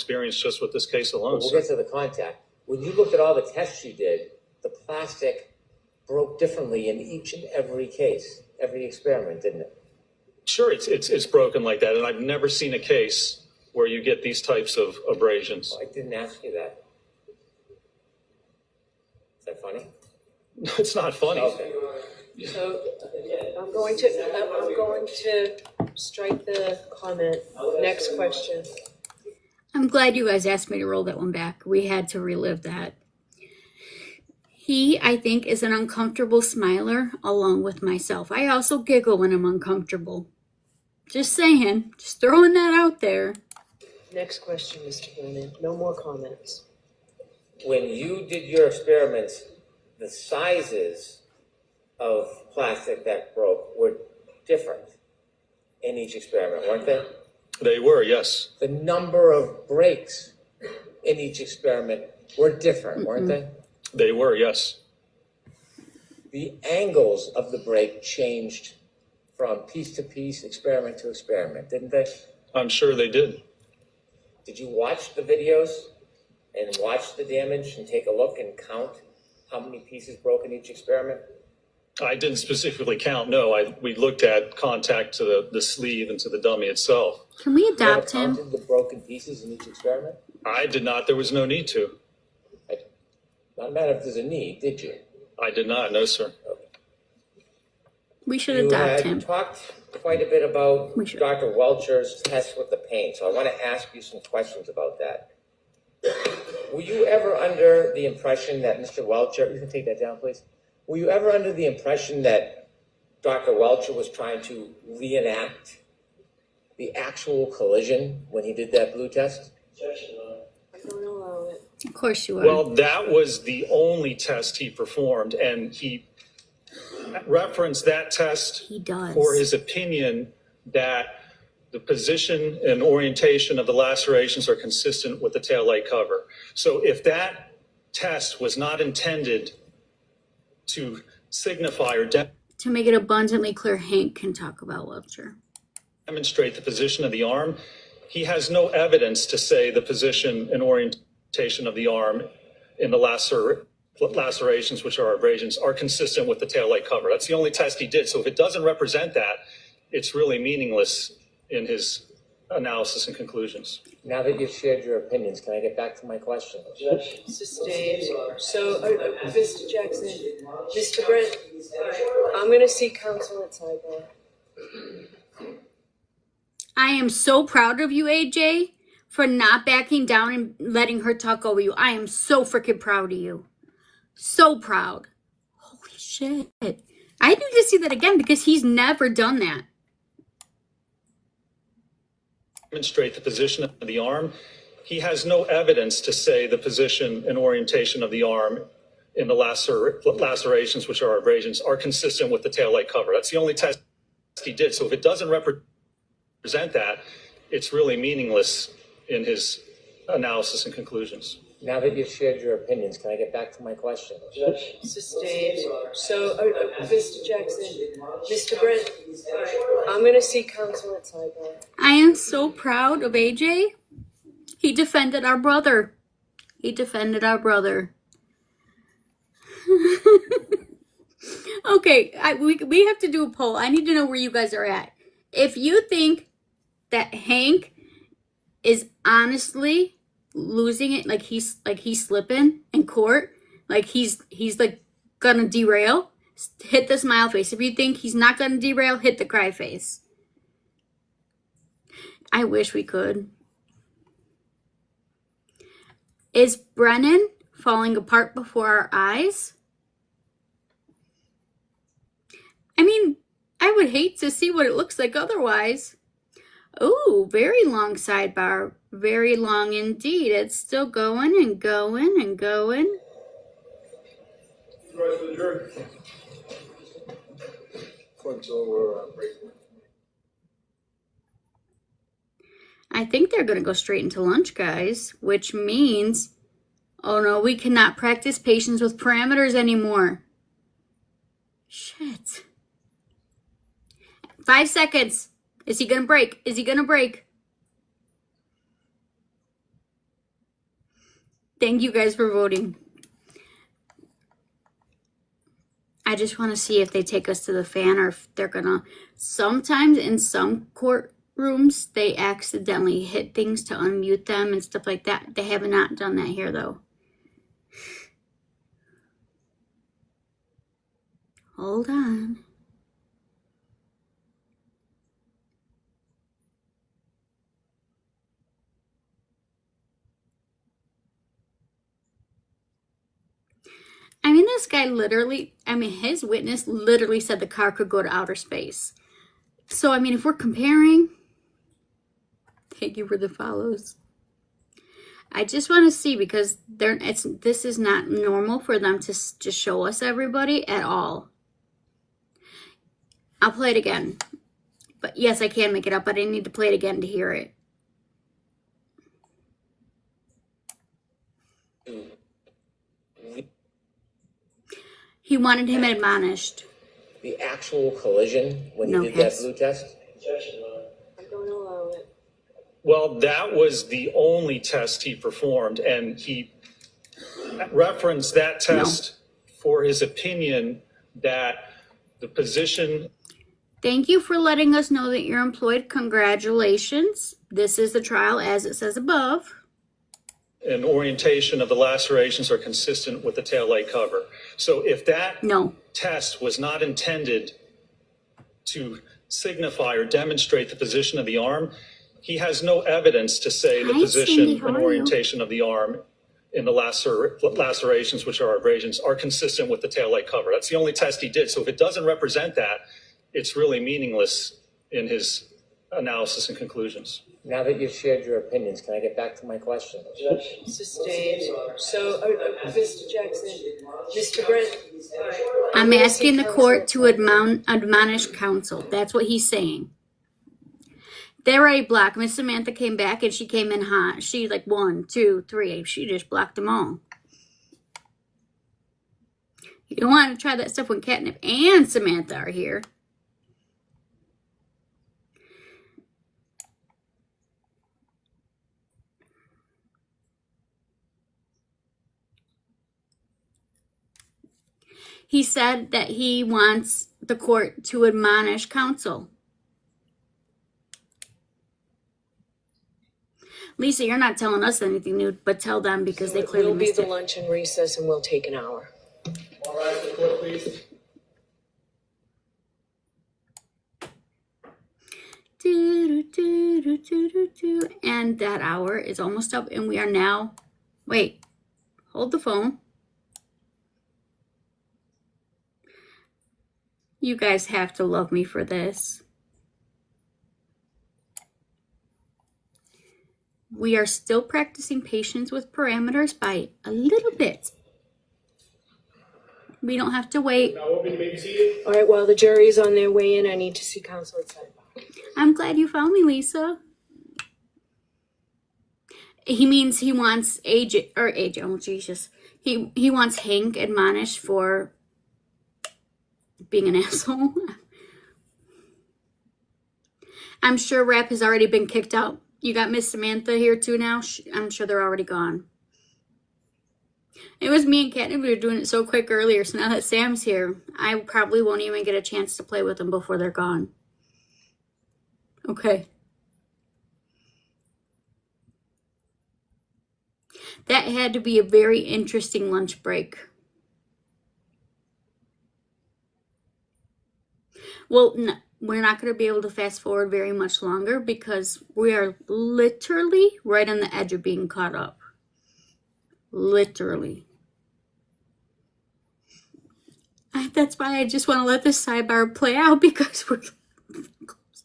experience just with this case alone. We'll get to the contact. When you looked at all the tests you did, the plastic broke differently in each and every case, every experiment, didn't it? Sure, it's broken like that, and I've never seen a case where you get these types of abrasions. Well, I didn't ask you that. Is that funny? No, it's not funny. Okay. So I'm going to strike the comment. Next question. I'm glad you guys asked me to roll that one back. We had to relive that. He, I think, is an uncomfortable smiler along with myself. I also giggle when I'm uncomfortable. Just saying. Just throwing that out there. Next question, Mr. Brennan. No more comments. When you did your experiments, the sizes of plastic that broke were different in each experiment, weren't they? They were, yes. The number of breaks in each experiment were different, weren't they? They were, yes. The angles of the break changed from piece to piece, experiment to experiment, didn't they? I'm sure they did. Did you watch the videos and watch the damage and take a look and count how many pieces broke in each experiment? I didn't specifically count, no. We looked at contact to the sleeve and to the dummy itself. Can we You never adopt him? counted the broken pieces in each experiment? I did not. There was no need to. Not a matter if there's a need, did you? I did not, no, sir. We should You adopt had him. talked quite a bit about We should. Dr. Welcher's test with the paint, so I want to ask you some questions about that. Were you ever under the impression that Mr. Welcher, you can take that down, please. Were you ever under the impression that Dr. Welcher was trying to reenact the actual collision when he did that blue test? I don't allow it. Of course you are. Well, that was the only test he performed, and he referenced that test He does. for his opinion that the position and orientation of the lacerations are consistent with the taillight cover. So if that test was not intended to signify or To make it abundantly clear, Hank can talk about Welcher. demonstrate the position of the arm, he has no evidence to say the position and orientation of the arm in the lacerations, which are abrasions, are consistent with the taillight cover. That's the only test he did. So if it doesn't represent that, it's really meaningless in his analysis and conclusions. Now that you've shared your opinions, can I get back to my question? Sustained. So, Mr. Jackson, Mr. Brent, I'm going to seek counsel at sidebar. I am so proud of you, AJ, for not backing down and letting her talk over you. I am so freaking proud of you. So proud. Holy shit. I need to see that again because he's never done that. Demonstrate the position of the arm. He has no evidence to say the position and orientation of the arm in the lacerations, which are abrasions, are consistent with the taillight cover. That's the only test he did. So if it doesn't represent that, it's really meaningless in his analysis and conclusions. Now that you've shared your opinions, can I get back to my question? Sustained. So, Mr. Jackson, Mr. Brent, I'm going to seek counsel at sidebar. I am so proud of AJ. He defended our brother. He defended our brother. Okay, we have to do a poll. I need to know where you guys are at. If you think that Hank is honestly losing it, like he's slipping in court, like he's like gonna derail, hit the smile face. If you think he's not gonna derail, hit the cry face. I wish we could. Is Brennan falling apart before our eyes? I mean, I would hate to see what it looks like otherwise. Oh, very long sidebar. Very long indeed. It's still going and going and going. I think they're going to go straight into lunch, guys, which means, oh no, we cannot practice patience with parameters anymore. Shit. 5 seconds. Is he going to break? Is he going to break? Thank you guys for voting. I just want to see if they take us to the fan or if they're gonna. Sometimes in some courtrooms, they accidentally hit things to unmute them and stuff like that. They have not done that here though. Hold on. I mean, this guy literally, his witness literally said the car could go to outer space. So, I mean, if we're comparing, thank you for the follows. I just want to see because this is not normal for them to just show us everybody at all. I'll play it again. But yes, I can make it up, but I need to play it again to hear it. He wanted him admonished. The actual collision when No, you did that yes. blue test? I'm going to allow it. Well, that was the only test he performed, and he referenced that test for his opinion that the position. Thank you for letting us know that you're employed. Congratulations. This is the trial as it says above. And orientation of the lacerations are consistent with the taillight cover. So if that No. test was not intended to signify or demonstrate the position of the arm, he has no evidence to say the Hi, position Cindy, how and are you? orientation of the arm in the lacerations, which are abrasions, are consistent with the taillight cover. That's the only test he did. So if it doesn't represent that, it's really meaningless in his analysis and conclusions. Now that you've shared your opinions, can I get back to my question? Sustained. So, Mr. Jackson, Mr. Brent. I'm asking the court to admonish counsel. That's what he's saying. They already blocked. Miss Samantha came back and she came in hot. She like 1, 2, 3. She just blocked them all. You don't want to try that stuff when Catnip and Samantha are here. He said that he wants the court to admonish counsel. Lisa, you're not telling us anything new, but tell them because they clearly It'll be missed the it. lunch and recess and we'll take an hour. All rise for the court, please. And that hour is almost up, and we are now. Wait, hold the phone. You guys have to love me for this. We are still practicing patience with parameters by a little bit. We don't have to wait. Now open, you may be seated. All right, while the jury is on their way in, I need to see counsel at sidebar. I'm glad you found me, Lisa. He means he wants AJ, oh Jesus. He wants Hank admonished for being an asshole. I'm sure Rap has already been kicked out. You got Miss Samantha here too now. I'm sure they're already gone. It was me and Catnip. We were doing it so quick earlier. So now that Sam's here, I probably won't even get a chance to play with them before they're gone. Okay. That had to be a very interesting lunch break. Well, no, we're not going to be able to fast forward very much longer because we are literally right on the edge of being caught up. Literally. That's why I just want to let this sidebar play out because we're close.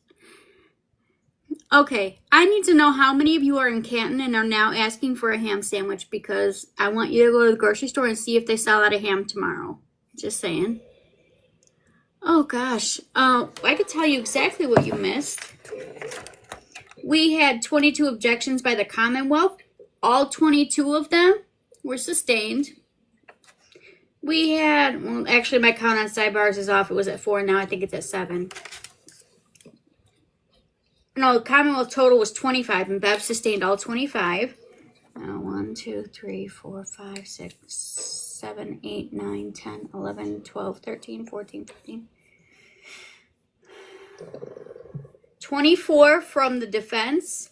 Okay, I need to know how many of you are in Canton and are now asking for a ham sandwich because I want you to go to the grocery store and see if they sell out of ham tomorrow. Just saying. Oh gosh, I could tell you exactly what you missed. We had 22 objections by the Commonwealth. All 22 of them were sustained. We had, well, actually my count on sidebars is off. It was at 4, now I think it's at 7. No, the Commonwealth total was 25, and Bev sustained all 25. 1, 2, 3, 4, 5, 6, 7, 8, 9, 10, 11, 12, 13, 14, 15. 24 from the defense.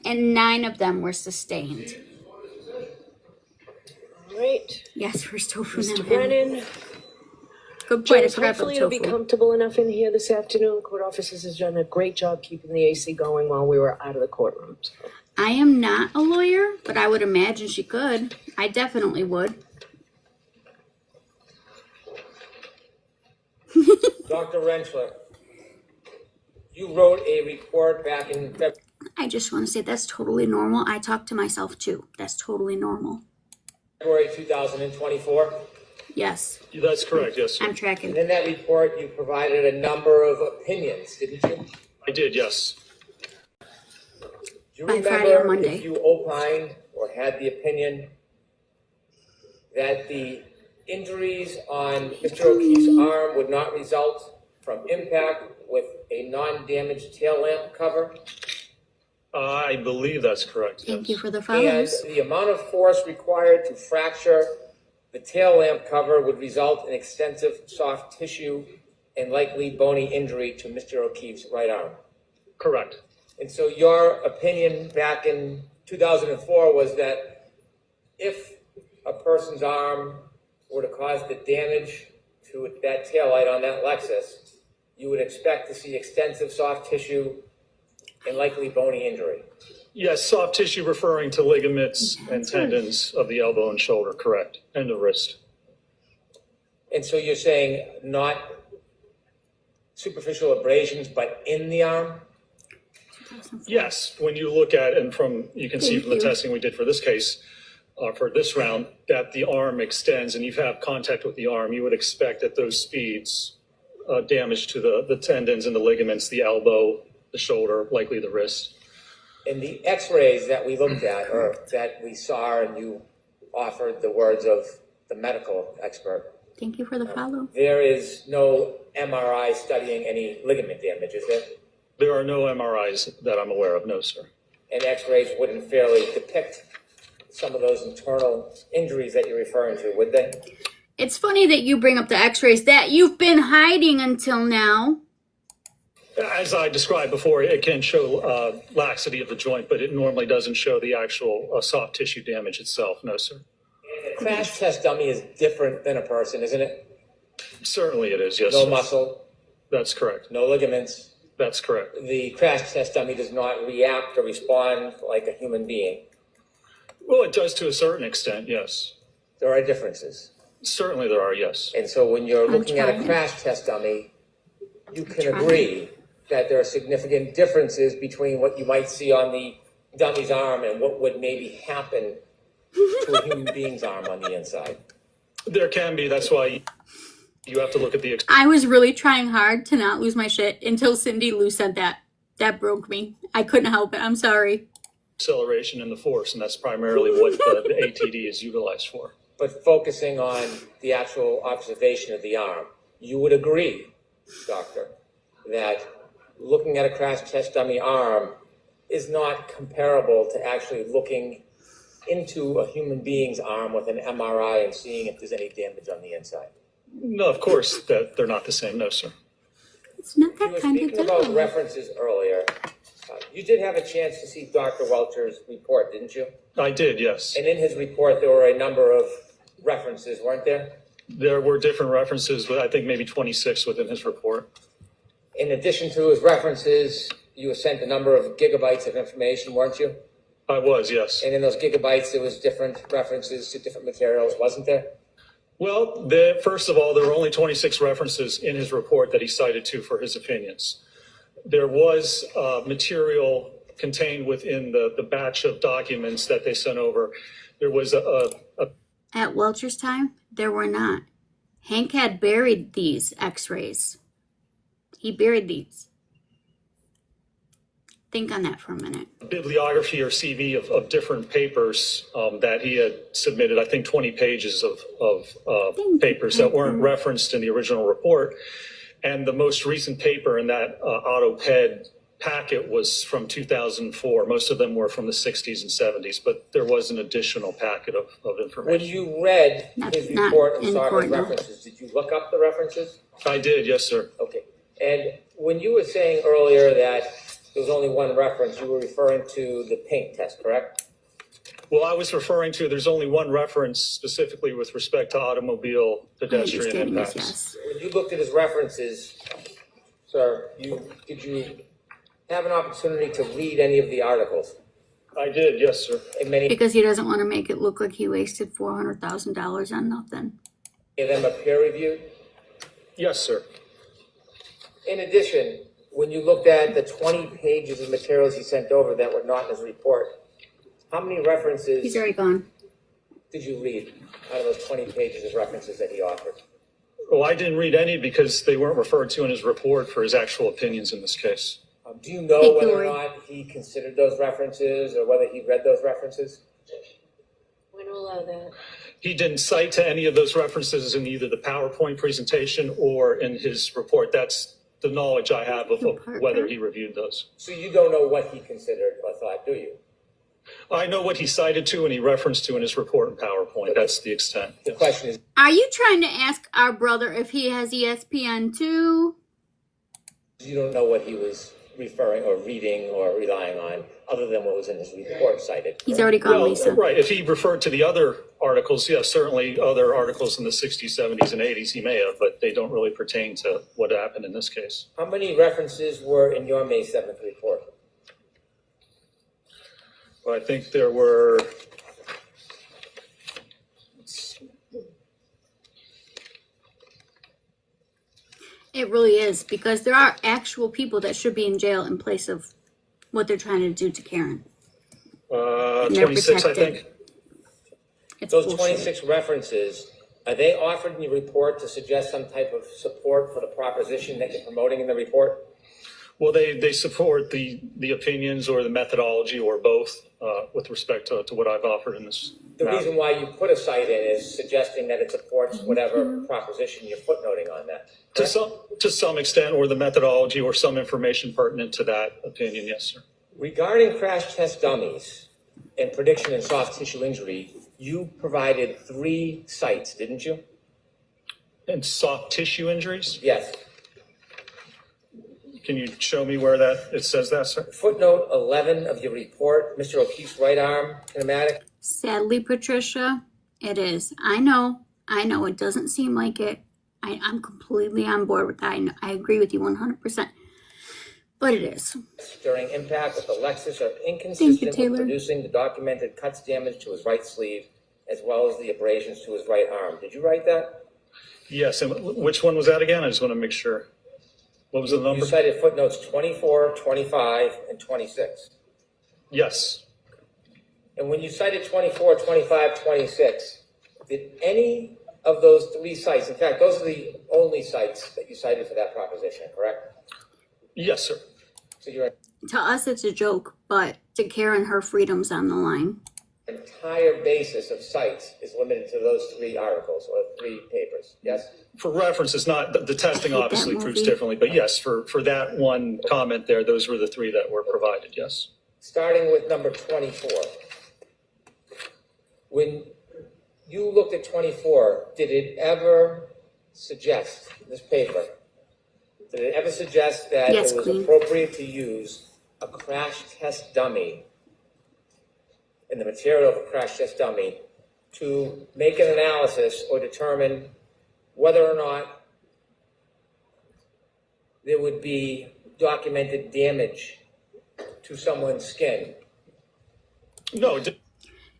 And 9 of them were sustained. All right, Yes, we're still from Mr. that. Brennan. Good point. I Judge, forgot about hopefully you'll be tofu. comfortable enough in here this afternoon. Court officers has done a great job keeping the AC going while we were out of the courtroom. So. I am not a lawyer, but I would imagine she could. I definitely would. Dr. Rentschler, you wrote a report back in I just want to say that's totally normal. I talk to myself too. That's totally normal. February 2024. Yes, That's correct, yes, sir. I'm And tracking. in that report, you provided a number of opinions, didn't you? I did, yes. Do you By Friday or remember Monday. if you opined or had the opinion that the injuries on Mr. O'Keefe's arm would not result from impact with a non-damaged tail lamp cover? I believe that's correct, Thank yes. you for the And follows. the amount of force required to fracture the tail lamp cover would result in extensive soft tissue and likely bony injury to Mr. O'Keefe's right arm. Correct. And so your opinion back in 2004 was that if a person's arm were to cause the damage to that taillight on that Lexus, you would expect to see extensive soft tissue and likely bony injury. Yes, soft tissue referring to ligaments and tendons of the elbow and shoulder, correct, and the wrist. And so you're saying not superficial abrasions, but in the arm? Yes, when you look at, and from, you can see Thank from the you. testing we did for this case, for this round, that the arm extends and you have contact with the arm, you would expect at those speeds, damage to the tendons and the ligaments, the elbow, the shoulder, likely the wrist. In the x-rays that we looked at, or that we saw, and you offered the words of the medical expert, Thank you for the follow. there is no MRI studying any ligament damage, is there? There are no MRIs that I'm aware of, no, sir. And x-rays wouldn't fairly depict some of those internal injuries that you're referring to, would they? It's funny that you bring up the x-rays that you've been hiding until now. As I described before, it can show laxity of the joint, but it normally doesn't show the actual soft tissue damage itself, no, sir. A crash test dummy is different than a person, isn't it? Certainly it is, yes, No sir. muscle, That's correct. no ligaments. That's correct. The crash test dummy does not react or respond like a human being. Well, it does to a certain extent, yes. There are differences. Certainly there are, yes. And so when you're I'm looking at a trying. crash test dummy, you can trying. agree that there are significant differences between what you might see on the dummy's arm and what would maybe happen to a human being's arm on the inside. There can be, that's why you have to look at the I was really trying hard to not lose my shit until Cindy Lou said that. That broke me. I couldn't help it. I'm sorry. acceleration and the force, and that's primarily what the ATD is utilized for. But focusing on the actual observation of the arm, you would agree, doctor, that looking at a crash test dummy arm is not comparable to actually looking into a human being's arm with an MRI and seeing if there's any damage on the inside. No, of course, that they're not the same, no, sir. It's not You that were kind of speaking about dog. references earlier. You did have a chance to see Dr. Welcher's report, didn't you? I did, yes. And in his report, there were a number of references, weren't there? There were different references, but I think maybe 26 within his report. In addition to his references, you were sent a number of gigabytes of information, weren't you? I was, yes. And in those gigabytes, there was different references to different materials, wasn't there? Well, first of all, there were only 26 references in his report that he cited to for his opinions. There was material contained within the batch of documents that they sent over. There was At Welcher's time, there were not. Hank had buried these x-rays. He buried these. Think on that for a minute. bibliography or CV of different papers that he had submitted, I think 20 pages of papers that weren't referenced in the original report. And the most recent paper in that AutoPed packet was from 2004. Most of them were from the 60s and 70s, but there was an additional packet of When information. you read Not- his not report and in saw court, his no. references, did you look up the references? I did, yes, sir. Okay. And when you were saying earlier that there was only one reference, you were referring to the paint test, correct? Well, I was referring to, there's only one reference specifically with respect to automobile My pedestrian understanding is impacts. yes. When you looked at his references, sir, did you have an opportunity to read any of the articles? I did, yes, sir. And many Because he doesn't want to make it look like he wasted $400,000 on nothing. of them are peer reviewed? Yes, sir. In addition, when you looked at the 20 pages of materials he sent over that were not in his report, how many references He's already gone. did you read out of those 20 pages of references that he offered? Well, I didn't read any because they weren't referred to in his report for his actual opinions in this case. Do you know Thank you, whether or Lori. not he considered those references or whether he read those references? We're gonna allow that. He didn't cite to any of those references in either the PowerPoint presentation or in his report. That's the knowledge I have of whether he reviewed those. So you don't know what he considered or thought, do you? I know what he cited to and he referenced to in his report in PowerPoint. That's the extent. The question is, Are you trying to ask our brother if he has ESPN too? you don't know what he was referring or reading or relying on other than what was in his report cited. He's correct? already gone, Well, Lisa. right. If he referred to the other articles, yes, certainly other articles in the 60s, 70s, and 80s he may have, but they don't really pertain to what happened in this case. How many references were in your May 7th report? Well, I think there were, It really is, because there are actual people that should be in jail in place of what they're trying to do to Karen. And they're 26, I protected. think. It's Those bullshit. 26 references, are they offered in your report to suggest some type of support for the proposition that you're promoting in the report? Well, they support the opinions or the methodology or both with respect to what I've offered in this The matter. reason why you put a cite in is suggesting that it supports whatever proposition you're footnoting on that. To some extent, or the methodology or some information pertinent to that opinion, yes, sir. Regarding crash test dummies and prediction in soft tissue injury, you provided 3 sites, didn't you? And soft tissue injuries? Yes. Can you show me where it says that, sir? Footnote 11 of your report, Mr. O'Keefe's right arm kinematic. Sadly, Patricia, it is. I know. It doesn't seem like it. I'm completely on board with that. I agree with you 100%. But it is. During impact with the Lexus are inconsistent with Taylor. producing the documented cuts damage to his right sleeve as well as the abrasions to his right arm. Did you write that? Yes, and which one was that again? I just want to make sure. What was the You number? cited footnotes 24, 25, and 26. Yes. And when you cited 24, 25, 26, did any of those 3 sites, in fact, those are the only sites that you cited for that proposition, correct? Yes, sir. So your To us, it's a joke, but to Karen, her freedom's on the line. entire basis of sites is limited to those 3 articles or 3 papers, yes? For reference, it's not, the testing I hate that obviously proves movie. differently, but yes, for that one comment there, those were the 3 that were provided, yes. Starting with number 24. When you looked at 24, did it ever suggest, this paper, did it ever suggest that Yes, it was Queen. appropriate to use a crash test dummy in the material of a crash test dummy to make an analysis or determine whether or not there would be documented damage to someone's skin? No, it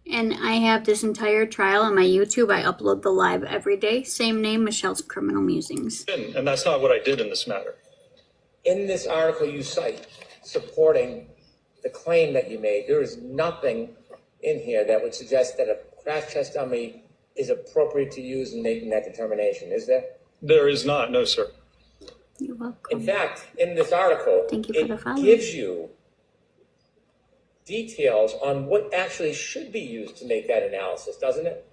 And I have this entire trial on my YouTube. I upload the live every day. Same name, Michelle's Criminal Musings. didn't, and that's not what I did in this matter. In this article you cite supporting the claim that you made, there is nothing in here that would suggest that a crash test dummy is appropriate to use in making that determination, is there? There is not, no, sir. You're welcome. In fact, in this article, Thank you for the follow. it gives you details on what actually should be used to make that analysis, doesn't it?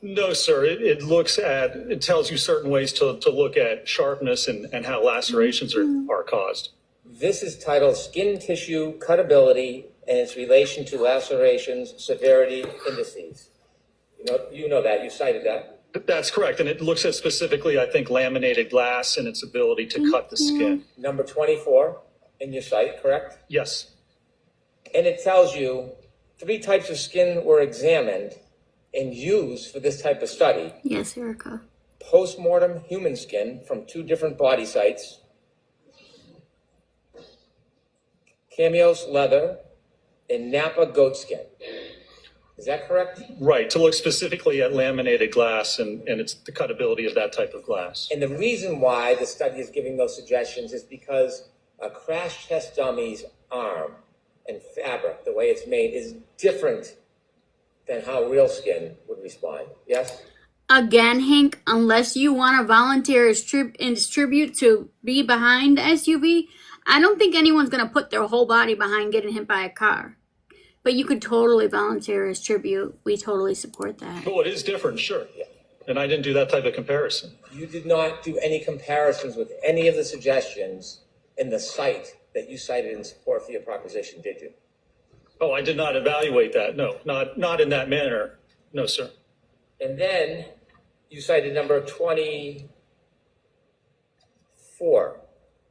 No, sir. It tells you certain ways to look at sharpness and how lacerations are caused. This is titled Skin Tissue Cuttability and its relation to lacerations, severity, indices. You know that, you cited that. That's correct. And it looks at specifically, I think, laminated glass and its ability to cut the skin. Number 24 in your site, correct? Yes. And it tells you 3 types of skin were examined and used for this type of study. Yes, Erica. Post-mortem human skin from 2 different body sites, Cameos leather, and Napa goat skin. Is that correct? Right. To look specifically at laminated glass and it's the cuttability of that type of glass. And the reason why the study is giving those suggestions is because a crash test dummy's arm and fabric, the way it's made, is different than how real skin would respond. Yes? Again, Hank, unless you want to volunteer and distribute to be behind the SUV, I don't think anyone's going to put their whole body behind getting hit by a car. But you could totally volunteer as tribute. We totally support that. Oh, it is different, sure. Yeah. And I didn't do that type of comparison. You did not do any comparisons with any of the suggestions in the site that you cited in support for your proposition, did you? Oh, I did not evaluate that. No, not in that manner. No, sir. And then you cited number 24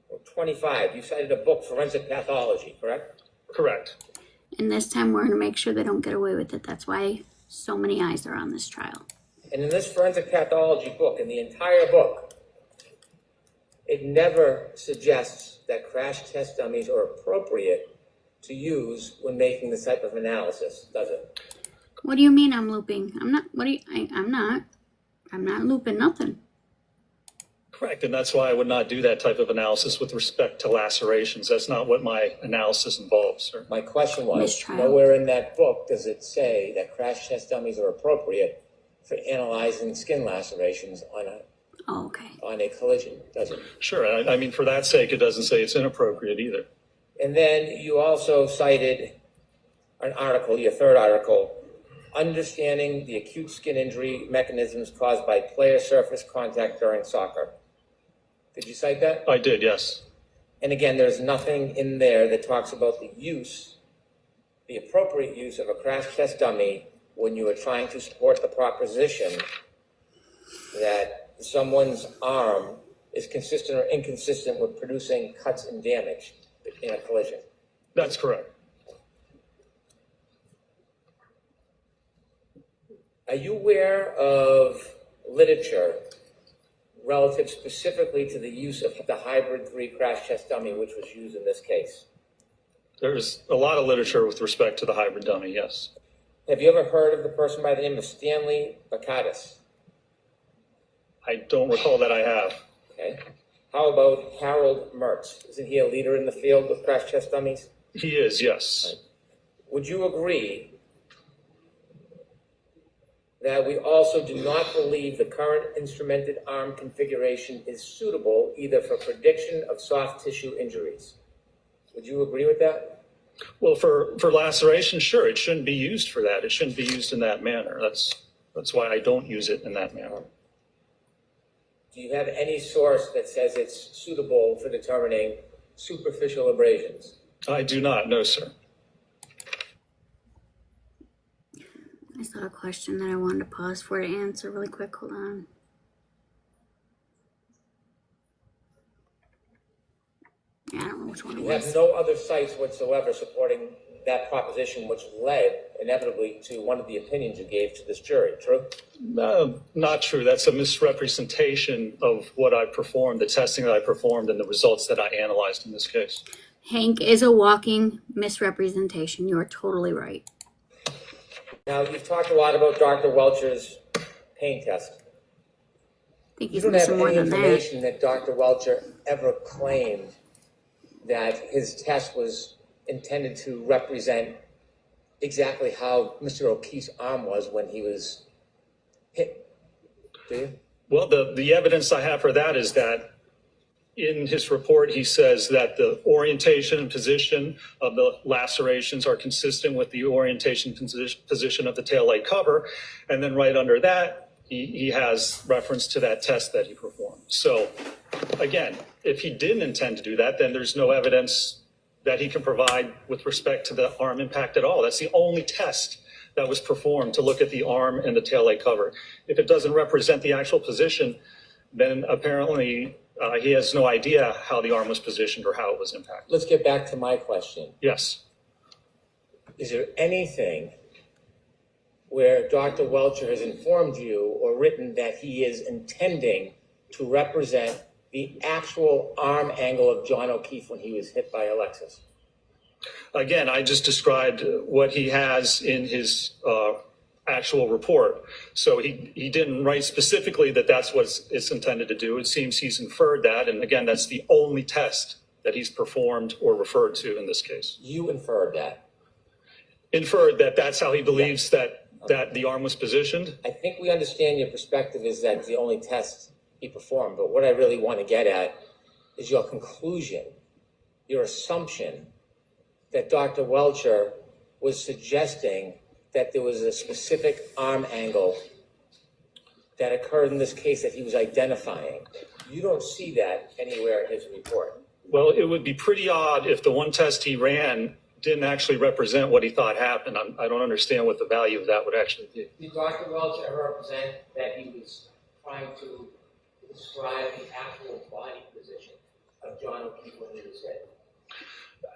or 25. You cited a book, Forensic Pathology, correct? Correct. And this time we're going to make sure they don't get away with it. That's why so many eyes are on this trial. And in this Forensic Pathology book, in the entire book, it never suggests that crash test dummies are appropriate to use when making this type of analysis, does it? What do you mean I'm looping? I'm not. What do you? I'm not. I'm not looping nothing. Correct. And that's why I would not do that type of analysis with respect to lacerations. That's not what my analysis involves, sir. My question was, Mistrial. nowhere in that book does it say that crash test dummies are appropriate for analyzing skin lacerations Oh, okay. on a collision, does it? Sure. I mean, for that sake, it doesn't say it's inappropriate either. And then you also cited an article, your third article, Understanding the Acute Skin Injury Mechanisms Caused by Player Surface Contact During Soccer. Did you cite that? I did, yes. And again, there's nothing in there that talks about the appropriate use of a crash test dummy when you are trying to support the proposition that someone's arm is consistent or inconsistent with producing cuts and damage in a collision. That's correct. Are you aware of literature relative specifically to the use of the Hybrid 3 crash test dummy, which was used in this case? There's a lot of literature with respect to the hybrid dummy, yes. Have you ever heard of the person by the name of Stanley Bakatis? I don't recall that I have. Okay. How about Harold Mertz? Isn't he a leader in the field with crash test dummies? He is, yes. Would you agree that we also do not believe the current instrumented arm configuration is suitable either for prediction of soft tissue injuries? Would you agree with that? Well, for laceration, sure, it shouldn't be used for that. It shouldn't be used in that manner. That's why I don't use it in that manner. Do you have any source that says it's suitable for determining superficial abrasions? I do not, no, sir. I saw a question that I wanted to pause for to answer really quick. Hold on. Yeah, I don't know which one it You have was. no other sites whatsoever supporting that proposition, which led inevitably to one of the opinions you gave to this jury, true? Not true. That's a misrepresentation of what I performed, the testing that I performed, and the results that I analyzed in this case. Hank is a walking misrepresentation. You are totally right. Now, you've talked a lot about Dr. Welcher's pain test. I think You he's don't have missing more any than that. information that Dr. Welcher ever claimed that his test was intended to represent exactly how Mr. O'Keefe's arm was when he was hit. Do you? Well, the evidence I have for that is that in his report, he says that the orientation and position of the lacerations are consistent with the orientation position of the taillight cover. And then right under that, he has reference to that test that he performed. So again, if he didn't intend to do that, then there's no evidence that he can provide with respect to the arm impact at all. That's the only test that was performed to look at the arm and the taillight cover. If it doesn't represent the actual position, then apparently he has no idea how the arm was positioned or how it was impacted. Let's get back to my question. Yes. Is there anything where Dr. Welcher has informed you or written that he is intending to represent the actual arm angle of John O'Keefe when he was hit by Alexis? Again, I just described what he has in his actual report. So he didn't write specifically that that's what it's intended to do. It seems he's inferred that. And again, that's the only test that he's performed or referred to in this case. You inferred that. Inferred that that's how he believes that the arm was positioned. I think we understand your perspective is that it's the only test he performed, but what I really want to get at is your conclusion, your assumption that Dr. Welcher was suggesting that there was a specific arm angle that occurred in this case that he was identifying. You don't see that anywhere in his report. Well, it would be pretty odd if the one test he ran didn't actually represent what he thought happened. I don't understand what the value of that would actually be. Did Dr. Welcher ever represent that he was trying to describe the actual body position of John O'Keefe when he was hit?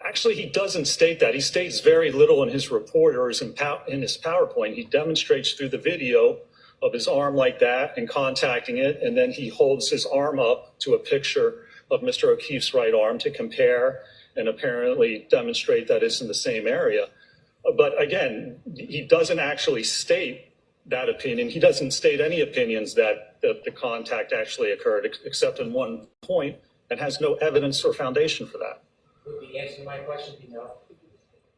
Actually, he doesn't state that. He states very little in his report or in his PowerPoint. He demonstrates through the video of his arm like that and contacting it, and then he holds his arm up to a picture of Mr. O'Keefe's right arm to compare and apparently demonstrate that it's in the same area. But again, he doesn't actually state that opinion. He doesn't state any opinions that the contact actually occurred, except in one point, and has no evidence or foundation for that. Would the answer to my question be no?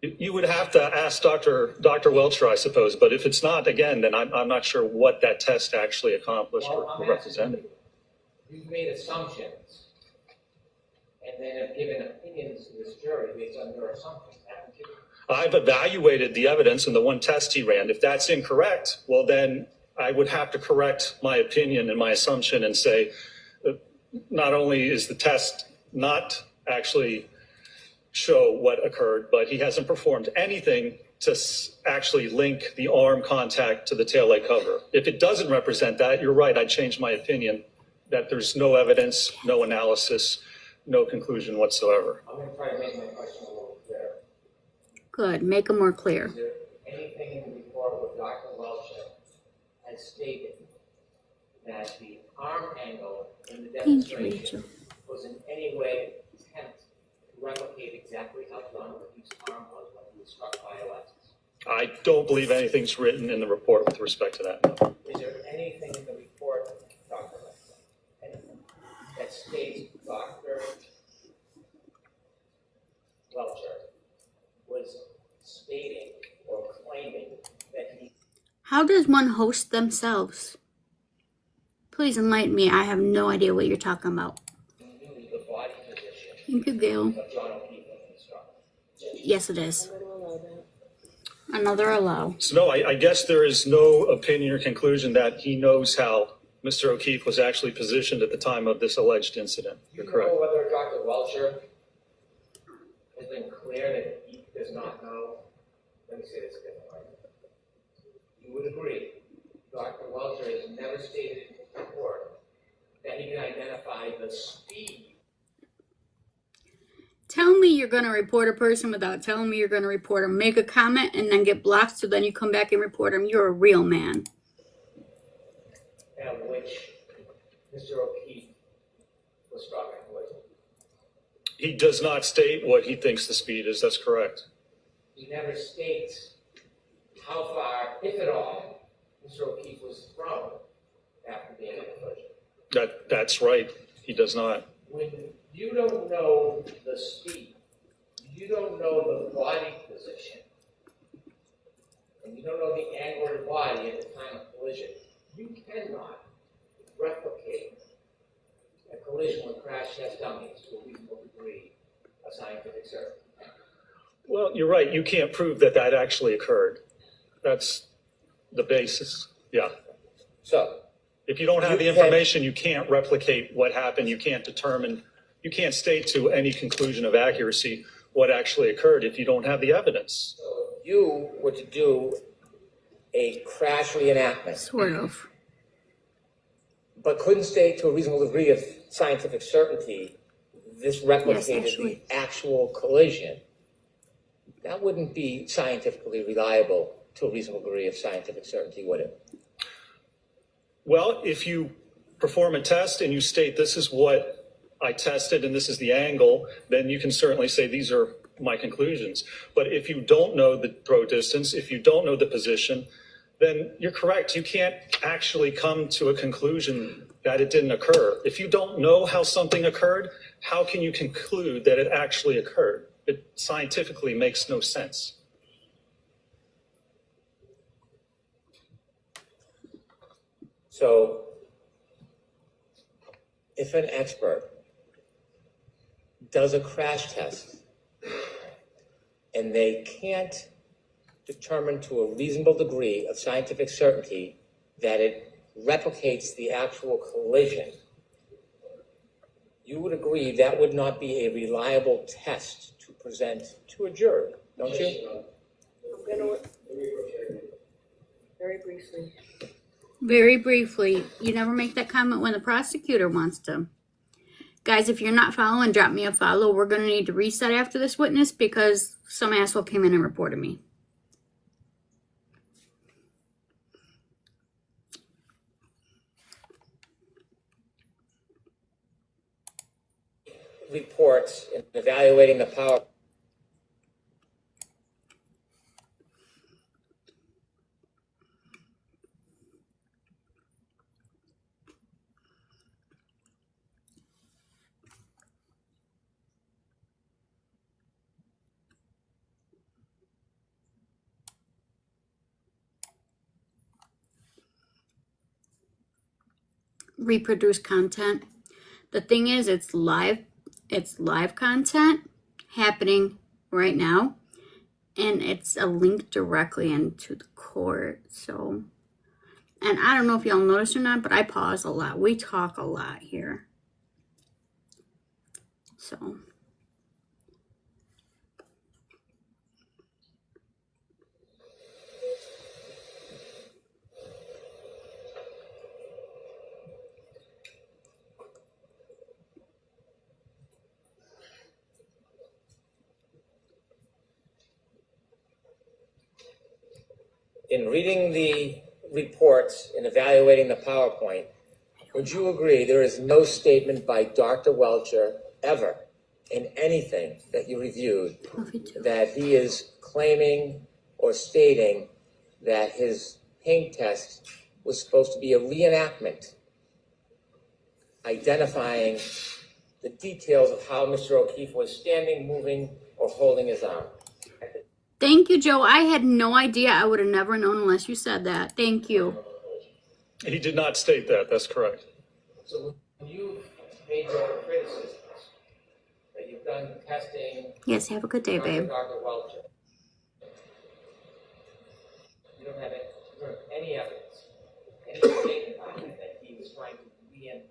You would have to ask Dr. Welcher, I suppose, but if it's not, again, then I'm not sure what that test actually accomplished or represented. You've made assumptions and then have given opinions to this jury based on your assumptions, haven't you? I've evaluated the evidence in the one test he ran. If that's incorrect, well, then I would have to correct my opinion and my assumption and say, not only is the test not actually show what occurred, but he hasn't performed anything to actually link the arm contact to the taillight cover. If it doesn't represent that, you're right, I'd change my opinion that there's no evidence, no analysis, no conclusion whatsoever. I'm going to try to make my question a little clearer. Good. Make them more clear. Is there anything in the report where Dr. Welcher has stated that the arm angle in the Thank you, demonstration Rachel. was in any way attempt to replicate exactly how John O'Keefe's arm was when he was struck by Alexis? I don't believe anything's written in the report with respect to that. No. Is there anything in the report, Dr. Welcher, anything that states Dr. Welcher was stating or claiming that he How does one host themselves? Please enlighten me. I have no idea what you're talking about. knew the body position Thank you, Gail. of John O'Keefe when he was struck? Yes, it is. I'm gonna allow that. Another allow. So no, I guess there is no opinion or conclusion that he knows how Mr. O'Keefe was actually positioned at the time of this alleged incident. You're Do you correct. know whether Dr. Welcher has been clear that he does not know? Let me say this differently. You would agree, Dr. Welcher has never stated in his report that he can identify the speed. Tell me you're going to report a person without telling me you're going to report them. Make a comment and then get blocked so then you come back and report them. You're a real man. At which Mr. O'Keefe was struck with. He does not state what he thinks the speed is. That's correct. He never states how far, if at all, Mr. O'Keefe was thrown after being in a collision. That's right. He does not. When you don't know the speed, you don't know the body position, and you don't know the angle of the body at the time of collision, you cannot replicate a collision with crash test dummies to a reasonable degree of scientific certainty. Well, you're right. You can't prove that that actually occurred. That's the basis. Yeah. So, If you don't have the You can- information, you can't replicate what happened. You can't determine, you can't state to any conclusion of accuracy what actually occurred if you don't have the evidence. if you were to do a crash reenactment, Sort of. but couldn't state to a reasonable degree of scientific certainty this replicated actually. the actual collision, that wouldn't be scientifically reliable to a reasonable degree of scientific certainty, would it? Well, if you perform a test and you state this is what I tested and this is the angle, then you can certainly say these are my conclusions. But if you don't know the throw distance, if you don't know the position, then you're correct. You can't actually come to a conclusion that it didn't occur. If you don't know how something occurred, how can you conclude that it actually occurred? It scientifically makes no sense. So, if an expert does a crash test and they can't determine to a reasonable degree of scientific certainty that it replicates the actual collision, you would agree that would not be a reliable test to present to a jury, don't you? I'm gonna, very briefly. Very briefly, you never make that comment when the prosecutor wants to. Guys, if you're not following, drop me a follow. We're going to need to reset after this witness because some asshole came in and reported me. Reports in evaluating the power. Reproduce content. The thing is, it's live content happening right now, and it's a link directly into the court. So, and I don't know if y'all noticed or not, but I pause a lot. We talk a lot here. So, In reading the reports and evaluating the PowerPoint, would you agree there is no statement by Dr. Welcher ever in anything that you reviewed love you too. that he is claiming or stating that his paint test was supposed to be a reenactment, identifying the details of how Mr. O'Keefe was standing, moving, or holding his arm? Thank you, Joe. I had no idea. I would have never known unless you said that. Thank you. He did not state that. That's correct. So when you made your criticisms that you've done testing Yes, have a good day, under babe. Dr. Welcher, you don't have any evidence, any statement on it that he was trying to reenact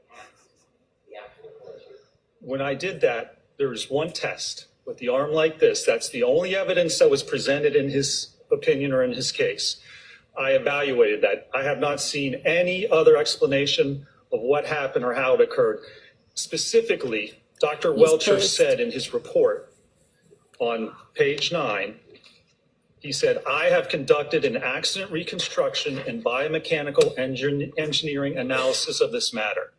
the actual collision. When I did that, there was one test with the arm like this. That's the only evidence that was presented in his opinion or in his case. I evaluated that. I have not seen any other explanation of what happened or how it occurred. Specifically, Dr. Welcher pissed. said in his report on page 9, he said, I have conducted an accident reconstruction and biomechanical engineering analysis of this matter.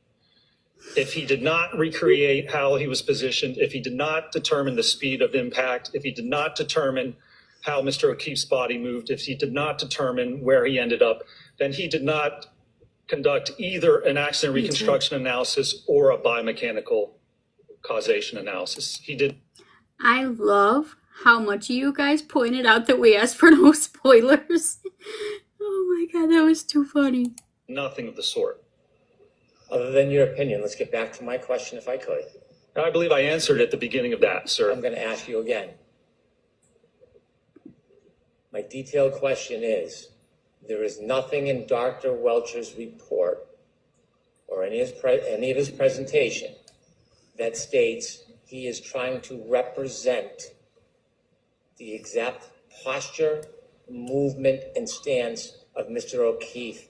If he did not recreate how he was positioned, if he did not determine the speed of impact, if he did not determine how Mr. O'Keefe's body moved, if he did not determine where he ended up, then he did not conduct either an accident reconstruction analysis or a biomechanical causation analysis. He did. I love how much you guys pointed out that we asked for no spoilers. Oh my god, that was too funny. Nothing of the sort. Other than your opinion, let's get back to my question if I could. I believe I answered at the beginning of that, I'm sir. going to ask you again. My detailed question is, there is nothing in Dr. Welcher's report or any of his presentation that states he is trying to represent the exact posture, movement, and stance of Mr. O'Keefe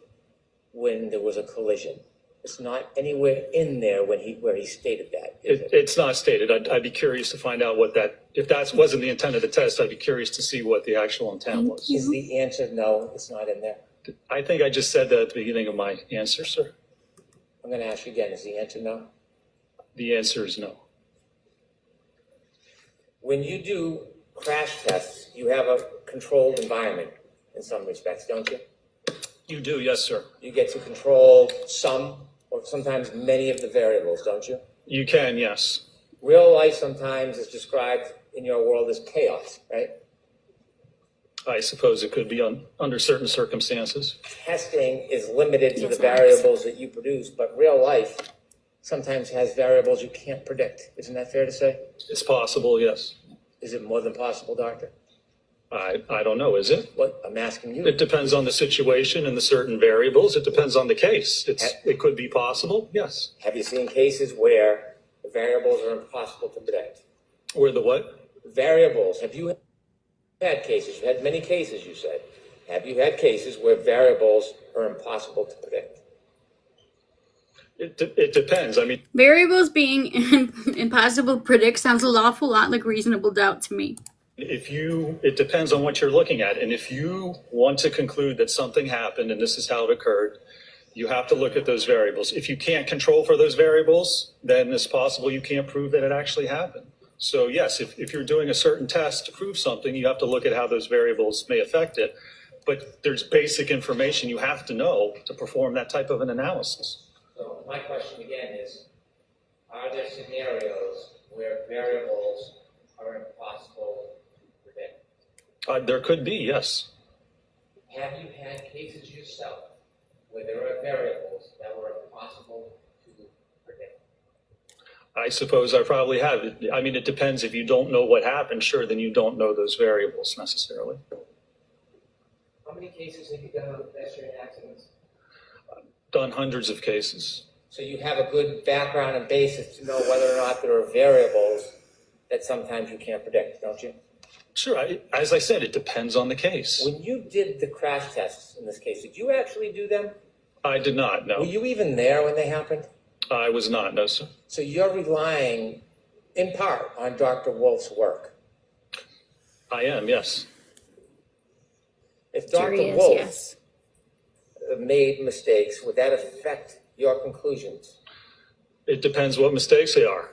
when there was a collision. It's not anywhere in there where he stated that, is it? It's not stated. I'd be curious to find out what that, if that wasn't the intent of the test, I'd be curious to see what the actual intent was. Is the answer no, it's not in there? I think I just said that at the beginning of my answer, sir. I'm going to ask you again, is the answer no? The answer is no. When you do crash tests, you have a controlled environment in some respects, don't you? You do, yes, sir. You get to control some or sometimes many of the variables, don't you? You can, yes. Real life sometimes is described in your world as chaos, right? I suppose it could be under certain circumstances. Testing is limited to Yes, the Alex. variables that you produce, but real life sometimes has variables you can't predict. Isn't that fair to say? It's possible, yes. Is it more than possible, doctor? I don't know, is it? What I'm asking you. It depends on the situation and the certain variables. It depends on the case. It could be possible, yes. Have you seen cases where the variables are impossible to predict? Where the what? Variables. Have you had cases? You had many cases, you said. Have you had cases where variables are impossible to predict? It depends. I mean, Variables being impossible to predict sounds an awful lot like reasonable doubt to me. it depends on what you're looking at. And if you want to conclude that something happened and this is how it occurred, you have to look at those variables. If you can't control for those variables, then it's possible you can't prove that it actually happened. So yes, if you're doing a certain test to prove something, you have to look at how those variables may affect it. But there's basic information you have to know to perform that type of an analysis. So my question again is, are there scenarios where variables are impossible to predict? There could be, yes. Have you had cases yourself where there are variables that were impossible to predict? I suppose I probably have. I mean, it depends. If you don't know what happened, sure, then you don't know those variables necessarily. How many cases have you done with pedestrian accidents? Done hundreds of cases. So you have a good background and basis to know whether or not there are variables that sometimes you can't predict, don't you? Sure. As I said, it depends on the case. When you did the crash tests in this case, did you actually do them? I did not, Were no. you even there when they happened? I was not, no, sir. So you're relying in part on Dr. Wolf's work. I am, yes. If Sure Dr. he is, Wolf yes. made mistakes, would that affect your conclusions? It depends what mistakes they are.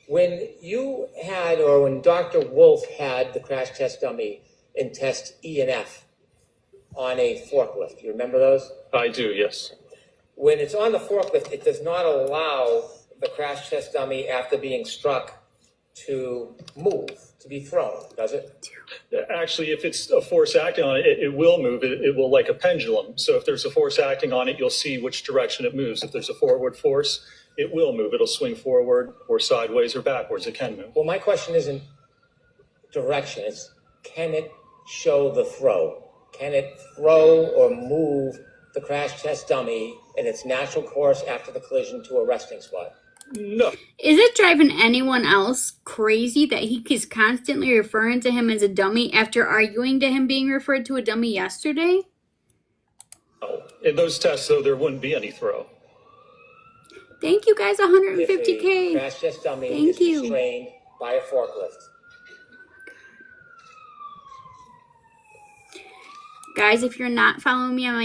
When you had, or when Dr. Wolf had the crash test dummy in test E and F on a forklift, you remember those? I do, yes. When it's on the forklift, it does not allow the crash test dummy after being struck to move, to be thrown, does it? Actually, if it's a force acting on it, it will move. It will like a pendulum. So if there's a force acting on it, you'll see which direction it moves. If there's a forward force, it will move. It'll swing forward or sideways or backwards. It can move. Well, my question isn't direction, it's can it show the throw? Can it throw or move the crash test dummy in its natural course after the collision to a resting spot? No. Is it driving anyone else crazy that he is constantly referring to him as a dummy after arguing to him being referred to a dummy yesterday? In those tests, though, there wouldn't be any throw. Thank you guys, If a 150K. crash test dummy Thank is you. restrained by a forklift. Guys, if you're not following me on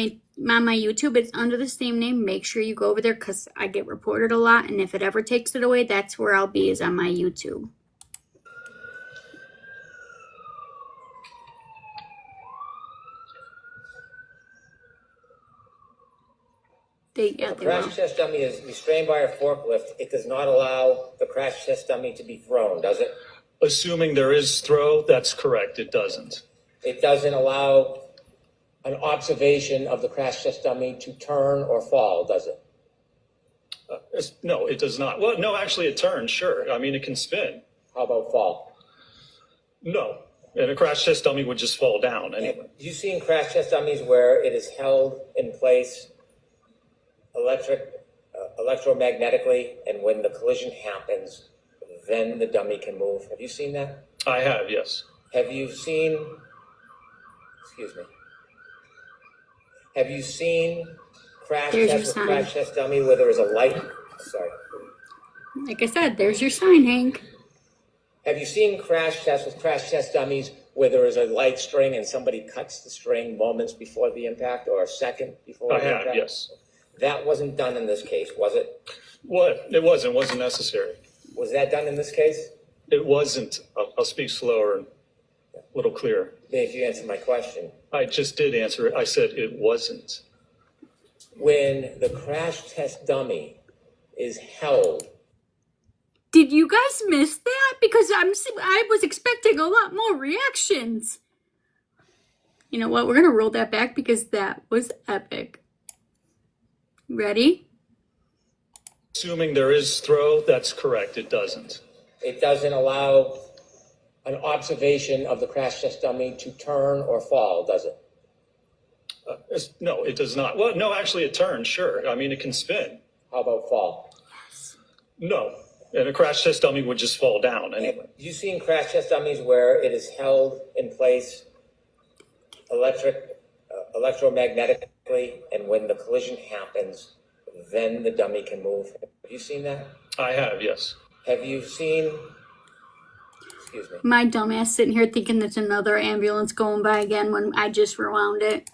my YouTube, it's under the same name. Make sure you go over there because I get reported a lot. And if it ever takes it away, that's where I'll be, is on my YouTube. If a crash test dummy is restrained by a forklift, it does not allow the crash test dummy to be thrown, does it? Assuming there is throw, that's correct. It doesn't. It doesn't allow an observation of the crash test dummy to turn or fall, does it? No, it does not. Well, no, actually it turns, sure. I mean, it can spin. How about fall? No. And a crash test dummy would just fall down anyway. Have you seen crash test dummies where it is held in place electromagnetically, and when the collision happens, then the dummy can move? Have you seen that? I have, yes. Have you seen, excuse me, have you seen crash There's test with your crash test dummy where there is a light? Sorry. Like I said, there's your sign, Hank. Have you seen crash tests with crash test dummies where there is a light string and somebody cuts the string moments before the impact or a second before I the have, impact? yes. That wasn't done in this case, was it? What? It wasn't necessary. Was that done in this case? It wasn't. I'll speak slower and a little clearer. If you answer my question. I just did answer it. I said it wasn't. When the crash test dummy is held, Did you guys miss that? Because I was expecting a lot more reactions. You know what? We're gonna roll that back because that was epic. Ready? Assuming there is throw, that's correct. It doesn't. it doesn't allow an observation of the crash test dummy to turn or fall, does it? No, it does not. Well, no, actually it turns, sure. I mean, it can spin. How about fall? No. And a crash test dummy would just fall down anyway. You've seen crash test dummies where it is held in place electromagnetically, and when the collision happens, then the dummy can move. Have you seen that? I have, yes. Have you seen, excuse me, My dumbass sitting here thinking there's another ambulance going by again when I just rewound it.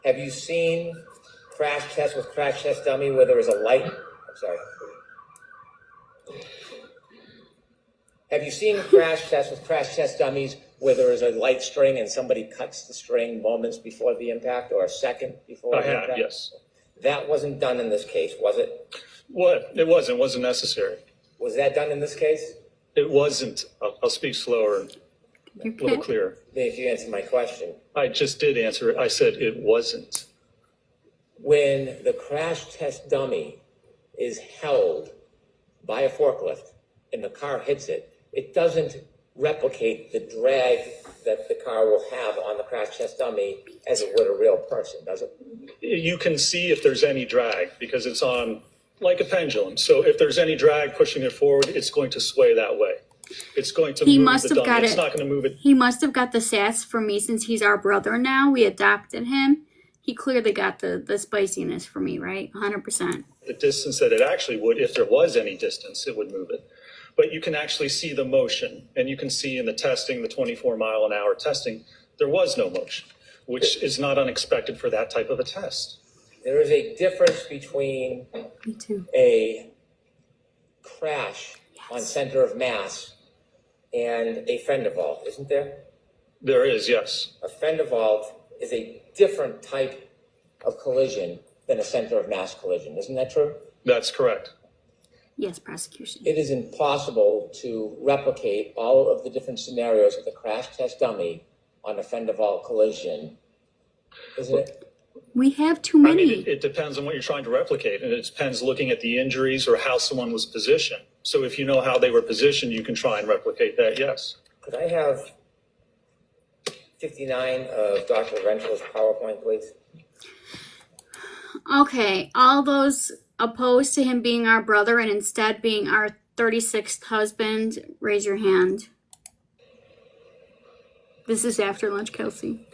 have you seen crash test with crash test dummy where there is a light? I'm sorry. Have you seen crash test with crash test dummies where there is a light string and somebody cuts the string moments before the impact or a second before I the have, impact? yes. That wasn't done in this case, was it? What? It wasn't necessary. Was that done in this case? It wasn't. I'll speak slower and You a little can't. clearer. If you answer my question. I just did answer it. I said it wasn't. When the crash test dummy is held by a forklift and the car hits it, it doesn't replicate the drag that the car will have on the crash test dummy as it would a real person, does it? You can see if there's any drag because it's on like a pendulum. So if there's any drag pushing it forward, it's going to sway that way. It's going to He move must the have dummy. got It's it. not going to move it. He must have got the sass from me since he's our brother now. We adopted him. He clearly got the spiciness for me, right? 100%. The distance that it actually would, if there was any distance, it would move it. But you can actually see the motion, and you can see in the testing, the 24-mile-an-hour testing, there was no motion, which is not unexpected for that type of a test. There is a difference between Me too. a crash on center of mass and a fender vault, isn't there? There is, yes. A fender vault is a different type of collision than a center of mass collision, isn't that true? That's correct. Yes, prosecution. It is impossible to replicate all of the different scenarios with a crash test dummy on a fender vault collision, isn't it? We have too I many. mean, it depends on what you're trying to replicate, and it depends looking at the injuries or how someone was positioned. So if you know how they were positioned, you can try and replicate that, yes. Could I have 59 of Dr. Rental's PowerPoint, please? Okay, all those opposed to him being our brother and instead being our 36th husband, raise your hand. This is after lunch, Kelsey.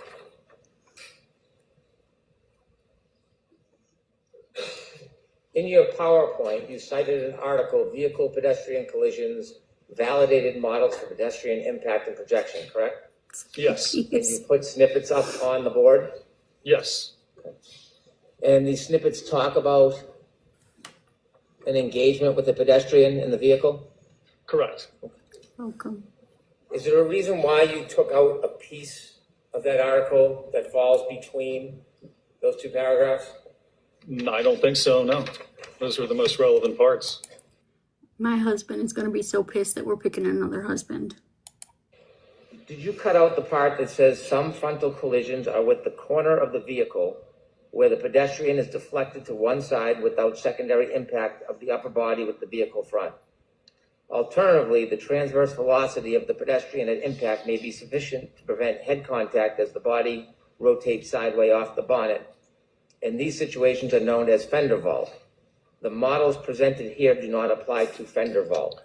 In your PowerPoint, you cited an article, Vehicle Pedestrian Collisions, Validated Models for Pedestrian Impact and Projection, correct? Yes, And you put snippets up on the board, yes, and these snippets talk about an engagement with the pedestrian in the vehicle. correct. Welcome. Is there a reason why you took out a piece of that article that falls between those two paragraphs? No, I don't think so, no. Those were the most relevant parts. My husband is going to be so pissed that we're picking another husband. Did you cut out the part that says some frontal collisions are with the corner of the vehicle where the pedestrian is deflected to one side without secondary impact of the upper body with the vehicle front. Alternatively, the transverse velocity of the pedestrian at impact may be sufficient to prevent head contact as the body rotates sideways off the bonnet, and these situations are known as fender vault. The models presented here do not apply to fender vault.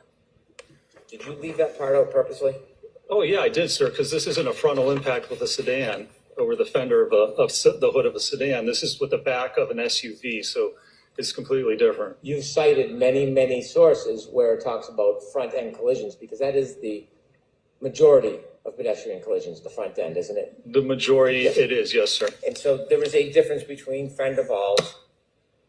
Did you leave that part out purposely? Oh, yeah, I did, sir, because this isn't a frontal impact with a sedan over the fender of the hood of a sedan. This is with the back of an SUV, so it's completely different. You've cited many, many sources where it talks about front-end collisions, because that is the majority of pedestrian collisions, the front end, isn't it? The majority, it is, yes, sir. And so there is a difference between fender vault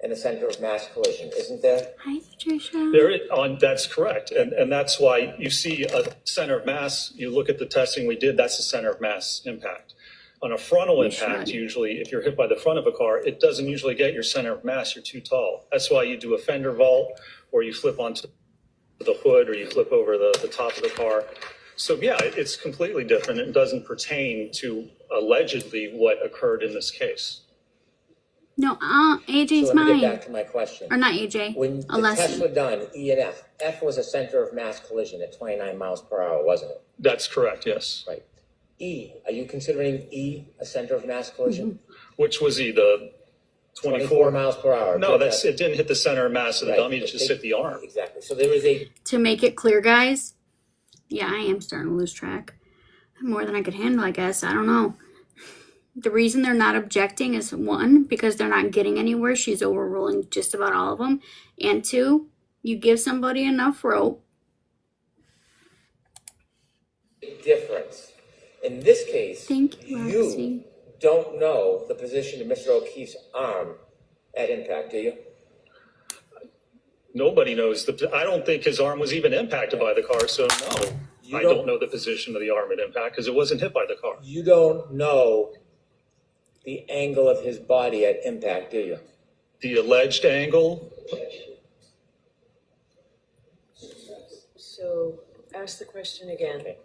and a center of mass collision, isn't there? Hi, Patricia. That's correct. And that's why you see a center of mass, you look at the testing we did, that's the center of mass impact. On a frontal impact, usually, if you're hit by the front of a car, it doesn't usually get your center of mass, you're too tall. That's why you do a fender vault, or you flip onto the hood, or you flip over the top of the car. So yeah, it's completely different. It doesn't pertain to allegedly what occurred in this case. No, AJ's So let me mine. get back to my question. Or not AJ. When the Alessi. tests were done, E and F, F was a center of mass collision at 29 miles per hour, wasn't it? That's correct, yes. Right. E, are you considering E a center of mass collision? Which was he, the 24 24? miles per hour. No, it didn't hit the center of mass of the Right. dummy, it just hit the arm. Exactly. So there is a, To make it clear, guys, yeah, I am starting to lose track. More than I could handle, I guess. I don't know. The reason they're not objecting is, one, because they're not getting anywhere. She's overruling just about all of them. And two, you give somebody enough rope. difference. In this case, Thank you, you Roxy. don't know the position of Mr. O'Keefe's arm at impact, do you? Nobody knows. I don't think his arm was even impacted by the car, so no. You I don't- don't know the position of the arm at impact because it wasn't hit by the car. You don't know the angle of his body at impact, do you? The alleged angle, So ask the question again. Okay.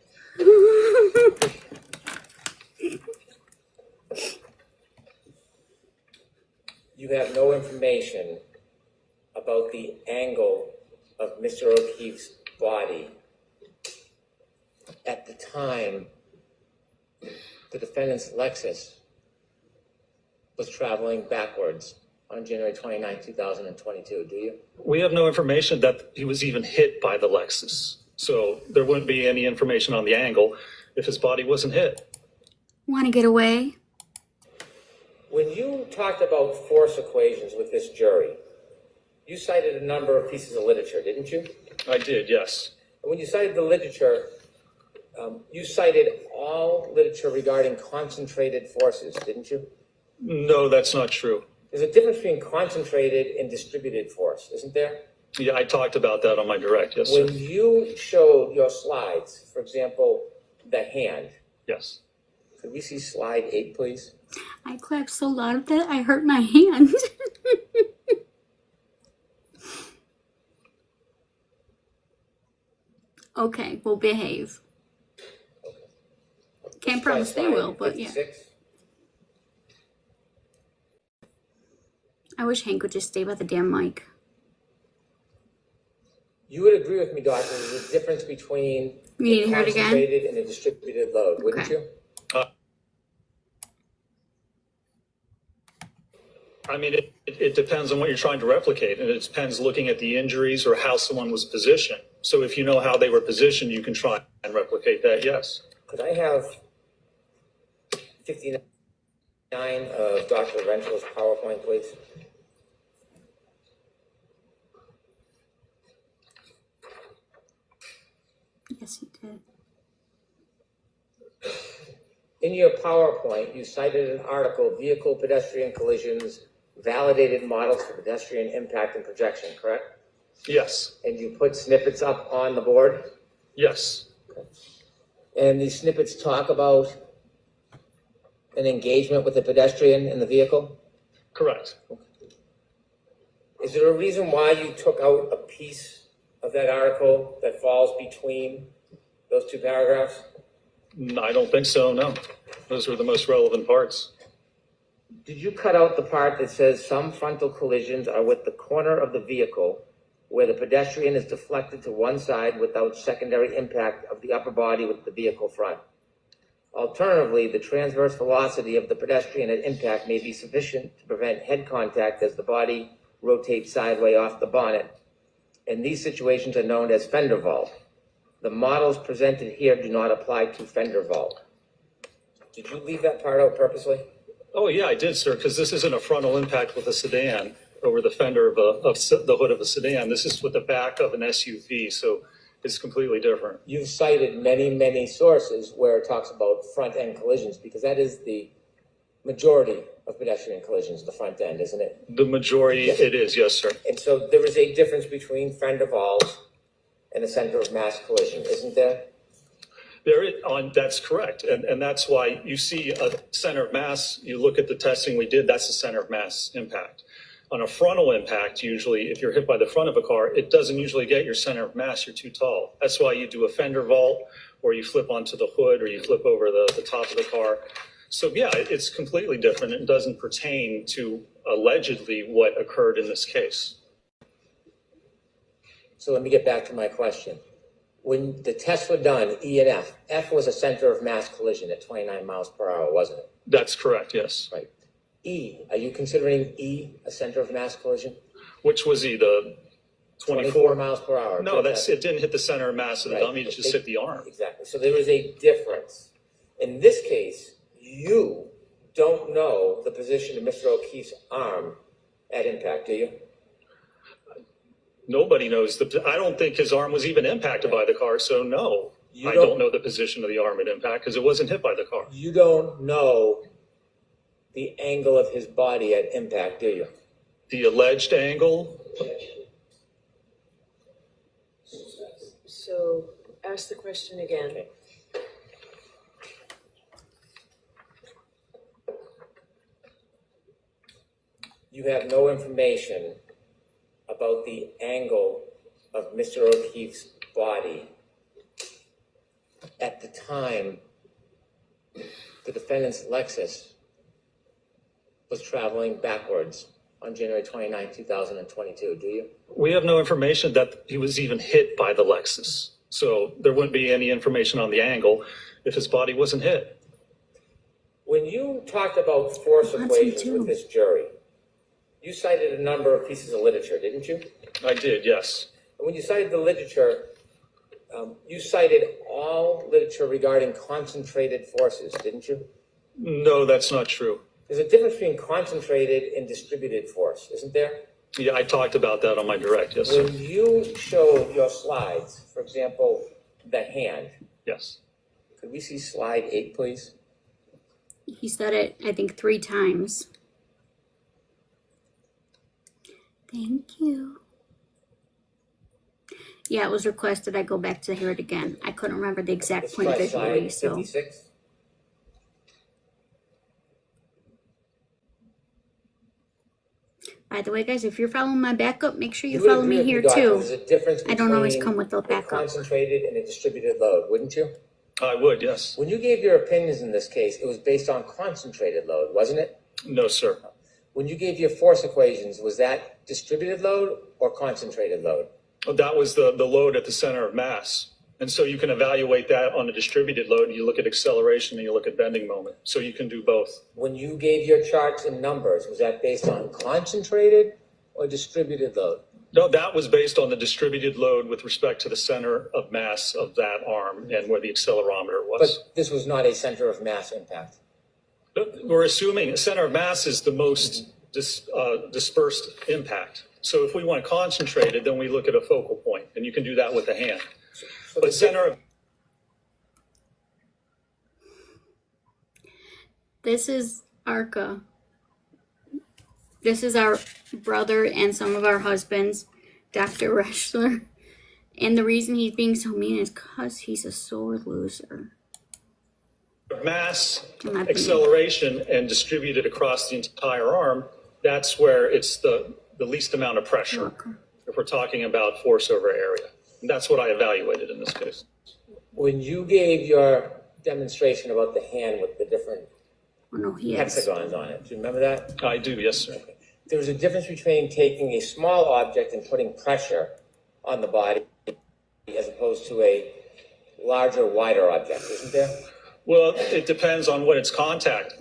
You have no information about the angle of Mr. O'Keefe's body at the time the defendant's Lexus was traveling backwards on January 29, 2022, do you? we have no information that he was even hit by the Lexus. So there wouldn't be any information on the angle if his body wasn't hit. Want to get away? When you talked about force equations with this jury, you cited a number of pieces of literature, didn't you? I did, yes. And when you cited the literature, you cited all literature regarding concentrated forces, didn't you? No, that's not true. There's a difference between concentrated and distributed force, isn't there? Yeah, I talked about that on my direct, yes, sir. When you showed your slides, for example, the hand, Yes. could we see slide 8, please? I clapped so loud that I hurt my hand. Okay, we'll behave. Can't Let's try promise they slide will, but yeah. 56. I wish Hank would just stay by the damn mic. You would agree with me, Doctor, there's a difference between You need a to hear it again? concentrated and a distributed load, wouldn't Okay. you? I mean, it depends on what you're trying to replicate, and it depends looking at the injuries or how someone was positioned. So if you know how they were positioned, you can try and replicate that, yes. Could I have 59 of Dr. Rental's PowerPoint, please? Yes, he did. In your PowerPoint, you cited an article, Vehicle Pedestrian Collisions, Validated Models for Pedestrian Impact and Projection, correct? Yes, And you put snippets up on the board? yes, And these snippets talk about an engagement with the pedestrian in the vehicle? correct. Is there a reason why you took out a piece of that article that falls between those two paragraphs? I don't think so, no. Those were the most relevant parts. did you cut out the part that says some frontal collisions are with the corner of the vehicle where the pedestrian is deflected to one side without secondary impact of the upper body with the vehicle front? Alternatively, the transverse velocity of the pedestrian at impact may be sufficient to prevent head contact as the body rotates sideways off the bonnet. And these situations are known as fender vault. The models presented here do not apply to fender vault. Did you leave that part out purposely? Oh, yeah, I did, sir, because this isn't a frontal impact with a sedan over the fender of the hood of a sedan. This is with the back of an SUV, so it's completely different. You've cited many, many sources where it talks about front-end collisions, because that is the majority of pedestrian collisions, the front end, isn't it? The majority, Yes. it is, yes, sir. And so there is a difference between fender vault and a center of mass collision, isn't there? That's correct. And that's why you see a center of mass, you look at the testing we did, that's the center of mass impact. On a frontal impact, usually, if you're hit by the front of a car, it doesn't usually get your center of mass, you're too tall. That's why you do a fender vault, or you flip onto the hood, or you flip over the top of the car. So yeah, it's completely different. It doesn't pertain to allegedly what occurred in this case. So let me get back to my question. When the tests were done, E and F was a center of mass collision at 29 miles per hour, wasn't it? That's correct, yes. Right. E, are you considering E a center of mass collision? Which was he, the 24 24? miles per hour. No, it didn't hit the center of mass of the Right. dummy, it just hit the arm. Exactly. So there is a difference. In this case, you don't know the position of Mr. O'Keefe's arm at impact, do you? Nobody knows I don't think his arm was even impacted by the car, so no. You I don't- don't know the position of the arm at impact because it wasn't hit by the car. You don't know the angle of his body at impact, do you? The alleged angle, So ask the question again. Okay. You have no information about the angle of Mr. O'Keefe's body at the time the defendant's Lexus was traveling backwards on January 29, 2022, do you? we have no information that he was even hit by the Lexus. So there wouldn't be any information on the angle if his body wasn't hit. When you talked about force That's equations me too. with this jury, you cited a number of pieces of literature, didn't you? I did, yes. And when you cited the literature, you cited all literature regarding concentrated forces, didn't you? No, that's not true. There's a difference between concentrated and distributed force, isn't there? Yeah, I talked about that on my direct, yes, sir. When you showed your slides, for example, the hand, Yes. could we see slide 8, please? He said it, I think, 3 times. Thank you. Yeah, it was requested I go back to hear it again. I couldn't remember the exact Let's point try visually, slide so. 56. By the way, guys, if you're following my backup, make sure you would follow agree me with here Doctor, too. There's a difference I don't always between come with the a backup. concentrated and a distributed load, wouldn't you? I would, yes. When you gave your opinions in this case, it was based on concentrated load, wasn't it? No, sir. When you gave your force equations, was that distributed load or concentrated load? That was the load at the center of mass. And so you can evaluate that on a distributed load. You look at acceleration and you look at bending moment. So you can do both. When you gave your charts and numbers, was that based on concentrated or distributed load? No, that was based on the distributed load with respect to the center of mass of that arm and where the accelerometer was. But this was not a center of mass impact. We're assuming a center of mass is the most dispersed impact. So if we want concentrated, then we look at a focal point, and you can do that with the hand. So But the center of This is Arca. This is our brother and some of our husbands, Dr. Reschler. And the reason he's being so mean is because he's a sore loser. mass, In my opinion. acceleration, and distributed across the entire arm, that's where it's the least amount of pressure Welcome. if we're talking about force over area. And that's what I evaluated in this case. When you gave your demonstration about the hand with the different Oh, no, he has. hexagons on it. Do you remember that? I do, yes, sir. There's a difference between taking a small object and putting pressure on the body as opposed to a larger, wider object, isn't there? Well, it depends on what it's contact.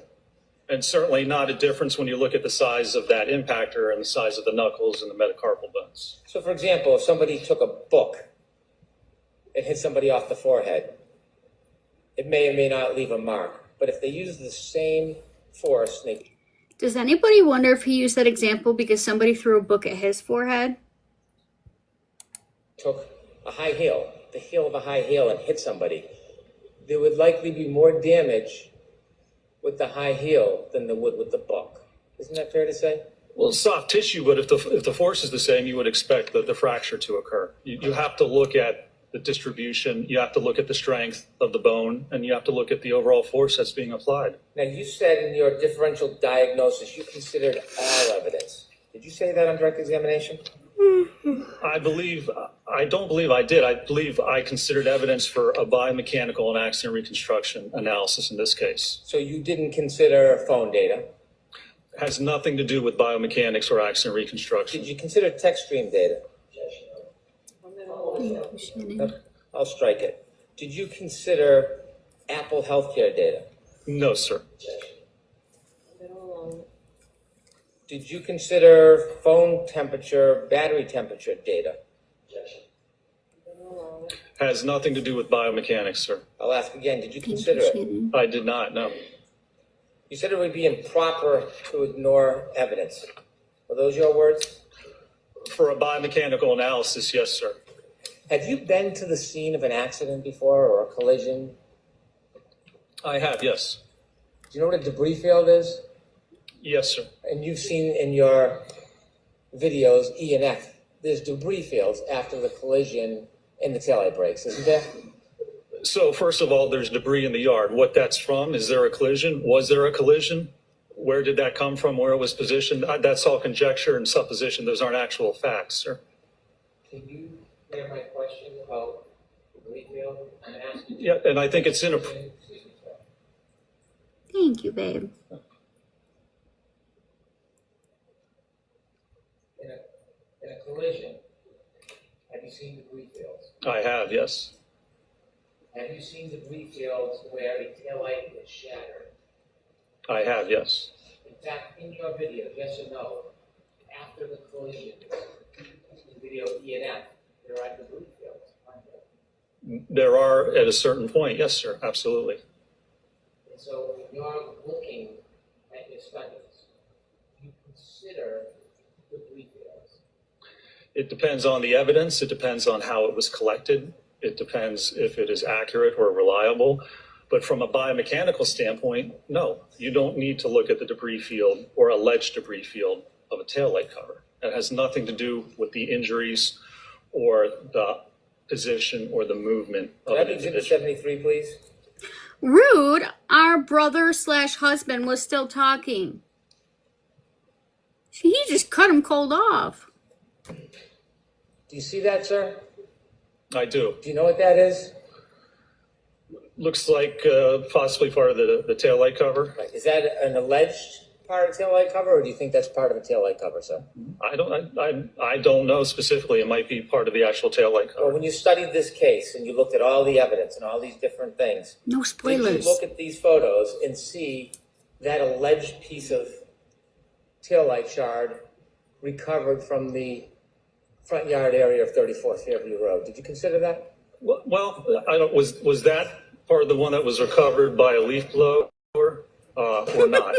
And certainly not a difference when you look at the size of that impactor and the size of the knuckles and the metacarpal bones. So, for example, if somebody took a book and hit somebody off the forehead, it may or may not leave a mark. But if they use the same force, they Does anybody wonder if he used that example because somebody threw a book at his forehead? took a high heel, the heel of a high heel, and hit somebody, there would likely be more damage with the high heel than there would with the book. Isn't that fair to say? Well, soft tissue, but if the force is the same, you would expect the fracture to occur. You have to look at the distribution, you have to look at the strength of the bone, and you have to look at the overall force that's being applied. Now, you said in your differential diagnosis you considered all evidence. Did you say that on direct examination? I don't believe I did. I believe I considered evidence for a biomechanical and accident reconstruction analysis in this case. So you didn't consider phone data. It has nothing to do with biomechanics or accident reconstruction. Did you consider text stream data? Shannon. I'll strike it. Did you consider Apple Healthcare data? No, sir. Did you consider phone temperature, battery temperature data? Has nothing to do with biomechanics, sir. I'll ask again, did you Thank consider you, it? Shannon. I did not, no. You said it would be improper to ignore evidence. Were those your words? For a biomechanical analysis, yes, sir. Have you been to the scene of an accident before or a collision? I have, yes. Do you know what a debris field is? Yes, sir. And you've seen in your videos E and F, there's debris fields after the collision and the taillight brakes, isn't there? So first of all, there's debris in the yard. What that's from, is there a collision? Was there a collision? Where did that come from? Where it was positioned? That's all conjecture and supposition. Those aren't actual facts, sir. Can you hear my question about debris field? I'm asking. Yeah, and I think it's in a, Thank you, babe. In a collision, have you seen debris fields? I have, yes. Have you seen debris fields where a taillight was shattered? I have, yes. In fact, in your video, yes or no, after the collision, in video E and F, there are debris fields, aren't there? There are at a certain point, yes, sir, absolutely. And so when you're looking at your studies, you consider debris fields. It depends on the evidence. It depends on how it was collected. It depends if it is accurate or reliable. But from a biomechanical standpoint, no, you don't need to look at the debris field or alleged debris field of a taillight cover. It has nothing to do with the injuries or the position or the movement of Can I an be exhibit individual. 73, please? Rude, our brother/husband was still talking. He just cut him cold off. Do you see that, sir? I do. Do you know what that is? Looks like possibly part of the taillight cover. Right. Is that an alleged part of a taillight cover, or do you think that's part of a taillight cover, sir? I don't know specifically. It might be part of the actual taillight Well, cover. when you studied this case and you looked at all the evidence and all these different things, No did you spoilers. look at these photos and see that alleged piece of taillight shard recovered from the front yard area of 34th Fairview Road? Did you consider that? Well, I don't. Was that part of the one that was recovered by a leaf blower or not?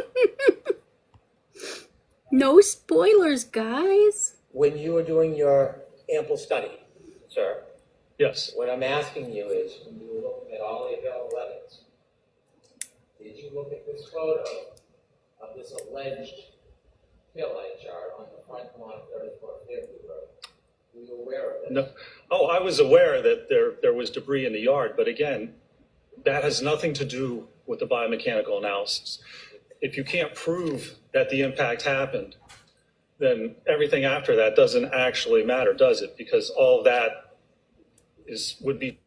No spoilers, guys. When you were doing your ample study, sir, Yes. what I'm asking you is, when you were looking at all the available evidence, did you look at this photo of this alleged taillight shard on the front lawn of 34th Fairview Road? Were you aware of this? No. Oh, I was aware that there was debris in the yard, but again, that has nothing to do with the biomechanical analysis. If you can't prove that the impact happened, then everything after that doesn't actually matter, does it? Because all that would be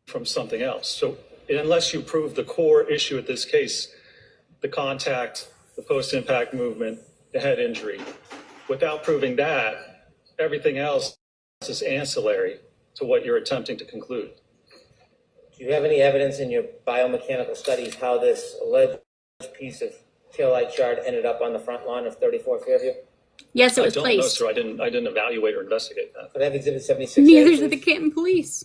from something else. So unless you prove the core issue at this case, the contact, the post-impact movement, the head injury. Without proving that, everything else is ancillary to what you're attempting to conclude. Do you have any evidence in your biomechanical studies how this alleged piece of taillight shard ended up on the front lawn of 34 Fairview? Yes, it I was don't know, placed. sir. I didn't evaluate or investigate that. Could I have Exhibit 76? Neither there, did the please? Canton Police.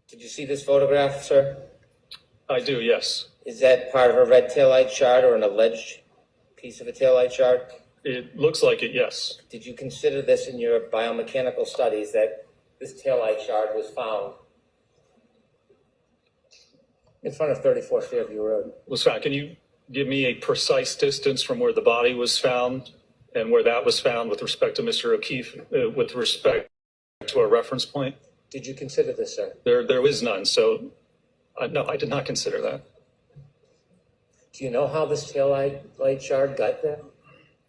Did you see this photograph, sir? I do, yes. Is that part of a red taillight shard or an alleged piece of a taillight shard? It looks like it, yes. Did you consider this in your biomechanical studies that this taillight shard was found in front of 34 Fairview Road? Was found. Can you give me a precise distance from where the body was found and where that was found with respect to Mr. O'Keefe, with respect to a reference point? Did you consider this, sir? There is none, so no, I did not consider that. Do you know how this taillight shard got there?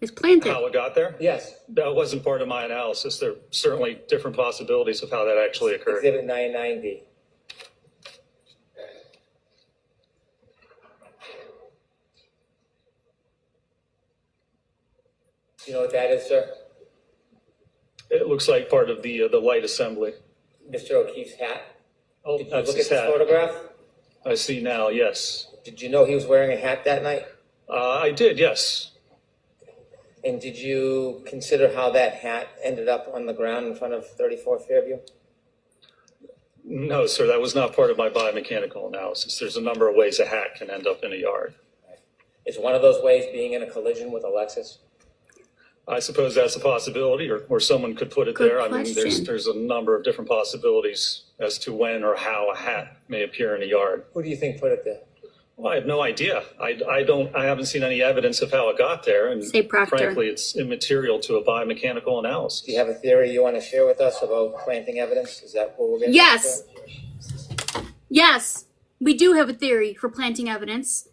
It's planted. How it got there? Yes. That wasn't part of my analysis. There are certainly different possibilities of how that actually occurred. Exhibit 990. Do you know what that is, sir? It looks like part of the light assembly. Mr. O'Keefe's hat? Oh, Did you that's look at his this hat. photograph? I see now, yes. Did you know he was wearing a hat that night? I did, yes. And did you consider how that hat ended up on the ground in front of 34 Fairview? No, sir, that was not part of my biomechanical analysis. There's a number of ways a hat can end up in a yard. Is one of those ways being in a collision with a Lexus? I suppose that's a possibility, or someone could put it Good there. I mean, question. there's a number of different possibilities as to when or how a hat may appear in a yard. Who do you think put it there? Well, I have no idea. I haven't seen any evidence of how it got there, and Say Proctor. frankly, it's immaterial to a biomechanical analysis. Do you have a theory you want to share with us about planting evidence? Is that what we're getting Yes. to? Yes, we do have a theory for planting evidence.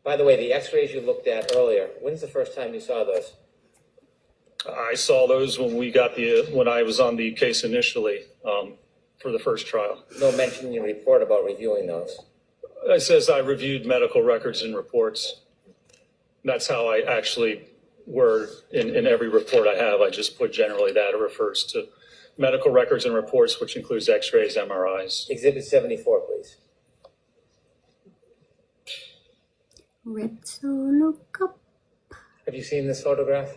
By the way, the x-rays you looked at earlier, when's the first time you saw those? I saw those when I was on the case initially for the first trial. No mention in your report about reviewing those. It says I reviewed medical records and reports. That's how I actually word in every report I have. I just put generally that it refers to medical records and reports, which includes x-rays, MRIs. Exhibit 74, please. Red Solo Cup. Have you seen this photograph?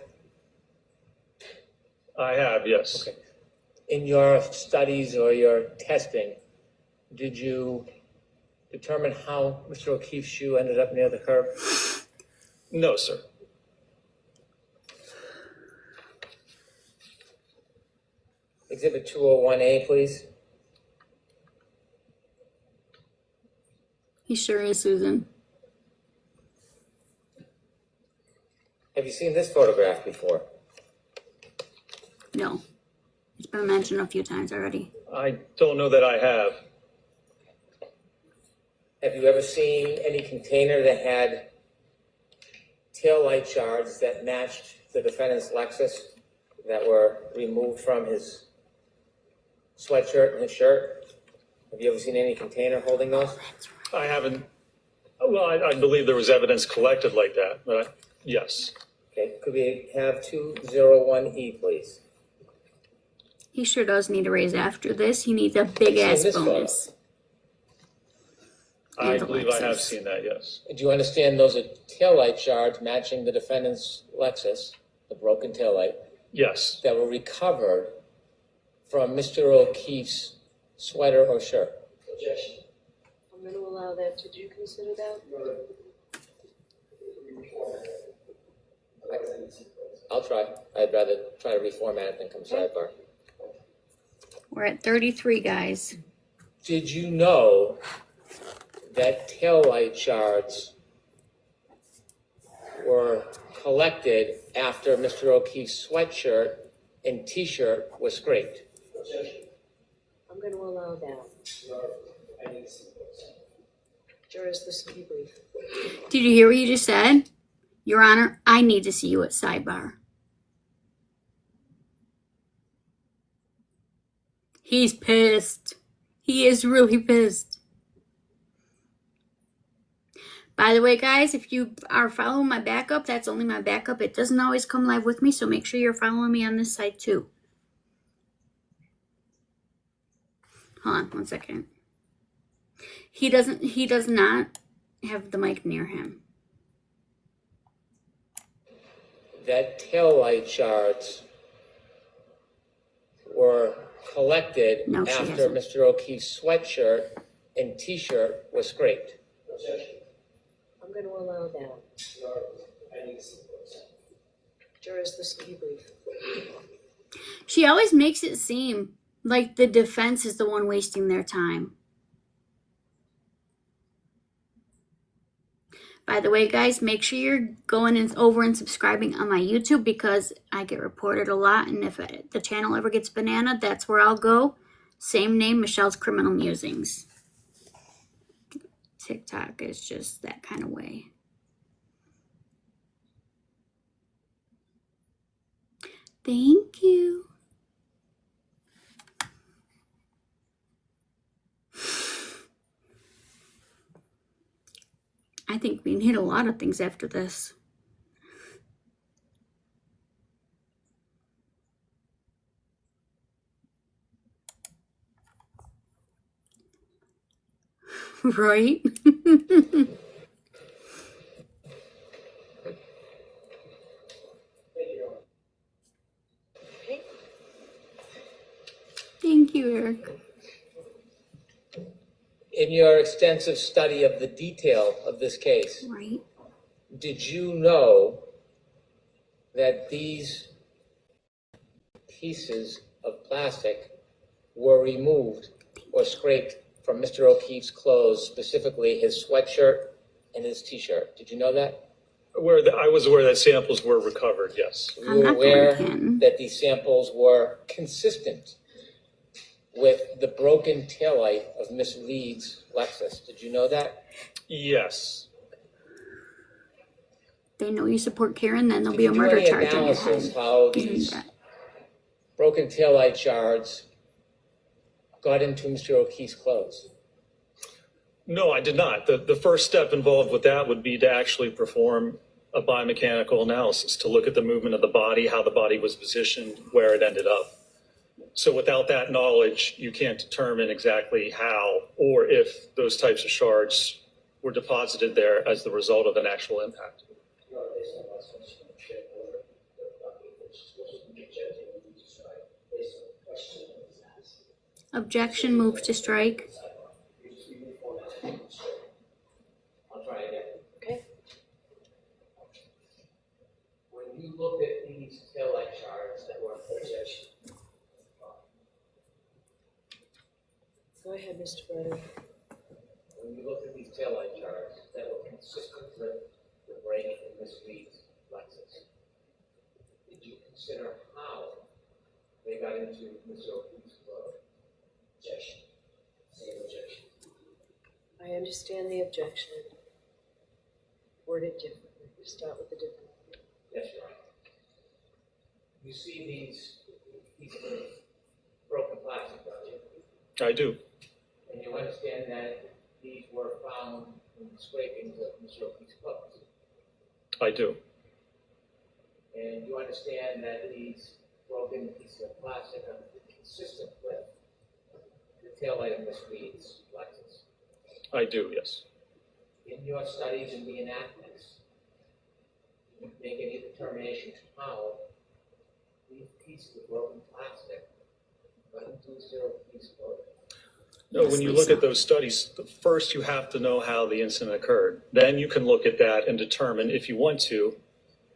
I have, yes. Okay. In your studies or your testing, did you determine how Mr. O'Keefe's shoe ended up near the curb? No, sir. Exhibit 201A, please. He sure is, Susan. Have you seen this photograph before? No. It's been mentioned a few times already. I don't know that I have. Have you ever seen any container that had taillight shards that matched the defendant's Lexus that were removed from his sweatshirt and his shirt? Have you ever seen any container holding those? I haven't. Well, I believe there was evidence collected like that, but yes. Okay, could we have 201E, please? He sure does need a raise after this. He needs a big ass this photo? bonus. I And the believe I have Lexus. seen that, yes. Do you understand those are taillight shards matching the defendant's Lexus, the broken taillight, Yes. that were recovered from Mr. O'Keefe's sweater or shirt? Objection. I'm gonna allow that. Did you consider that? I'll try. I'd rather try to reformat it than come sidebar. We're at 33, guys. Did you know that taillight shards were collected after Mr. O'Keefe's sweatshirt and t-shirt was scraped? Objection. I'm gonna allow that. I need to see those. Jurors, listen to be brief. Did you hear what you just said? Your Honor, I need to see you at sidebar. He's pissed. He is really pissed. By the way, guys, if you are following my backup, that's only my backup. It doesn't always come live with me, so make sure you're following me on this side too. Hold on 1 second. He does not have the mic near him. That taillight shards were collected No, she after hasn't. Mr. O'Keefe's sweatshirt and t-shirt was scraped. Objection. I'm gonna allow that. Your findings in closed. Jurors, this will be brief. She always makes it seem like the defense is the one wasting their time. By the way, guys, make sure you're going over and subscribing on my YouTube because I get reported a lot. And if the channel ever gets banana, that's where I'll go. Same name, Michelle's Criminal Musings. TikTok is just that kind of way. Thank you. I think we can hit a lot of things after this. Right? Thank you, Eric. In your extensive study of the detail of this case, Right? did you know that these pieces of plastic were removed or scraped from Mr. O'Keefe's clothes, specifically his sweatshirt and his t-shirt? Did you know that? I was aware that samples were recovered, yes. Were I'm you not aware going in. that these samples were consistent with the broken taillight of Miss Reed's Lexus? Did you know that? Yes. They know you support Karen, then there'll Did be a you do murder any charge on your analysis head. how these broken taillight shards got into Mr. O'Keefe's clothes? No, I did not. The first step involved with that would be to actually perform a biomechanical analysis to look at the movement of the body, how the body was positioned, where it ended up. So without that knowledge, you can't determine exactly how or if those types of shards were deposited there as the result of an actual impact. Your based on last question, check over the document which is supposed to be objecting you to strike based on the question that was asked. Objection, move to strike. You just remove format. I'll try again. Okay? When you looked at these taillight shards that were Objection. Go ahead, Mr. Brennan. when you looked at these taillight shards that were consistent with the break in Miss Reed's Lexus, did you consider how they got into Mr. O'Keefe's clothes? Objection. Same objection. I understand the objection. Word it differently. Start with the different. Yes, Your Honor. You see these pieces of broken plastic, don't you? I do. And you understand that these were found in the scrapings of Mr. O'Keefe's clothes. I do. And you understand that these broken pieces of plastic are consistent with the taillight of Miss Reed's Lexus. I do, yes. In your studies and reenactments, did you make any determination to how these pieces of broken plastic got into Mr. O'Keefe's clothes? No, when you look at those studies, first you have to know how the incident occurred. Then you can look at that and determine, if you want to,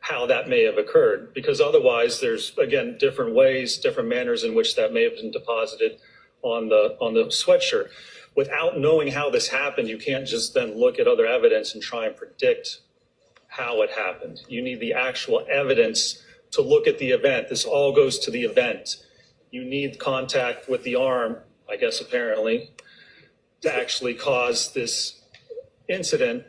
how that may have occurred. Because otherwise, there's, again, different ways, different manners in which that may have been deposited on the sweatshirt. Without knowing how this happened, you can't just then look at other evidence and try and predict how it happened. You need the actual evidence to look at the event. This all goes to the event. You need contact with the arm, I guess apparently, to actually cause this incident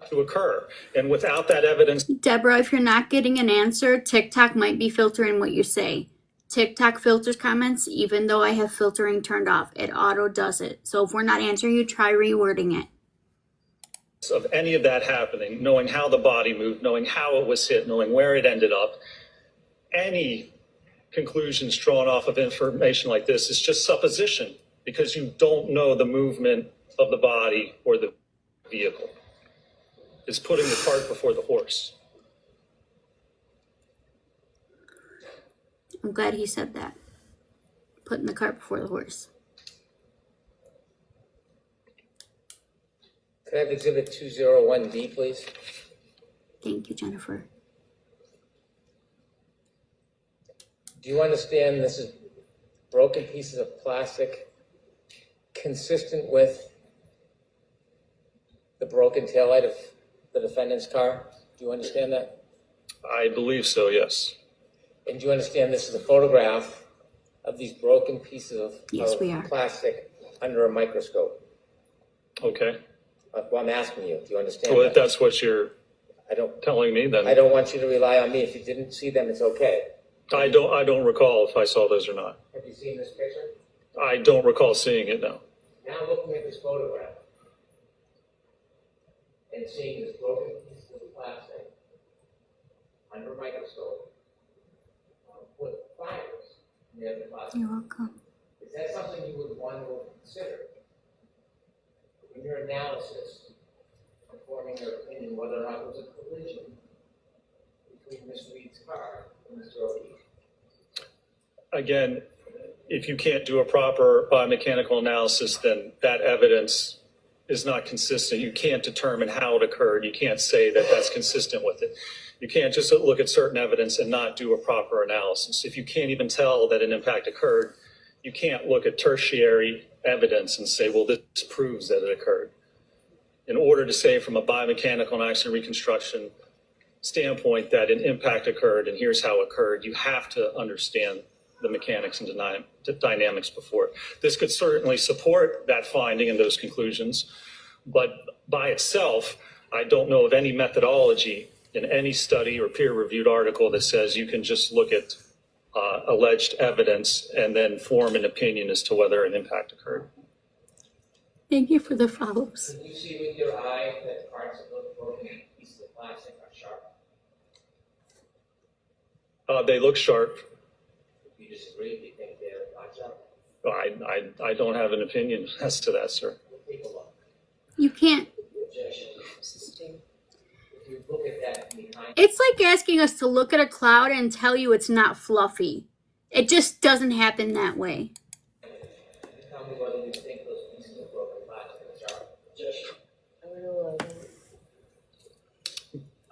to occur. And without that evidence, Deborah, if you're not getting an answer, TikTok might be filtering what you say. TikTok filters comments, even though I have filtering turned off. It auto does it. So if we're not answering you, try rewording it. Of any of that happening, knowing how the body moved, knowing how it was hit, knowing where it ended up, any conclusions drawn off of information like this is just supposition because you don't know the movement of the body or the vehicle. It's putting the cart before the horse. I'm glad he said that. Putting the cart before the horse. Could I have exhibit 201D, please? Thank you, Jennifer. Do you understand this is broken pieces of plastic consistent with the broken taillight of the defendant's car? Do you understand that? I believe so, yes. And do you understand this is a photograph of these broken pieces of, Yes, we are. plastic under a microscope? Okay. Well, I'm asking you, do you understand Well, if that? that's what you're I don't telling me, then I don't want you to rely on me. If you didn't see them, it's okay. I don't recall if I saw those or not. Have you seen this picture? I don't recall seeing it, no. Now looking at this photograph and seeing this broken piece of plastic under a microscope with fibers near the plastic, You're welcome. is that something you would want to consider in your analysis of forming your opinion whether or not there was a collision between Ms. Reed's car and Mr. O'Keefe? Again, if you can't do a proper biomechanical analysis, then that evidence is not consistent. You can't determine how it occurred. You can't say that that's consistent with it. You can't just look at certain evidence and not do a proper analysis. If you can't even tell that an impact occurred, you can't look at tertiary evidence and say, well, this proves that it occurred. In order to say from a biomechanical and accident reconstruction standpoint that an impact occurred and here's how it occurred, you have to understand the mechanics and dynamics before. This could certainly support that finding and those conclusions, but by itself, I don't know of any methodology in any study or peer-reviewed article that says you can just look at alleged evidence and then form an opinion as to whether an impact occurred. Thank you for the follows. Can you see with your eye that parts of the broken pieces of plastic are sharp? They look sharp. You disagree? Do you think they're not sharp? I don't have an opinion as to that, sir. Take a look. You can't. Objection. If you look at that behind, It's like asking us to look at a cloud and tell you it's not fluffy. It just doesn't happen that way. tell me whether you think those pieces of broken plastic are sharp. Objection. I would allow that.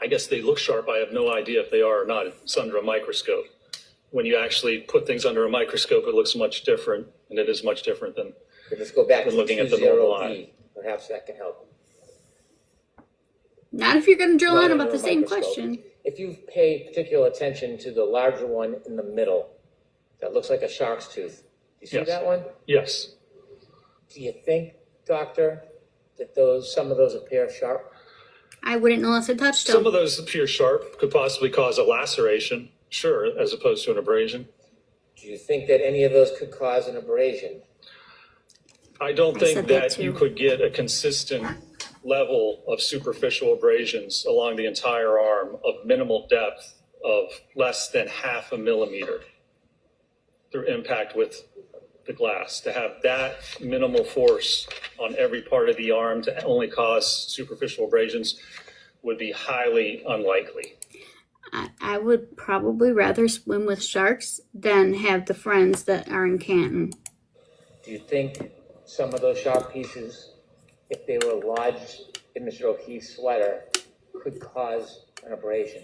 I guess they look sharp. I have no idea if they are or not. It's under a microscope. When you actually put things under a microscope, it looks much different, and it is much different than. Okay, let's go back We're to looking at the normal 20D. eye. Perhaps that can help. Not if you're going to drill Not on under about a the same microscope. question. If you pay particular attention to the larger one in the middle, that looks like a shark's tooth. Do you see Yes. that one? Yes. Do you think, doctor, that some of those appear sharp? I wouldn't know unless I touched Some them. of those appear sharp, could possibly cause a laceration, sure, as opposed to an abrasion. Do you think that any of those could cause an abrasion? I don't I think said that that too. you could get a consistent level of superficial abrasions along the entire arm of minimal depth of less than 0.5 millimeter through impact with the glass. To have that minimal force on every part of the arm to only cause superficial abrasions would be highly unlikely. I would probably rather swim with sharks than have the friends that are in Canton. Do you think some of those sharp pieces, if they were lodged in Mr. O'Keefe's sweater, could cause an abrasion?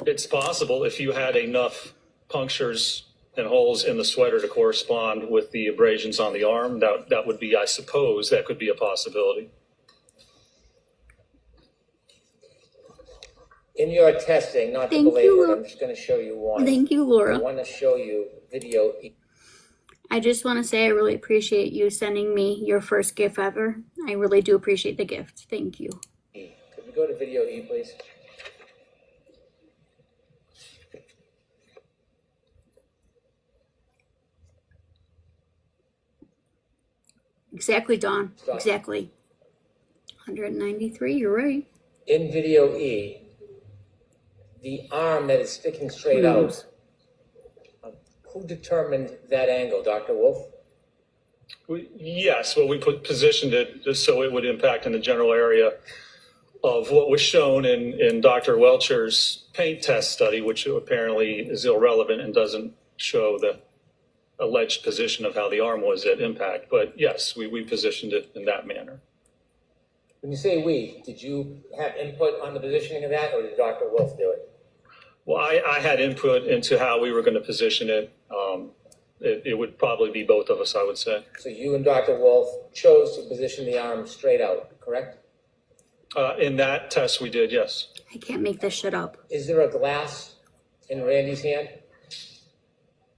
It's possible if you had enough punctures and holes in the sweater to correspond with the abrasions on the arm, that would be, I suppose, that could be a possibility. In your testing, not to Thank you, belabor it, Laura. I'm just going to show you one. Thank you, I Laura. want to show you video E. I just want to say I really appreciate you sending me your first gift ever. I really do appreciate the gift. Thank you. Could we go to video E, please? Exactly, Dawn. Stop. Exactly. 193, you're right. In video E, the arm that is sticking straight out, knows? who determined that angle, Dr. Wolf? Yes, well, positioned it just so it would impact in the general area of what was shown in Dr. Welcher's paint test study, which apparently is irrelevant and doesn't show the alleged position of how the arm was at impact. But yes, we positioned it in that manner. When you say we, did you have input on the positioning of that, or did Dr. Wolf do it? Well, I had input into how we were going to position it. It would probably be both of us, I would say. So you and Dr. Wolf chose to position the arm straight out, correct? In that test, we did, yes. I can't make this shit up. Is there a glass in Randy's hand?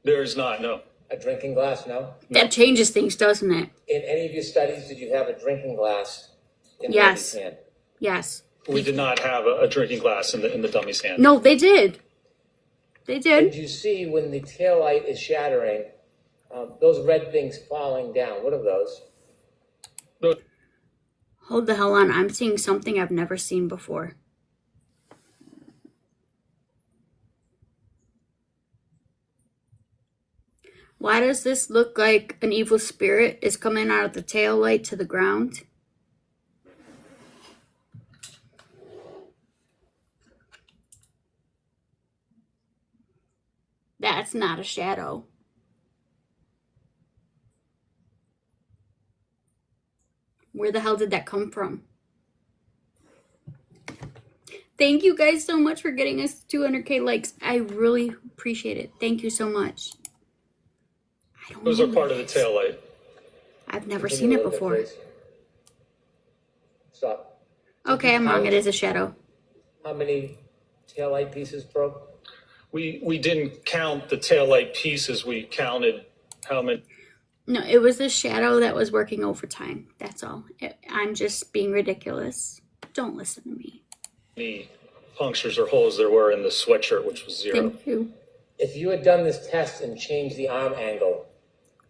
There is not, no. A drinking glass, no? That changes things, doesn't it? In any of your studies, did you have a drinking glass in Yes. Randy's hand? Yes. We did not have a drinking glass in the dummy's hand. No, they did. They Did did. you see when the taillight is shattering, those red things falling down? What are those? Hold the hell on. I'm seeing something I've never seen before. Why does this look like an evil spirit is coming out of the tail light to the ground? That's not a shadow. Where the hell did that come from? Thank you guys so much for getting us 200K likes. I really appreciate it. Thank you so much. I don't Those know are part of the what it is. tail light. I've never Continue seen a it little bit, before. please. Stop. Okay, I'm wrong. It is a shadow. How many taillight pieces broke? We didn't count the tail light pieces. We counted how many No, it was a shadow that was working overtime. That's all. I'm just being ridiculous. Don't listen to me. punctures or holes there were in the sweatshirt, which was 0. Thank you. If you had done this test and changed the arm angle,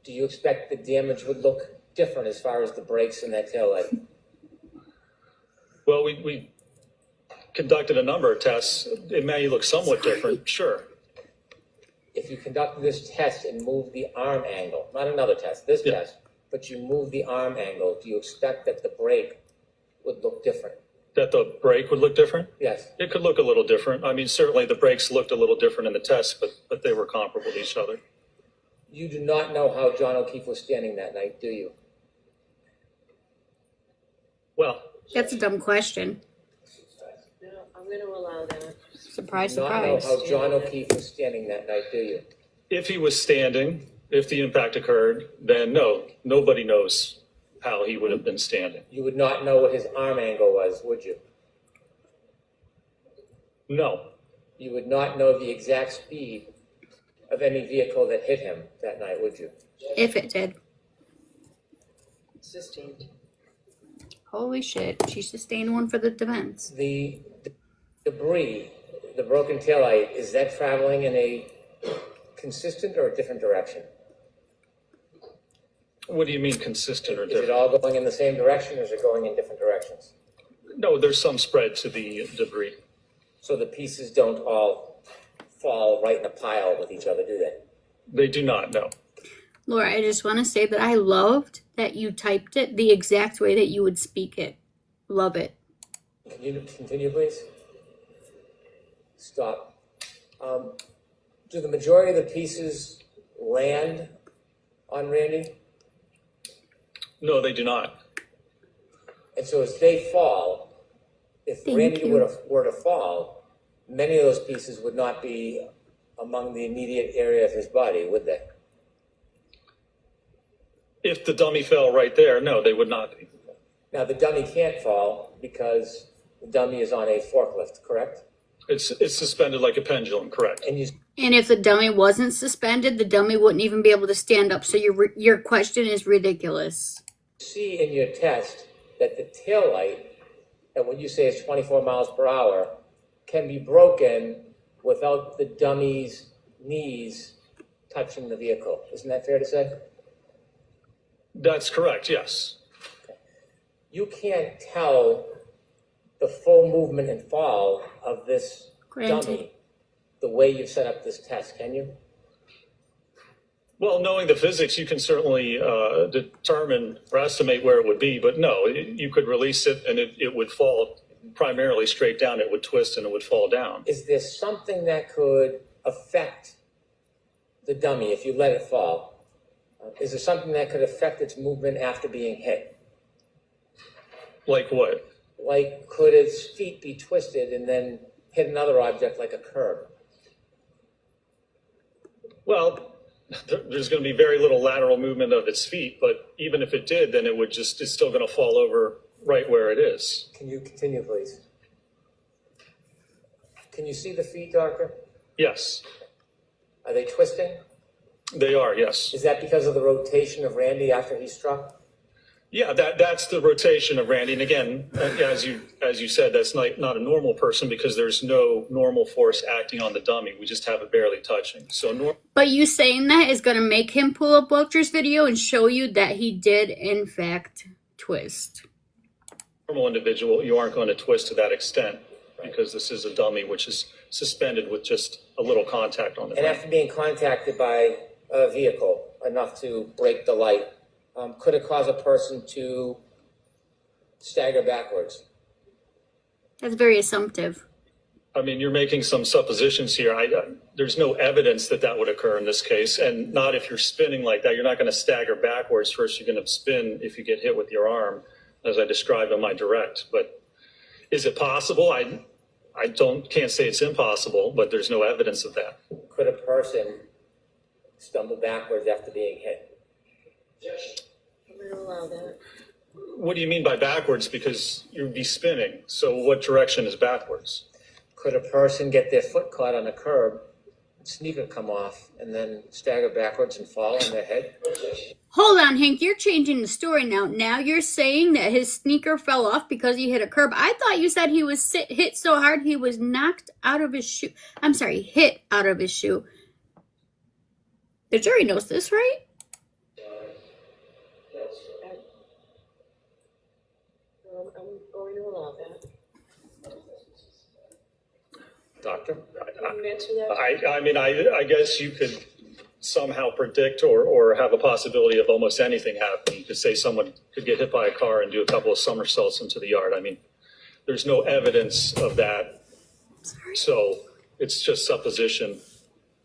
do you expect the damage would look different as far as the brakes and that taillight? Well, we conducted a number of tests. It may look somewhat different, sure. If you conducted this test and moved the arm angle, not another test, this Yeah. test, but you moved the arm angle, do you expect that the brake would look different? That the brake would look different? Yes. It could look a little different. I mean, certainly the brakes looked a little different in the test, but they were comparable to each other. You do not know how John O'Keefe was standing that night, do you? Well, That's a dumb question. No, I'm gonna allow that. Surprise, Do not know surprise. how John O'Keefe was standing that night, do you? if he was standing, if the impact occurred, then no, nobody knows how he would have been standing. You would not know what his arm angle was, would you? No, You would not know the exact speed of any vehicle that hit him that night, would you? If it did. Sustained. Holy shit. She sustained one for the defense. The debris, the broken taillight, is that traveling in a consistent or a different direction? what do you mean consistent or Is it different? all going in the same direction, or is it going in different directions? No, there's some spread to the debris. So the pieces don't all fall right in a pile with each other, do they? They do not, no. Laura, I just want to say that I loved that you typed it the exact way that you would speak it. Love it. Can you continue, please? Stop. Do the majority of the pieces land on Randy? No, they do not. And so as they fall, if Thank Randy you. were to fall, many of those pieces would not be among the immediate area of his body, would they? If the dummy fell right there, no, they would not be. Now, the dummy can't fall because the dummy is on a forklift, correct? It's suspended like a pendulum, correct? And you And if the dummy wasn't suspended, the dummy wouldn't even be able to stand up. So your question is ridiculous. see in your test that the tail light, that what you say is 24 miles per hour, can be broken without the dummy's knees touching the vehicle. Isn't that fair to say? That's correct, yes. You can't tell the full movement and fall of this Granted. dummy the way you've set up this test, can you? Well, knowing the physics, you can certainly determine or estimate where it would be, but no, you could release it and it would fall primarily straight down. It would twist and it would fall down. Is there something that could affect the dummy if you let it fall? Is there something that could affect its movement after being hit? Like what? Like, could its feet be twisted and then hit another object like a curb? Well, there's going to be very little lateral movement of its feet, but even if it did, then it's still going to fall over right where it is. Can you continue, please? Can you see the feet, doctor? Yes, Are they twisting? they are, yes. Is that because of the rotation of Randy after he struck? Yeah, that's the rotation of Randy. And again, as you said, that's not a normal person because there's no normal force acting on the dummy. We just have it barely touching. So But you saying that is going to make him pull up Welcher's video and show you that he did, in fact, twist. normal individual, you aren't going to twist to that extent because this is a dummy which is suspended with just a little contact on the And ground. after being contacted by a vehicle enough to break the light, could it cause a person to stagger backwards? That's very assumptive. I mean, you're making some suppositions here. There's no evidence that would occur in this case, and not if you're spinning like that. You're not going to stagger backwards. First, you're going to spin if you get hit with your arm, as I described in my direct. But is it possible? I can't say it's impossible, but there's no evidence of that. Could a person stumble backwards after being hit? I'm going to allow that. What do you mean by backwards? Because you'd be spinning. So what direction is backwards? Could a person get their foot caught on a curb, sneaker come off, and then stagger backwards and fall on their head? Hold on, Hank. You're changing the story now. Now you're saying that his sneaker fell off because he hit a curb. I thought you said he was hit so hard he was knocked out of his shoe. I'm sorry, hit out of his shoe. The jury knows this, right? I'm going to allow that. Doctor? Can you answer that? I mean, I guess you could somehow predict or have a possibility of almost anything happening. You could say someone could get hit by a car and do a couple of somersaults into the yard. I mean, there's no evidence of that. So it's just supposition,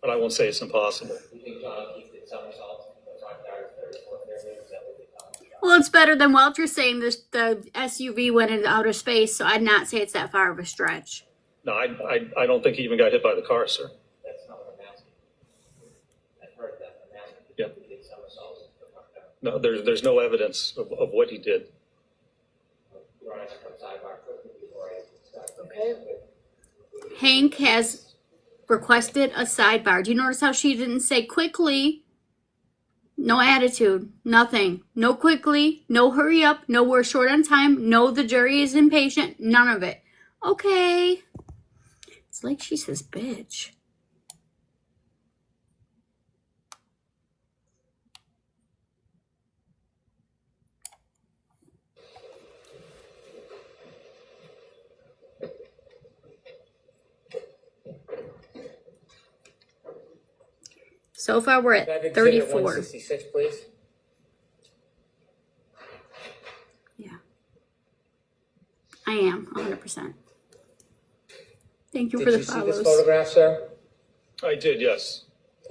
but I won't say it's impossible. You think John O'Keefe did somersaults in the front yard of 34th Avenue? Is that what they thought? Well, it's better than Welcher saying this, the SUV went into outer space, so I'd not say it's that far of a stretch. No, I don't think he even got hit by the car, sir. That's not what I'm asking. I've heard that. I'm asking if Yeah. he did somersaults in the front yard. No, there's no evidence of what he did. You want to come sidebar quickly before I start? Okay. Hank has requested a sidebar. Do you notice how she didn't say quickly? No attitude, nothing. No quickly, no hurry up, no we're short on time, no the jury is impatient, none of it. Okay. It's like she says bitch. So far we're Can I have at exhibit 34. 166, please? Yeah. I am, 100%. Thank you for Did the you see follows. this photograph, sir? I did, yes.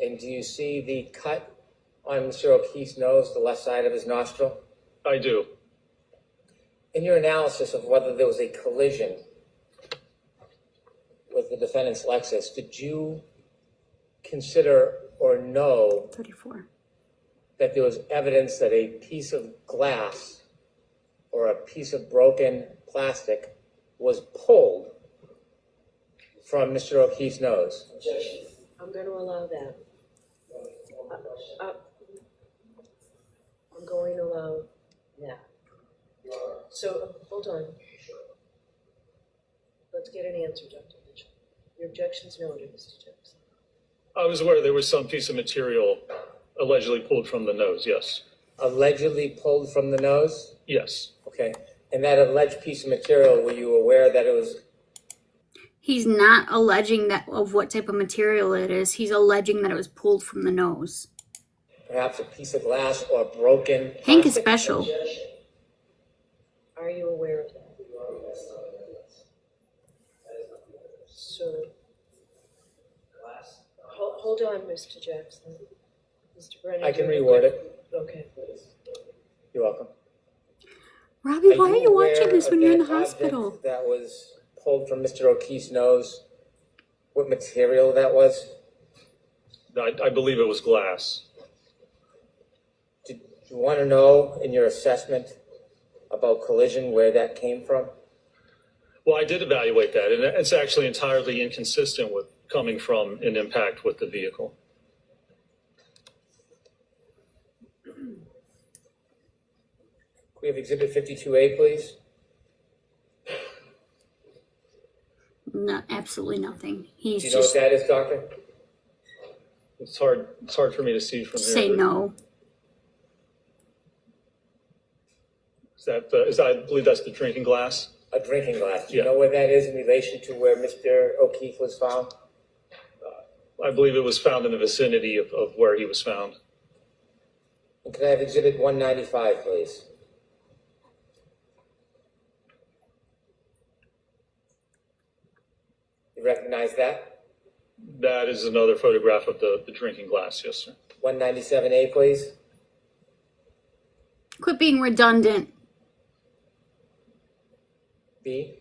And do you see the cut on Mr. O'Keefe's nose, the left side of his nostril? I do. In your analysis of whether there was a collision with the defendant's Lexus, did you consider or know 34. that there was evidence that a piece of glass or a piece of broken plastic was pulled from Mr. O'Keefe's nose? I'm going to allow that. I'm going to allow that. So, hold on. Let's get an answer, Dr. Mitchell. Your objection's noted, Mr. Jackson. I was aware there was some piece of material allegedly pulled from the nose, yes. allegedly pulled from the nose? Yes. Okay. And that alleged piece of material, were you aware that it was? He's not alleging that of what type of material it is. He's alleging that it was pulled from the nose. Perhaps a piece of glass or broken Hank is plastic? special. Are you aware of that? So, hold on, Mr. Jackson. Mr. Brennan. I can reword it. Okay. You're welcome. Robbie, why are you aware watching this of when you're in the that object hospital? that was pulled from Mr. O'Keefe's nose? What material that was? I believe it was glass. Did you want to know in your assessment about collision where that came from? Well, I did evaluate that, and it's actually entirely inconsistent with coming from an impact with the vehicle. Can we have Exhibit 52A, please? No, absolutely nothing. He's Do you know what just that is, Doctor? It's hard for me to see from here. say but no. I believe that's the drinking glass. A drinking glass. Do you Yeah. know where that is in relation to where Mr. O'Keefe was found? I believe it was found in the vicinity of where he was found. And could I have Exhibit 195, please? You recognize that? That is another photograph of the drinking glass, yes, sir. 197A, please. Quit being redundant. B.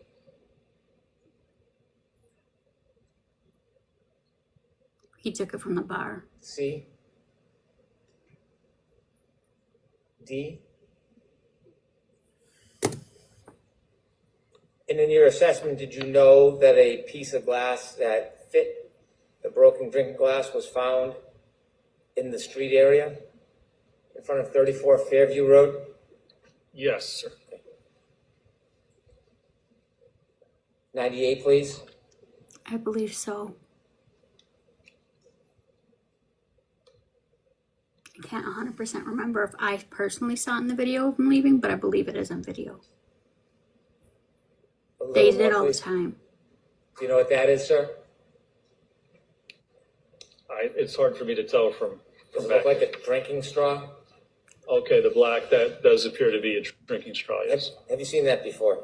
He took it from the bar. C. D. And in your assessment, did you know that a piece of glass that fit the broken drinking glass was found in the street area in front of 34 Fairview Road? Yes, sir. 98, please. I believe so. I can't 100% remember if I personally saw it in the video of him leaving, but I believe it is on video. A They little did more, all the please. time. Do you know what that is, sir? It's hard for me to tell from Does it back. look like a drinking straw? Okay, the black, that does appear to be a drinking straw, yes. Have you seen that before?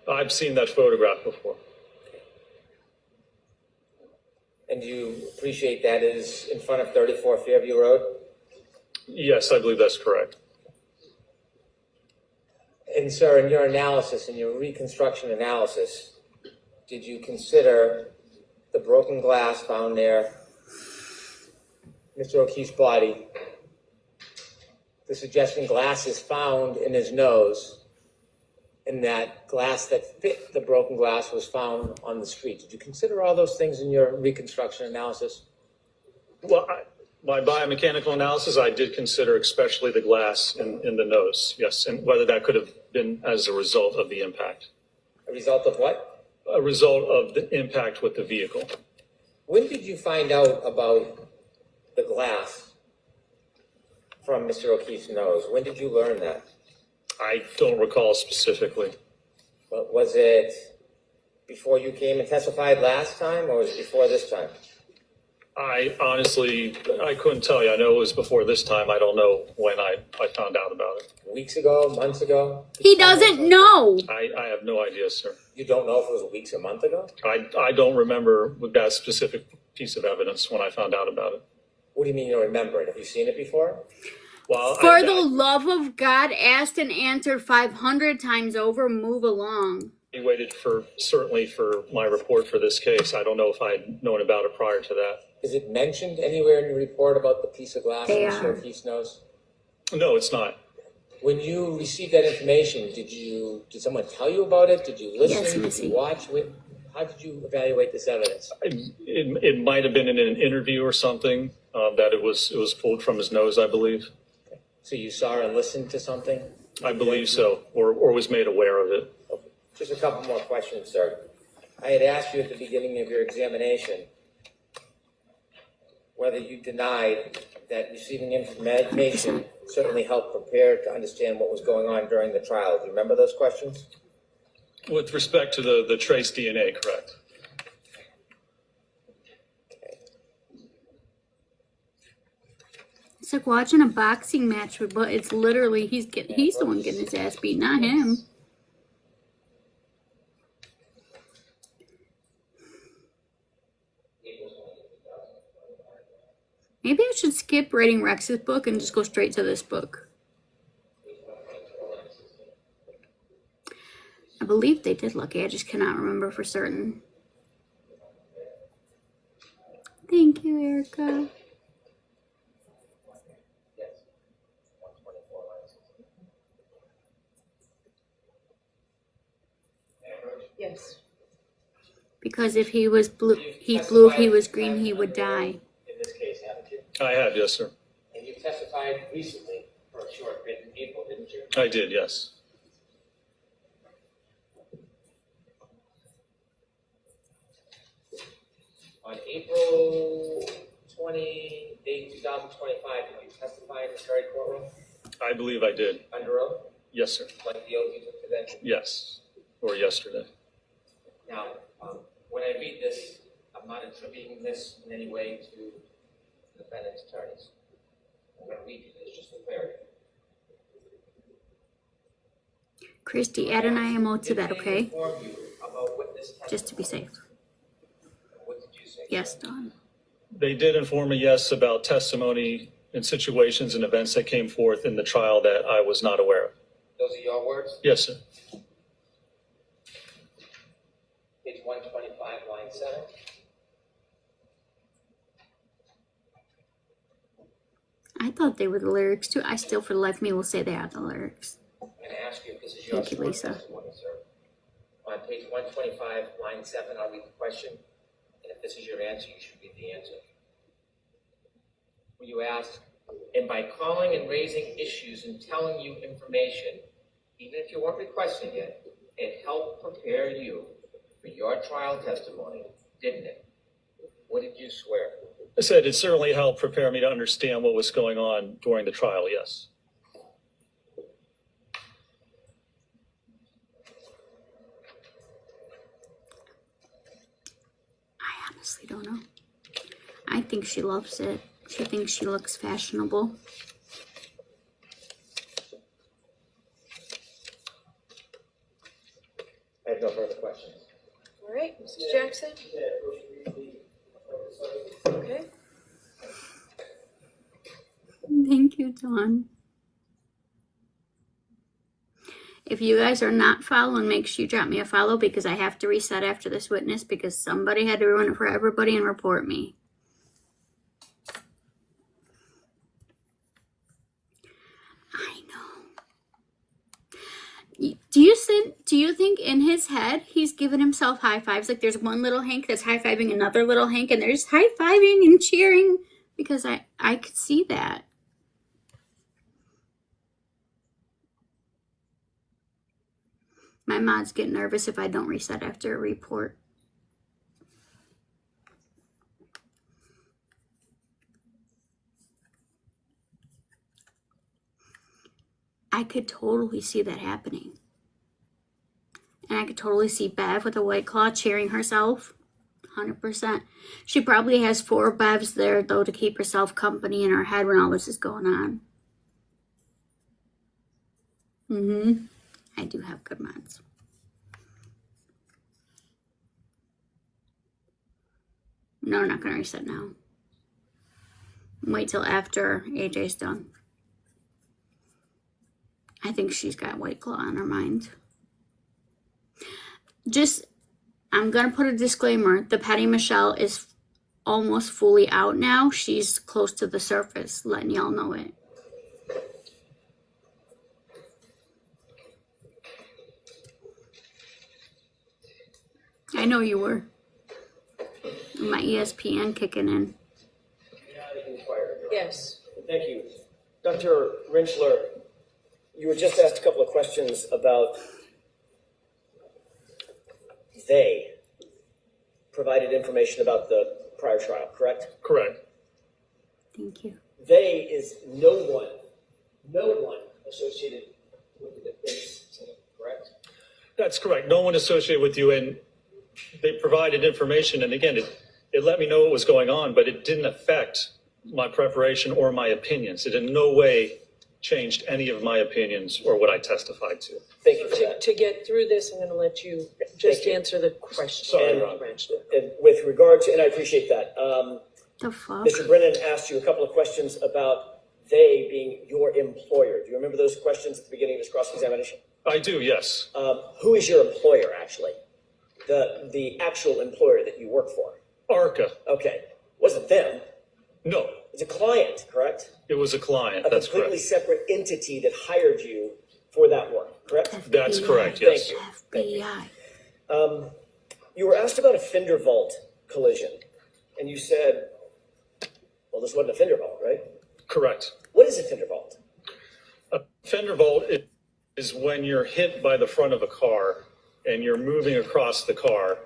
I've seen that photograph before. And you appreciate that is in front of 34 Fairview Road? Yes, I believe that's correct. And sir, in your analysis, in your reconstruction analysis, did you consider the broken glass found near Mr. O'Keefe's body, the suggestion glass is found in his nose, and that glass that fit the broken glass was found on the street? Did you consider all those things in your reconstruction analysis? Well, my biomechanical analysis, I did consider especially the glass in the nose, yes, and whether that could have been as a result of the impact. A result of what? A result of the impact with the vehicle. When did you find out about the glass from Mr. O'Keefe's nose? When did you learn that? I don't recall specifically. But was it before you came and testified last time, or was it before this time? I honestly, I couldn't tell you. I know it was before this time. I don't know when I found out about it. Weeks ago, months ago? He doesn't know. I have no idea, sir. You don't know if it was weeks or month ago? I don't remember with that specific piece of evidence when I found out about it. What do you mean you don't remember it? Have you seen it before? Well, For the love of God, asked and answered 500 times over, move along. I waited certainly for my report for this case. I don't know if I'd known about it prior to that. Is it mentioned anywhere in your report about the piece of glass They in Mr. are. O'Keefe's nose? No, it's not. When you received that information, did someone tell you about it? Did you listen? Yes, Did Missy. you watch? How did you evaluate this evidence? It might have been in an interview or something that it was pulled from his nose, I believe. So you saw and listened to something? I believe so, or was made aware of it. Just a couple more questions, sir. I had asked you at the beginning of your examination whether you denied that receiving information certainly helped prepare to understand what was going on during the trial. Do you remember those questions? With respect to the trace DNA, correct? It's like watching a boxing match, but it's literally he's the one getting his ass beat, not him. Maybe I should skip reading Rex's book and just go straight to this book. I believe they did Lucky. I just cannot remember for certain. Thank you, Erica. Yes. Because if he was blue, if he was green, he would die. In this case, haven't you? I have, yes, sir. And you testified recently for a short bit in April, didn't you? I did, yes. On April 28, 2025, did you testify in this very courtroom I believe I did. under oath, Yes, sir. like the oath you took today? Yes. Or yesterday. Now, when I read this, I'm not attributing this in any way to the defendant's attorneys. I'm going to read you this just for clarity. Christy, add an IMO to that, Did they okay? inform you about witness testimony? Just to be safe. What did you say? Yes, Dawn. They did inform me, yes, about testimony and situations and events that came forth in the trial that I was not aware of. Those are your words? Yes, sir. Page 125, line 7. I thought they were the lyrics too. I still, for the life of me, will say they are the lyrics. I'm going to ask you if this is your Thank you, sworn Lisa. testimony, sir. On page 125, line 7, I'll read the question. And if this is your answer, you should read the answer. Where you ask, and by calling and raising issues and telling you information, even if you weren't requesting it, it helped prepare you for your trial testimony, didn't it? What did you swear? I said it certainly helped prepare me to understand what was going on during the trial, yes. I honestly don't know. I think she loves it. She thinks she looks fashionable. I have no further questions. All right, Mrs. Jackson? Okay. Thank you, Dawn. If you guys are not following, make sure you drop me a follow because I have to reset after this witness because somebody had to ruin it for everybody and report me. I know. Do you think in his head he's giving himself high fives? Like there's one little Hank that's high fiving another little Hank and they're just high fiving and cheering because I could see that. My mods get nervous if I don't reset after a report. I could totally see that happening. And I could totally see Bev with a White Claw cheering herself. 100%. She probably has 4 Bevs there, though, to keep herself company in her head when all this is going on. I do have good mods. No, I'm not going to reset now. Wait till after AJ's done. I think she's got White Claw on her mind. I'm going to put a disclaimer. The Patty Michelle is almost fully out now. She's close to the surface, letting y'all know it. I know you were. My ESPN kicking in. Yes. Thank you. Dr. Rinchler, you were just asked a couple of questions about they provided information about the prior trial, correct? Correct. Thank you. They is no one associated with the defense, correct? That's correct. No one associated with you, and they provided information. And again, it let me know what was going on, but it didn't affect my preparation or my opinions. It in no way changed any of my opinions or what I testified to. Thank you for that. To get through this, I'm gonna let you just Thank you. answer the question. Sorry, And- Ron. And with regard to, and I appreciate that, The fuck? Mr. Brennan asked you a couple of questions about they being your employer. Do you remember those questions at the beginning of this cross-examination? I do, yes. Who is your employer, actually? The actual employer that you work for? ARCA. Okay, wasn't them. No, It's a client, correct? it was a client. A That's completely correct. separate entity that hired you for that work, correct? That's FBI. correct, yes. Thank you. FBI. You were asked about a fender vault collision, and you said, well, this wasn't a fender vault, right? Correct. What is a fender vault? A fender vault is when you're hit by the front of a car and you're moving across the car.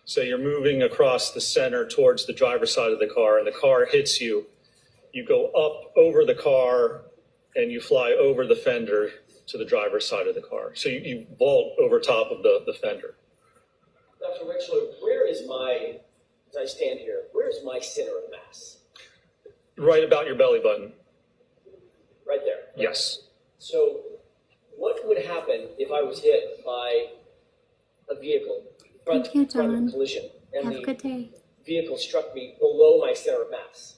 So you're moving across the center towards the driver's side of the car, and the car hits you. You go up over the car and you fly over the fender to the driver's side of the car. So you vault over top of the fender. Dr. Richler, where is my, as I stand here, where is my center of mass? Right about your belly button. Right there. Yes. So what would happen if I was hit by a vehicle, Thank you, front John. collision, and Have a the good day. vehicle struck me below my center of mass?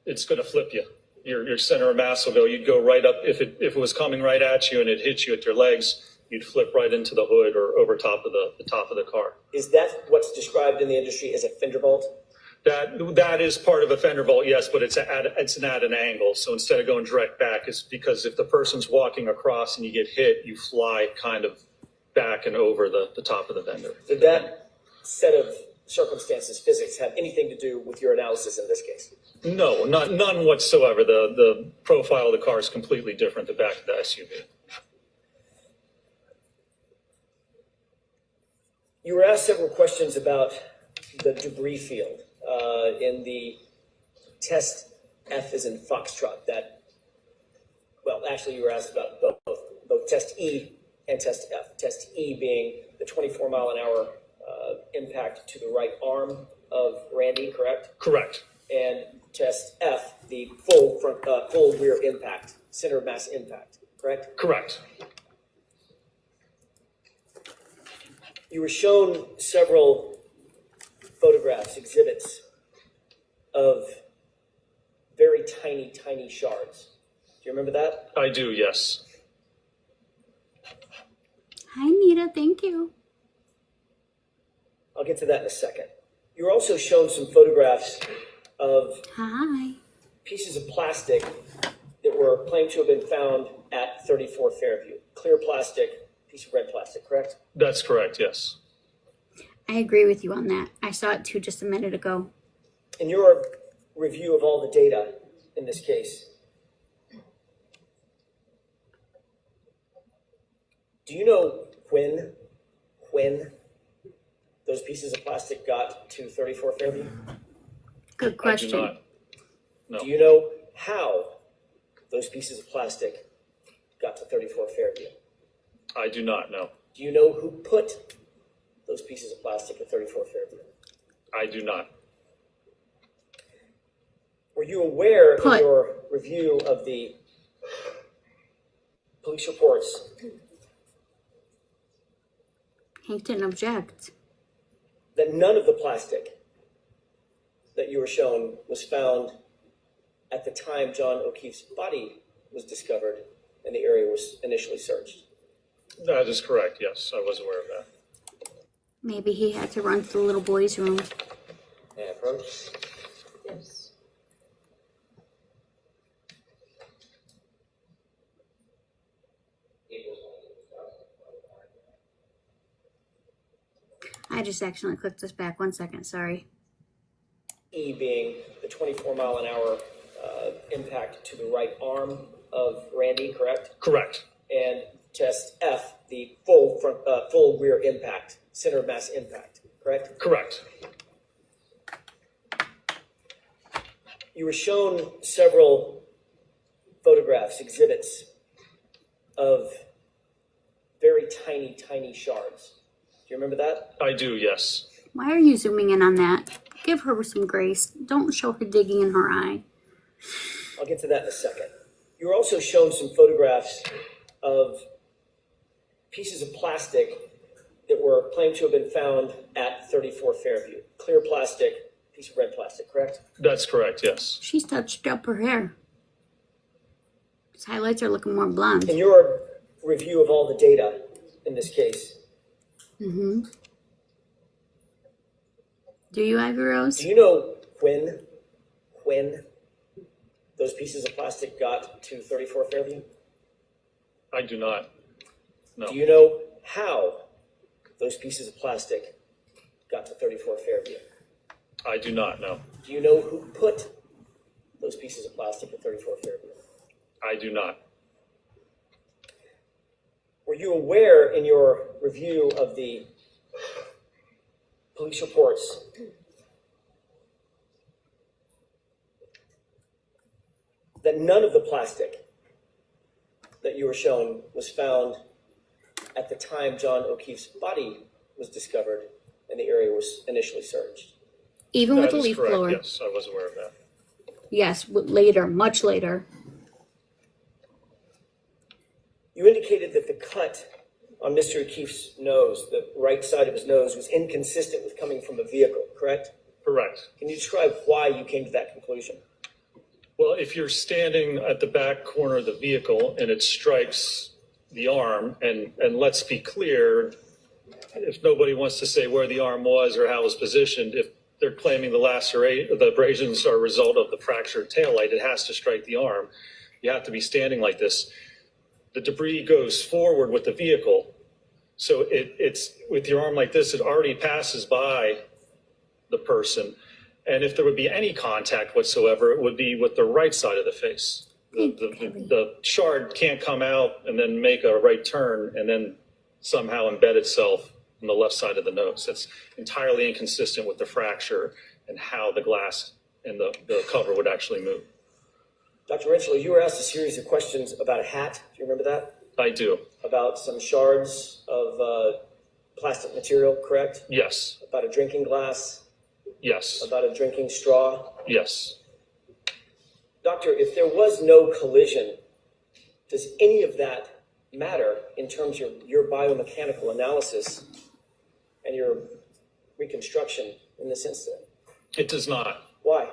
It's going to flip you. Your center of mass will go. You'd go right up. If it was coming right at you and it hit you at your legs, you'd flip right into the hood or over top of the top of the car. Is that what's described in the industry as a fender vault? That is part of a fender vault, yes, but it's at an angle. So instead of going direct back, it's because if the person's walking across and you get hit, you fly kind of back and over the top of the fender. Did that set of circumstances, physics, have anything to do with your analysis in this case? No, none whatsoever. The profile of the car is completely different, the back of the SUV. You were asked several questions about the debris field in the test F as in Foxtrot. Well, actually, you were asked about both test E and test F. Test E being the 24-mile-an-hour impact to the right arm of Randy, correct? Correct. And test F, the full rear impact, center of mass impact, correct? Correct. You were shown several photographs, exhibits of very tiny, tiny shards. Do you remember that? I do, yes. Hi, Nita. Thank you. I'll get to that in a second. You were also shown some photographs of Hi. pieces of plastic that were claimed to have been found at 34 Fairview. Clear plastic, piece of red plastic, correct? That's correct, yes. I agree with you on that. I saw it too just a minute ago. In your review of all the data in this case, do you know when those pieces of plastic got to 34 Fairview? Good I do question. not. No. Do you know how those pieces of plastic got to 34 Fairview? I do not know. Do you know who put those pieces of plastic at 34 Fairview? I do not. Were you aware in Put. your review of the police reports Hank didn't object. that none of the plastic that you were shown was found at the time John O'Keefe's body was discovered and the area was initially searched? That is correct, yes. I was aware of that. Maybe he had to run to the little boy's room. May I approach? Yes. I just accidentally clicked this back. 1 second. Sorry. E being the 24-mile-an-hour impact to the right arm of Randy, correct? Correct. And test F, the full rear impact, center of mass impact, correct? Correct. you were shown several photographs, exhibits of very tiny, tiny shards. Do you remember that? I do, yes. Why are you zooming in on that? Give her some grace. Don't show her digging in her eye. I'll get to that in a second. You were also shown some photographs of pieces of plastic that were claimed to have been found at 34 Fairview. Clear plastic, piece of red plastic, correct? That's correct, yes. She's touched up her hair. His highlights are looking more blonde. In your review of all the data in this case, Mm-hmm. Do you, Ivy Rose? do you know when those pieces of plastic got to 34 Fairview? I do not. No. Do you know how those pieces of plastic got to 34 Fairview? I do not know. Do you know who put those pieces of plastic at 34 Fairview? I do not. Were you aware in your review of the police reports that none of the plastic that you were shown was found at the time John O'Keefe's body was discovered and the area was initially searched? Even with That the is leaf correct, blower? yes. I was aware of that. Yes, later, much later. You indicated that the cut on Mr. O'Keefe's nose, the right side of his nose, was inconsistent with coming from a vehicle, correct? Correct. Can you describe why you came to that conclusion? Well, if you're standing at the back corner of the vehicle and it strikes the arm, and let's be clear, if nobody wants to say where the arm was or how it was positioned, if they're claiming the abrasions are a result of the fractured taillight, it has to strike the arm. You have to be standing like this. The debris goes forward with the vehicle. So it's with your arm like this, it already passes by the person. And if there would be any contact whatsoever, it would be with the right side of the face. The shard can't come out and then make a right turn and then somehow embed itself on the left side of the nose. That's entirely inconsistent with the fracture and how the glass and the cover would actually move. Dr. Renshaw, you were asked a series of questions about a hat. Do you remember that? I do. About some shards of plastic material, correct? Yes. About a drinking glass, Yes. about a drinking straw. Yes. Doctor, if there was no collision, does any of that matter in terms of your biomechanical analysis and your reconstruction in this incident? It does not. Why?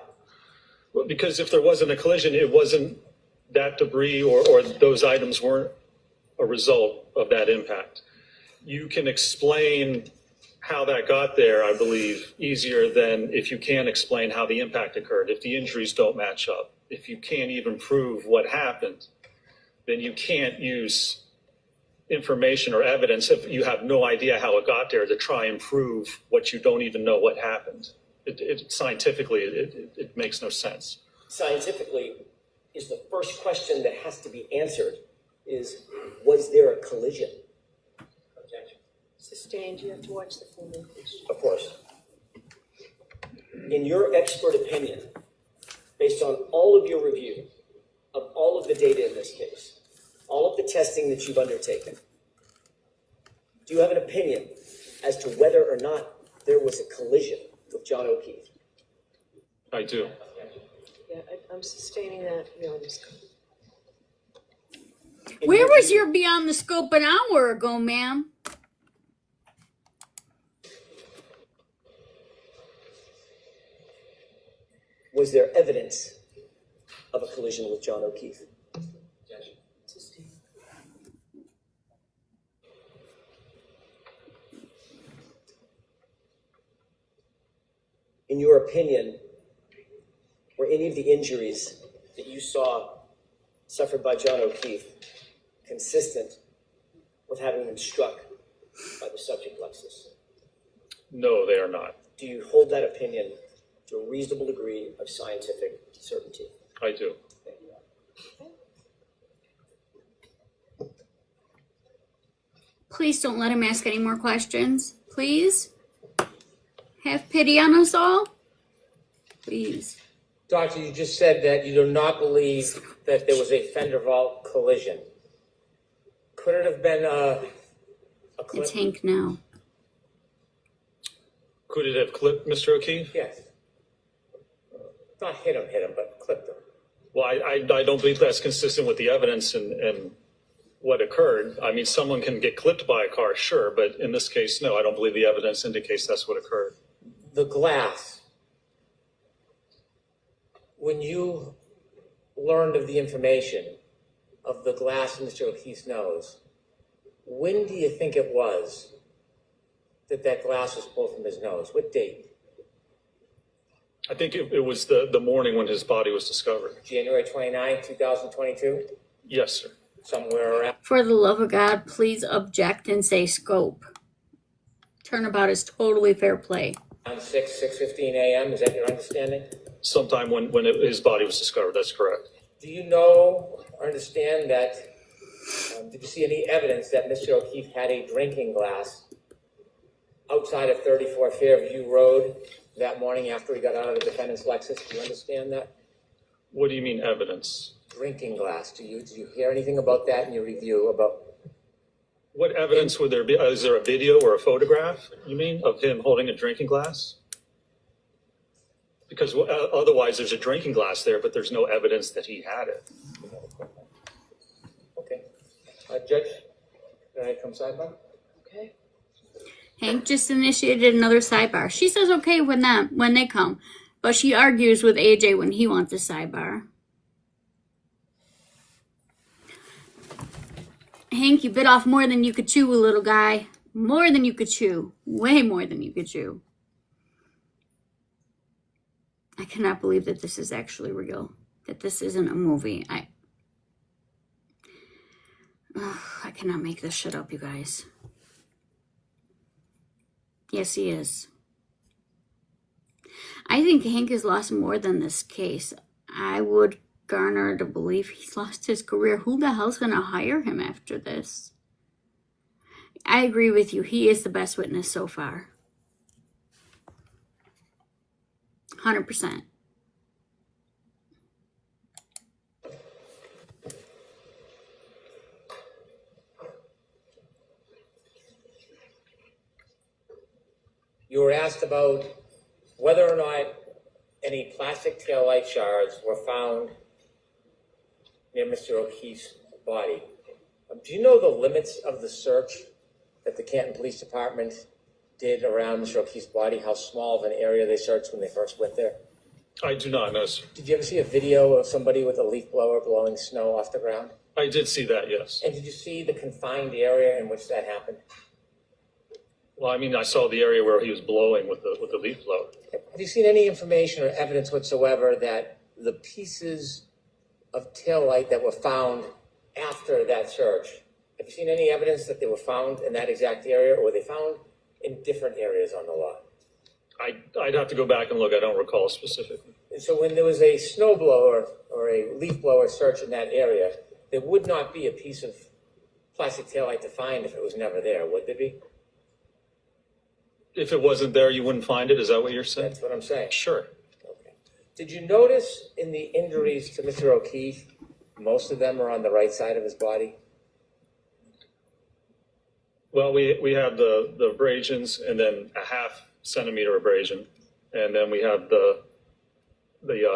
Well, because if there wasn't a collision, it wasn't that debris or those items weren't a result of that impact. You can explain how that got there, I believe, easier than if you can't explain how the impact occurred. If the injuries don't match up, if you can't even prove what happened, then you can't use information or evidence if you have no idea how it got there to try and prove what you don't even know what happened. Scientifically, it makes no sense. Scientifically, is the first question that has to be answered is, was there a collision? Objection. Sustained, you have to watch the full movie. Of course. In your expert opinion, based on all of your review of all of the data in this case, all of the testing that you've undertaken, do you have an opinion as to whether or not there was a collision with John O'Keefe? I do. Yeah, I'm sustaining that beyond the scope. Where was your beyond the scope an hour ago, ma'am? Was there evidence of a collision with John O'Keefe? Sustained. In your opinion, were any of the injuries that you saw suffered by John O'Keefe consistent with having been struck by the subject Lexus? No, they are not. Do you hold that opinion to a reasonable degree of scientific certainty? I do. Thank you. Please don't let him ask any more questions. Please. Have pity on us all. Please. Doctor, you just said that you do not believe that there was a fender vault collision. Could it have been a clip? It's Hank now. Could it have clipped Mr. O'Keefe? Yes. Not hit him, but clipped him. Well, I don't believe that's consistent with the evidence and what occurred. I mean, someone can get clipped by a car, sure, but in this case, no, I don't believe the evidence indicates that's what occurred. The glass. When you learned of the information of the glass in Mr. O'Keefe's nose, when do you think it was that that glass was pulled from his nose? What date? I think it was the morning when his body was discovered. January 29, 2022? Yes, sir. Somewhere around. For the love of God, please object and say scope. Turnabout is totally fair play. 6:15 a.m. Is that your understanding? Sometime when his body was discovered, that's correct. Do you know or understand that, did you see any evidence that Mr. O'Keefe had a drinking glass outside of 34 Fairview Road that morning after he got out of the defendant's Lexus? Do you understand that? What do you mean evidence? Drinking glass. Did you hear anything about that in your review about? What evidence would there be? Is there a video or a photograph, you mean, of him holding a drinking glass? Because otherwise there's a drinking glass there, but there's no evidence that he had it. Okay. Judge, can I come sidebar? Okay. Hank just initiated another sidebar. She says okay when they come, but she argues with AJ when he wants a sidebar. Hank, you bit off more than you could chew, little guy. More than you could chew. Way more than you could chew. I cannot believe that this is actually real. That this isn't a movie. I cannot make this shit up, you guys. Yes, he is. I think Hank has lost more than this case. I would garner to believe he's lost his career. Who the hell's gonna hire him after this? I agree with you. He is the best witness so far. 100%. You were asked about whether or not any plastic taillight shards were found near Mr. O'Keefe's body. Do you know the limits of the search that the Canton Police Department did around Mr. O'Keefe's body? How small of an area they searched when they first went there? I do not know, sir. Did you ever see a video of somebody with a leaf blower blowing snow off the ground? I did see that, yes. And did you see the confined area in which that happened? Well, I mean, I saw the area where he was blowing with the leaf blower. Have you seen any information or evidence whatsoever that the pieces of taillight that were found after that search, have you seen any evidence that they were found in that exact area, or were they found in different areas on the lot? I'd have to go back and look. I don't recall specifically. And so when there was a snow blower or a leaf blower search in that area, there would not be a piece of plastic taillight to find if it was never there, would there be? If it wasn't there, you wouldn't find it? Is that what you're saying? That's what I'm saying. Sure. Okay. Did you notice in the injuries to Mr. O'Keefe, most of them are on the right side of his body? Well, we have the abrasions and then a half centimeter abrasion. And then we have the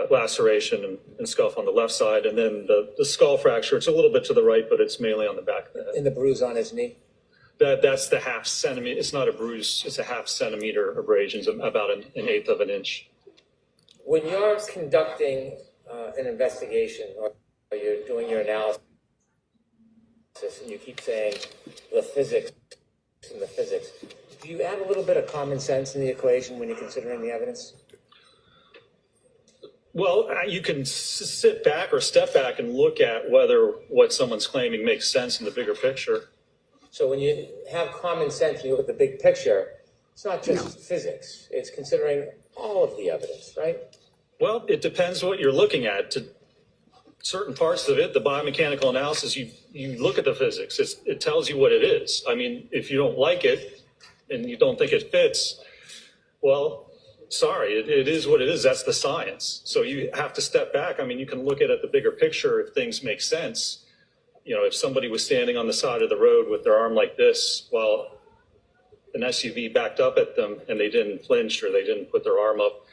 laceration and scuff on the left side. And then the skull fracture, it's a little bit to the right, but it's mainly on the back of the head. And the bruise on his knee? That's the half centimeter. It's not a bruise. It's a half centimeter abrasions, about an eighth of an inch. When you're conducting an investigation or you're doing your analysis and you keep saying the physics and the physics, do you add a little bit of common sense in the equation when you're considering the evidence? Well, you can sit back or step back and look at whether what someone's claiming makes sense in the bigger picture. So when you have common sense, you look at the big picture, it's not just physics, it's considering all of the evidence, right? Well, it depends what you're looking at. To certain parts of it, the biomechanical analysis, you look at the physics. It tells you what it is. I mean, if you don't like it and you don't think it fits, well, sorry, it is what it is. That's the science. So you have to step back. I mean, you can look at it the bigger picture if things make sense. You know, if somebody was standing on the side of the road with their arm like this while an SUV backed up at them and they didn't flinch or they didn't put their arm up,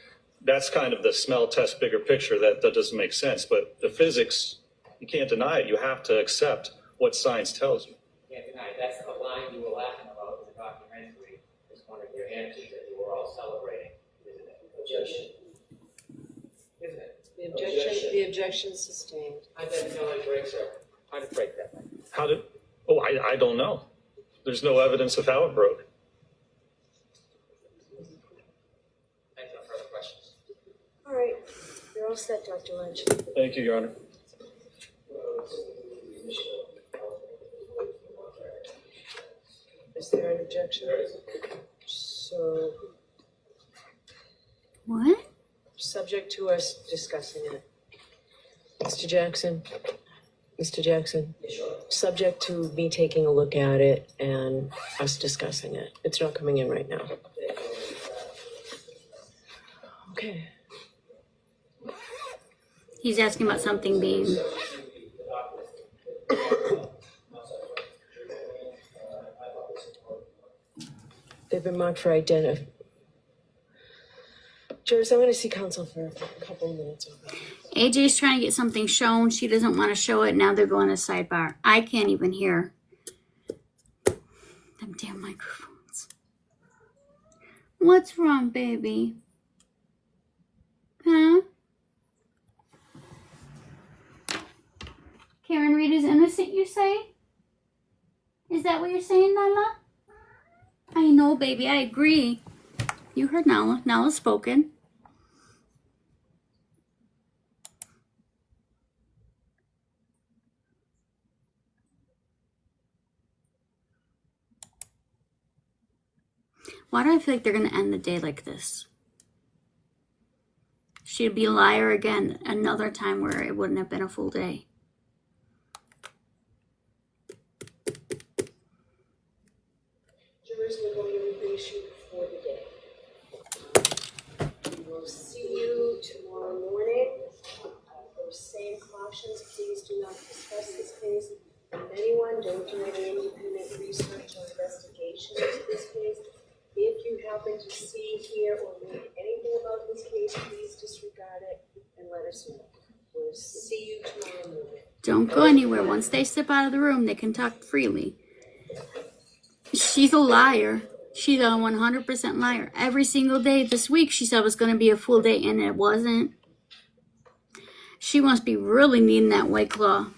that's kind of the smell test bigger picture that doesn't make sense. But the physics, you can't deny it. You have to accept what science tells you. Can't deny it. That's the line you were laughing about in the documentary. It's one of your answers that you were all celebrating, isn't it? Objection. Isn't it? The objection sustained. How did it break, sir? How did it break that? I don't know. There's no evidence of how it broke. Thank you. Further questions? All right, you're all set, Dr. Lynch. Thank you, Your Honor. Is there an objection? So, What? subject to us discussing it. Mr. Jackson? Mr. Jackson? Subject to me taking a look at it and us discussing it. It's not coming in right now. Okay. He's asking about something being. They've been marked for identity. Joyce, I'm going to see counsel for a couple of minutes. AJ's trying to get something shown. She doesn't want to show it. Now they're going to sidebar. I can't even hear. Them damn microphones. What's wrong, baby? Huh? Karen Reed is innocent, you say? Is that what you're saying, Nala? I know, baby. I agree. You heard Nala. Nala's spoken. Why do I feel like they're going to end the day like this? She'd be a liar again another time where it wouldn't have been a full day. Jurors, we're going to release you for the day. We'll see you tomorrow morning. Those same cautions, please do not discuss this case with anyone. Don't do any independent research or investigation into this case. If you happen to see, hear, or read anything about this case, please disregard it and let us know. We'll see you tomorrow morning. Don't go anywhere. Once they step out of the room, they can talk freely. She's a liar. She's a 100% liar. Every single day this week, she said it was going to be a full day, and it wasn't. She must be really needing that White Claw.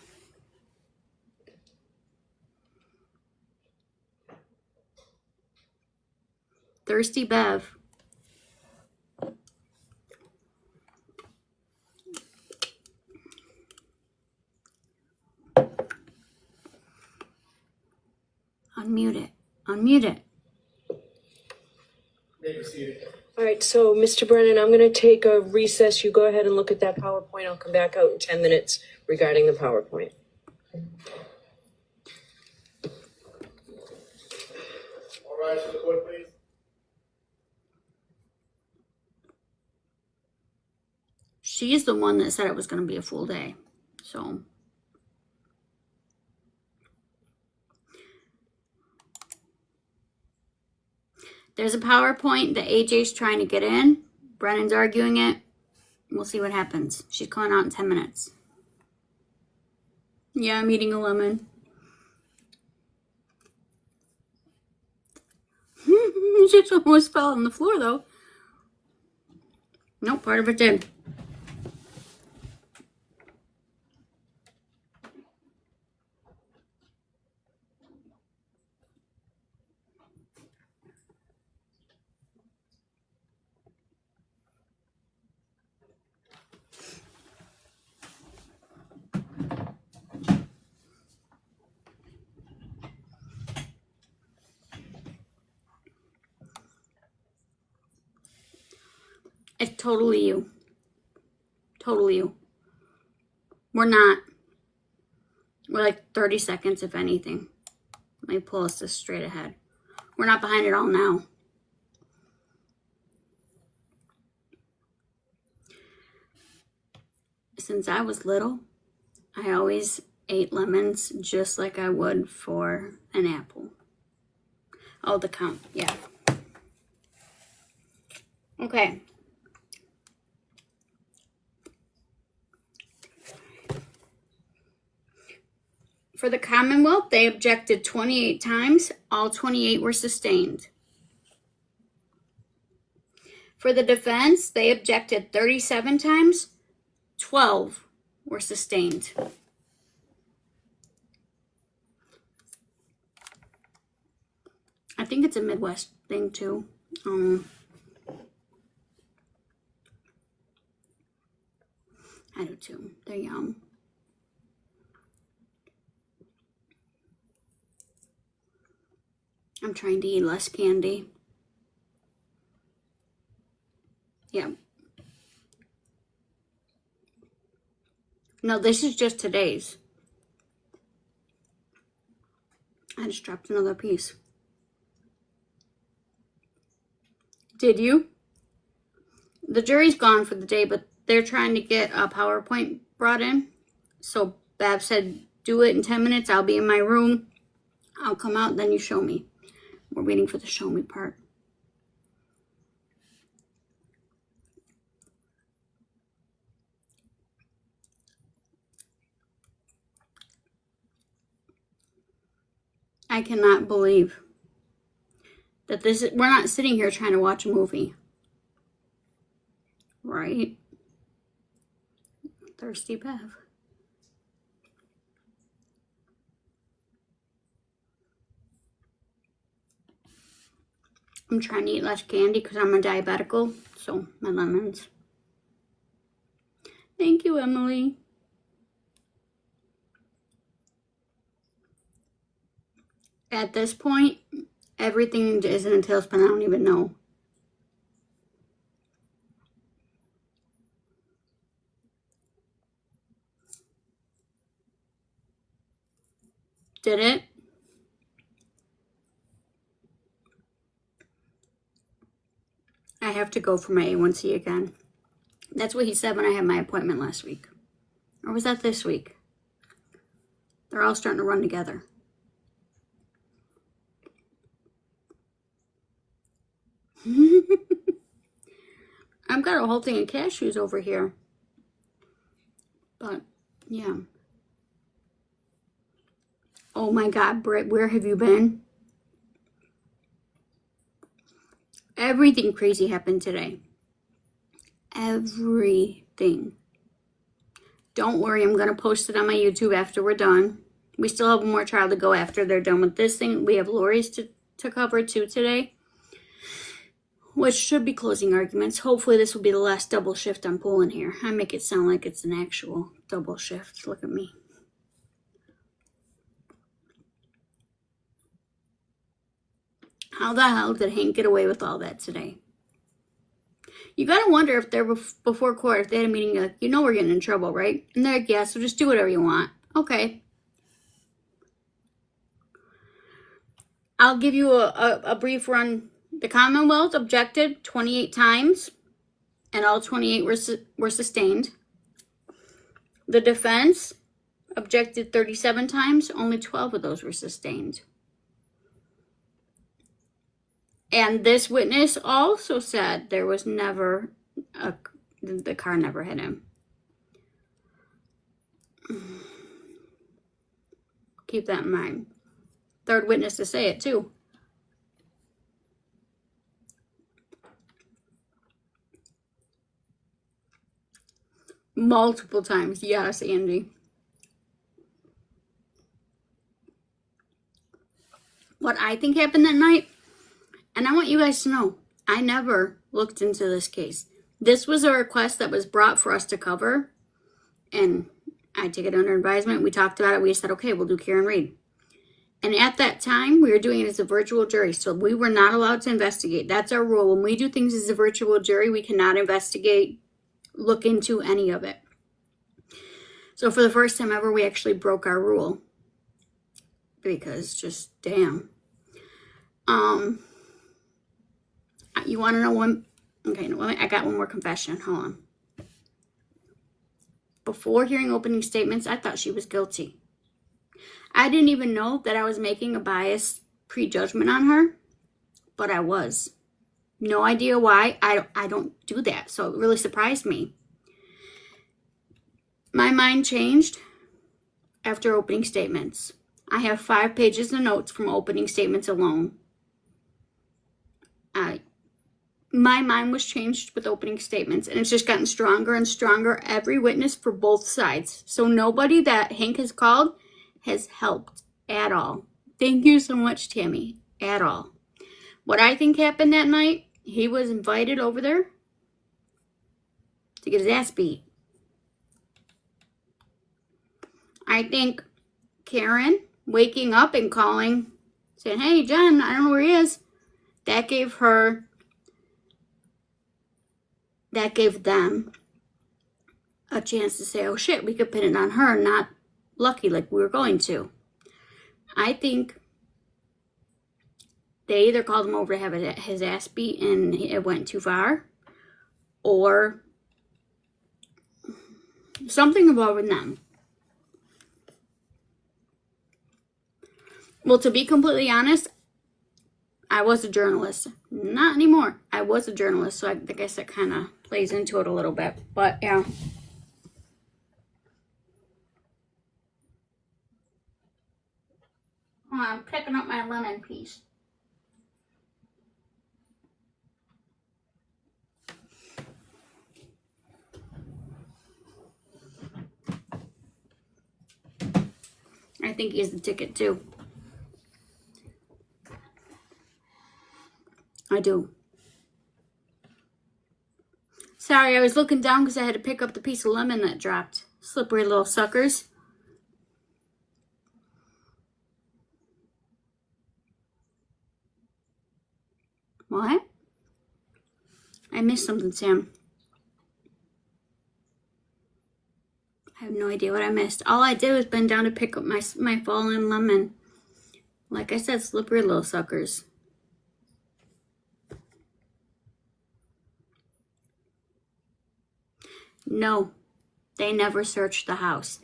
Thirsty Bev. Unmute it. Unmute it. All right, so Mr. Brennan, I'm going to take a recess. You go ahead and look at that PowerPoint. I'll come back out in 10 minutes regarding the PowerPoint. All rise for the court, please. She is the one that said it was going to be a full day. So. There's a PowerPoint that AJ's trying to get in. Brennan's arguing it. We'll see what happens. She's calling out in 10 minutes. Yeah, I'm eating a lemon. It just almost fell on the floor, though. Nope, part of it did. It's totally you. Totally you. We're not. We're like 30 seconds, if anything. Let me pull us this straight ahead. We're not behind it all now. since I was little, I always ate lemons just like I would for an apple. Oh, the count, yeah. Okay. For the Commonwealth, they objected 28 times. All 28 were sustained. For the defense, they objected 37 times. 12 were sustained. I think it's a Midwest thing too. I do too. They're young. I'm trying to eat less candy. Yeah. No, this is just today's. I just dropped another piece. Did you? The jury's gone for the day, but they're trying to get a PowerPoint brought in. So Bab said, do it in 10 minutes. I'll be in my room. I'll come out, then you show me. We're waiting for the show me part. I cannot believe that we're not sitting here trying to watch a movie. Right? Thirsty Bev. I'm trying to eat less candy because I'm a diabetical, so my lemons. Thank you, Emily. At this point, everything is in a tailspin. I don't even know. Did it? I have to go for my A1C again. That's what he said when I had my appointment last week. Or was that this week? They're all starting to run together. I've got a whole thing of cashews over here. But, yeah. Oh my God, Britt, where have you been? Everything crazy happened today. Everything. Don't worry, I'm going to post it on my YouTube after we're done. We still have one more trial to go after they're done with this thing. We have Lori's to cover too today, which should be closing arguments. Hopefully this will be the last double shift I'm pulling here. I make it sound like it's an actual double shift. Look at me. How the hell did Hank get away with all that today? You gotta wonder if they're before court, if they had a meeting, like, you know we're getting in trouble, right? And they're like, yeah, so just do whatever you want. Okay. I'll give you a brief run. The Commonwealth objected 28 times, and all 28 were sustained. The defense objected 37 times, only 12 of those were sustained. And this witness also said there was never the car never hit him. Keep that in mind. Third witness to say it too. Multiple times. Yes, Andy. What I think happened that night, and I want you guys to know, I never looked into this case. This was a request that was brought for us to cover, and I take it under advisement. We talked about it. We said, okay, we'll do Karen Read. And at that time, we were doing it as a virtual jury, so we were not allowed to investigate. That's our rule. When we do things as a virtual jury, we cannot investigate, look into any of it. So for the first time ever, we actually broke our rule. Because just, damn. You want to know when? Okay, no, I got one more confession. Hold on. before hearing opening statements, I thought she was guilty. I didn't even know that I was making a biased prejudgment on her, but I was. No idea why. I don't do that, so it really surprised me. My mind changed after opening statements. I have 5 pages of notes from opening statements alone. My mind was changed with opening statements, and it's just gotten stronger and stronger. Every witness for both sides. So nobody that Hank has called has helped at all. Thank you so much, Tammy. At all. What I think happened that night, he was invited over there to get his ass beat. I think Karen waking up and calling, saying, hey, Jen, I don't know where he is. That gave them a chance to say, oh shit, we could pin it on her, not Lucky like we were going to. I think they either called him over to have his ass beat and it went too far, or something involving them. Well, to be completely honest, I was a journalist. Not anymore. I was a journalist, so I guess that kind of plays into it a little bit. But, yeah. Oh, I'm picking up my lemon piece. I think he has the ticket, too. I do. Sorry, I was looking down because I had to pick up the piece of lemon that dropped. Slippery little suckers. What? I missed something, Sam. I have no idea what I missed. All I did was bend down to pick up my fallen lemon. Like I said, slippery little suckers. No, they never searched the house.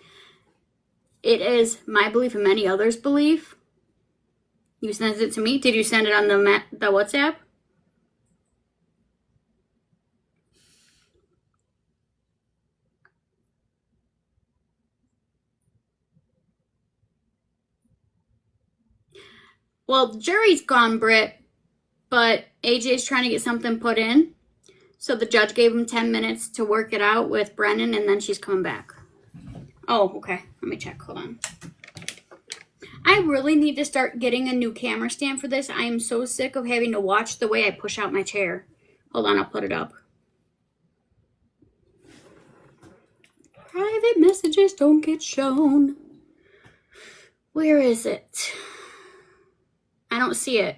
It is my belief and many others' belief. You sent it to me? Did you send it on the WhatsApp? Well, the jury's gone, Britt, but AJ's trying to get something put in. So the judge gave him 10 minutes to work it out with Brennan, and then she's coming back. Oh, okay. Let me check. Hold on. I really need to start getting a new camera stand for this. I am so sick of having to watch the way I push out my chair. Hold on, I'll put it up. Private messages don't get shown. Where is it? I don't see it.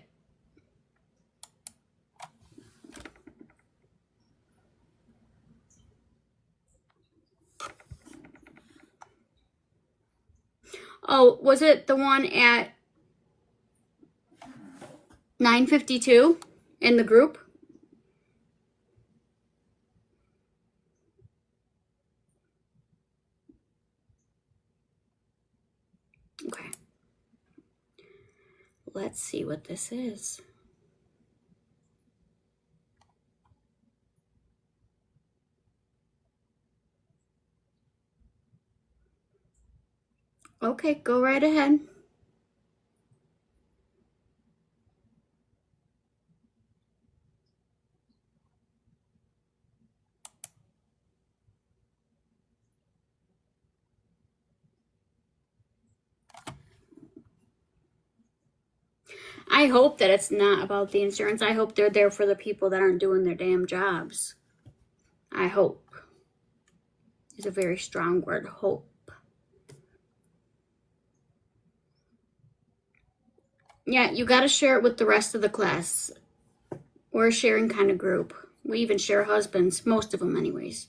Oh, was it the one at 9:52 in the group? Okay. Let's see what this is. Okay, go right ahead. I hope that it's not about the insurance. I hope they're there for the people that aren't doing their damn jobs. I hope. It's a very strong word, hope. Yeah, you got to share it with the rest of the class. We're a sharing kind of group. We even share husbands, most of them anyways.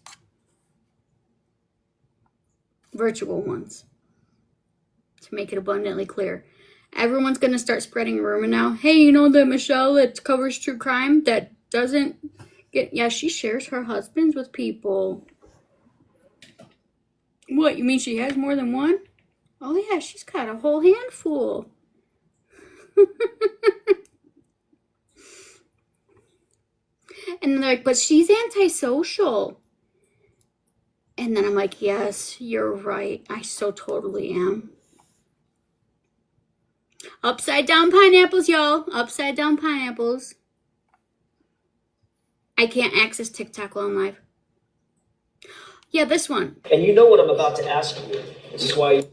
Virtual ones. To make it abundantly clear. Everyone's going to start spreading a rumor now. Hey, you know that Michelle that covers true crime that doesn't get... Yeah, she shares her husbands with people. What, you mean she has more than one? Oh yeah, she's got a whole handful. And they're like, but she's antisocial. And then I'm like, yes, you're right. I so totally am. Upside down pineapples, y'all. Upside down pineapples. I can't access TikTok while I'm live. Yeah, this one. And you know what I'm about to ask you. This is why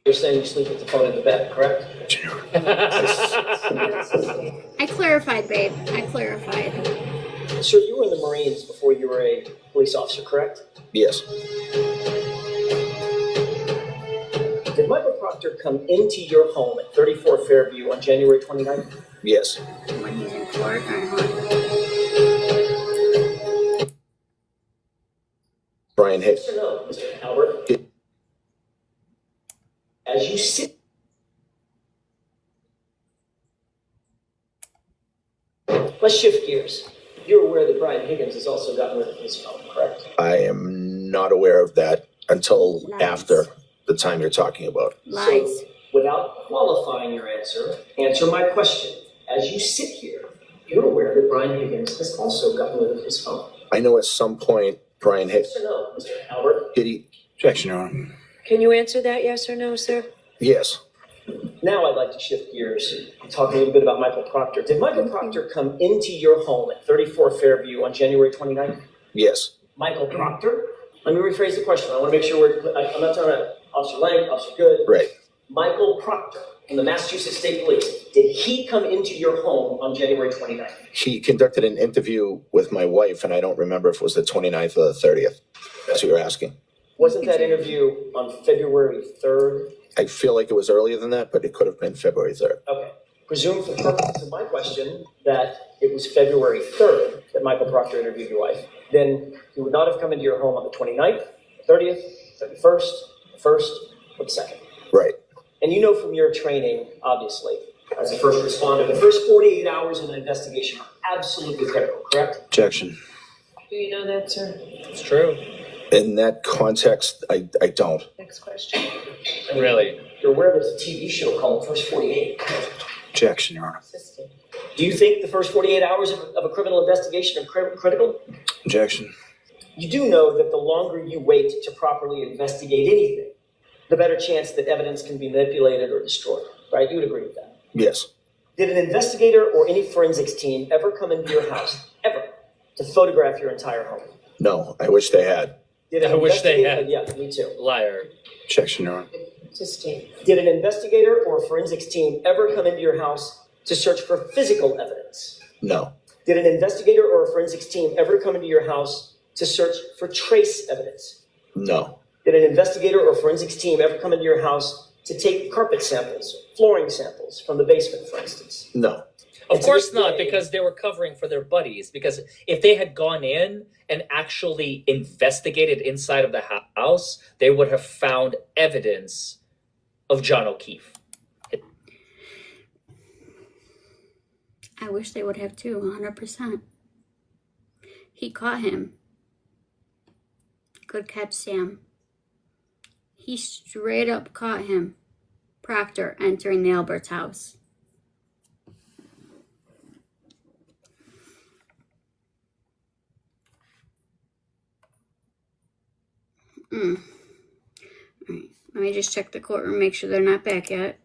you're saying you sleep with the phone in the bed, correct? I clarified, babe. I clarified. Sir, you were in the Marines before you were a police officer, correct? Yes. Did Michael Proctor come into your home at 34 Fairview on January 29th? Yes. When he's in court, or Brian Hicks. Yes or no, Mr. Albert? As you sit, let's shift gears. You're aware that Brian Higgins has also gotten rid of his phone, correct? I am not aware of that until Lies. after the time you're talking about. lies. So, without qualifying your answer my question. As you sit here, you're aware that Brian Higgins has also gotten rid of his phone. I know at some point Brian Hicks. Yes or no, Mr. Albert? Did he? Objection, Your Honor. Can you answer that, yes or no, sir? Yes. Now I'd like to shift gears and talk a little bit about Michael Proctor. Did Michael Proctor come into your home at 34 Fairview on January 29th? Yes. Michael Proctor? Let me rephrase the question. I want to make sure I'm not talking about Officer Lang, Officer Good. Right. Michael Proctor from the Massachusetts State Police. Did he come into your home on January 29th? He conducted an interview with my wife, and I don't remember if it was the 29th or the 30th. That's what you're asking. Wasn't that interview on February 3rd? I feel like it was earlier than that, but it could have been February 3rd. Okay. Presume for purposes of my question that it was February 3rd that Michael Proctor interviewed your wife. Then he would not have come into your home on the 29th, 30th, 31st, 1st, or the 2nd. Right. And you know from your training, obviously, as a first responder, the first 48 hours of an investigation are absolutely critical, correct? Objection. Do you know that, sir? It's true. In that context, I don't. Next question. I mean, Really? You're aware there's a TV show called The First 48. Objection, Your Honor. Assistant. Do you think the first 48 hours of a criminal investigation are critical? Objection. You do know that the longer you wait to properly investigate anything, the better chance that evidence can be manipulated or destroyed, right? You would agree with that. Yes. Did an investigator or any forensics team ever come into your house, ever, to photograph your entire home? No. I wish they had. Did an I wish they investigator- had. Yeah, me too. Liar. Objection, Your Honor. Sustain. Did an investigator or forensics team ever come into your house to search for physical evidence? No. Did an investigator or a forensics team ever come into your house to search for trace evidence? No. Did an investigator or forensics team ever come into your house to take carpet samples, flooring samples from the basement, for instance? No. Of And to course this not, day- because they were covering for their buddies. Because if they had gone in and actually investigated inside of the house, they would have found evidence of John O'Keefe. I wish they would have too, 100%. He caught him. Good catch, Sam. He straight up caught him. Proctor entering the Albert's house. Alright, let me just check the courtroom, make sure they're not back yet.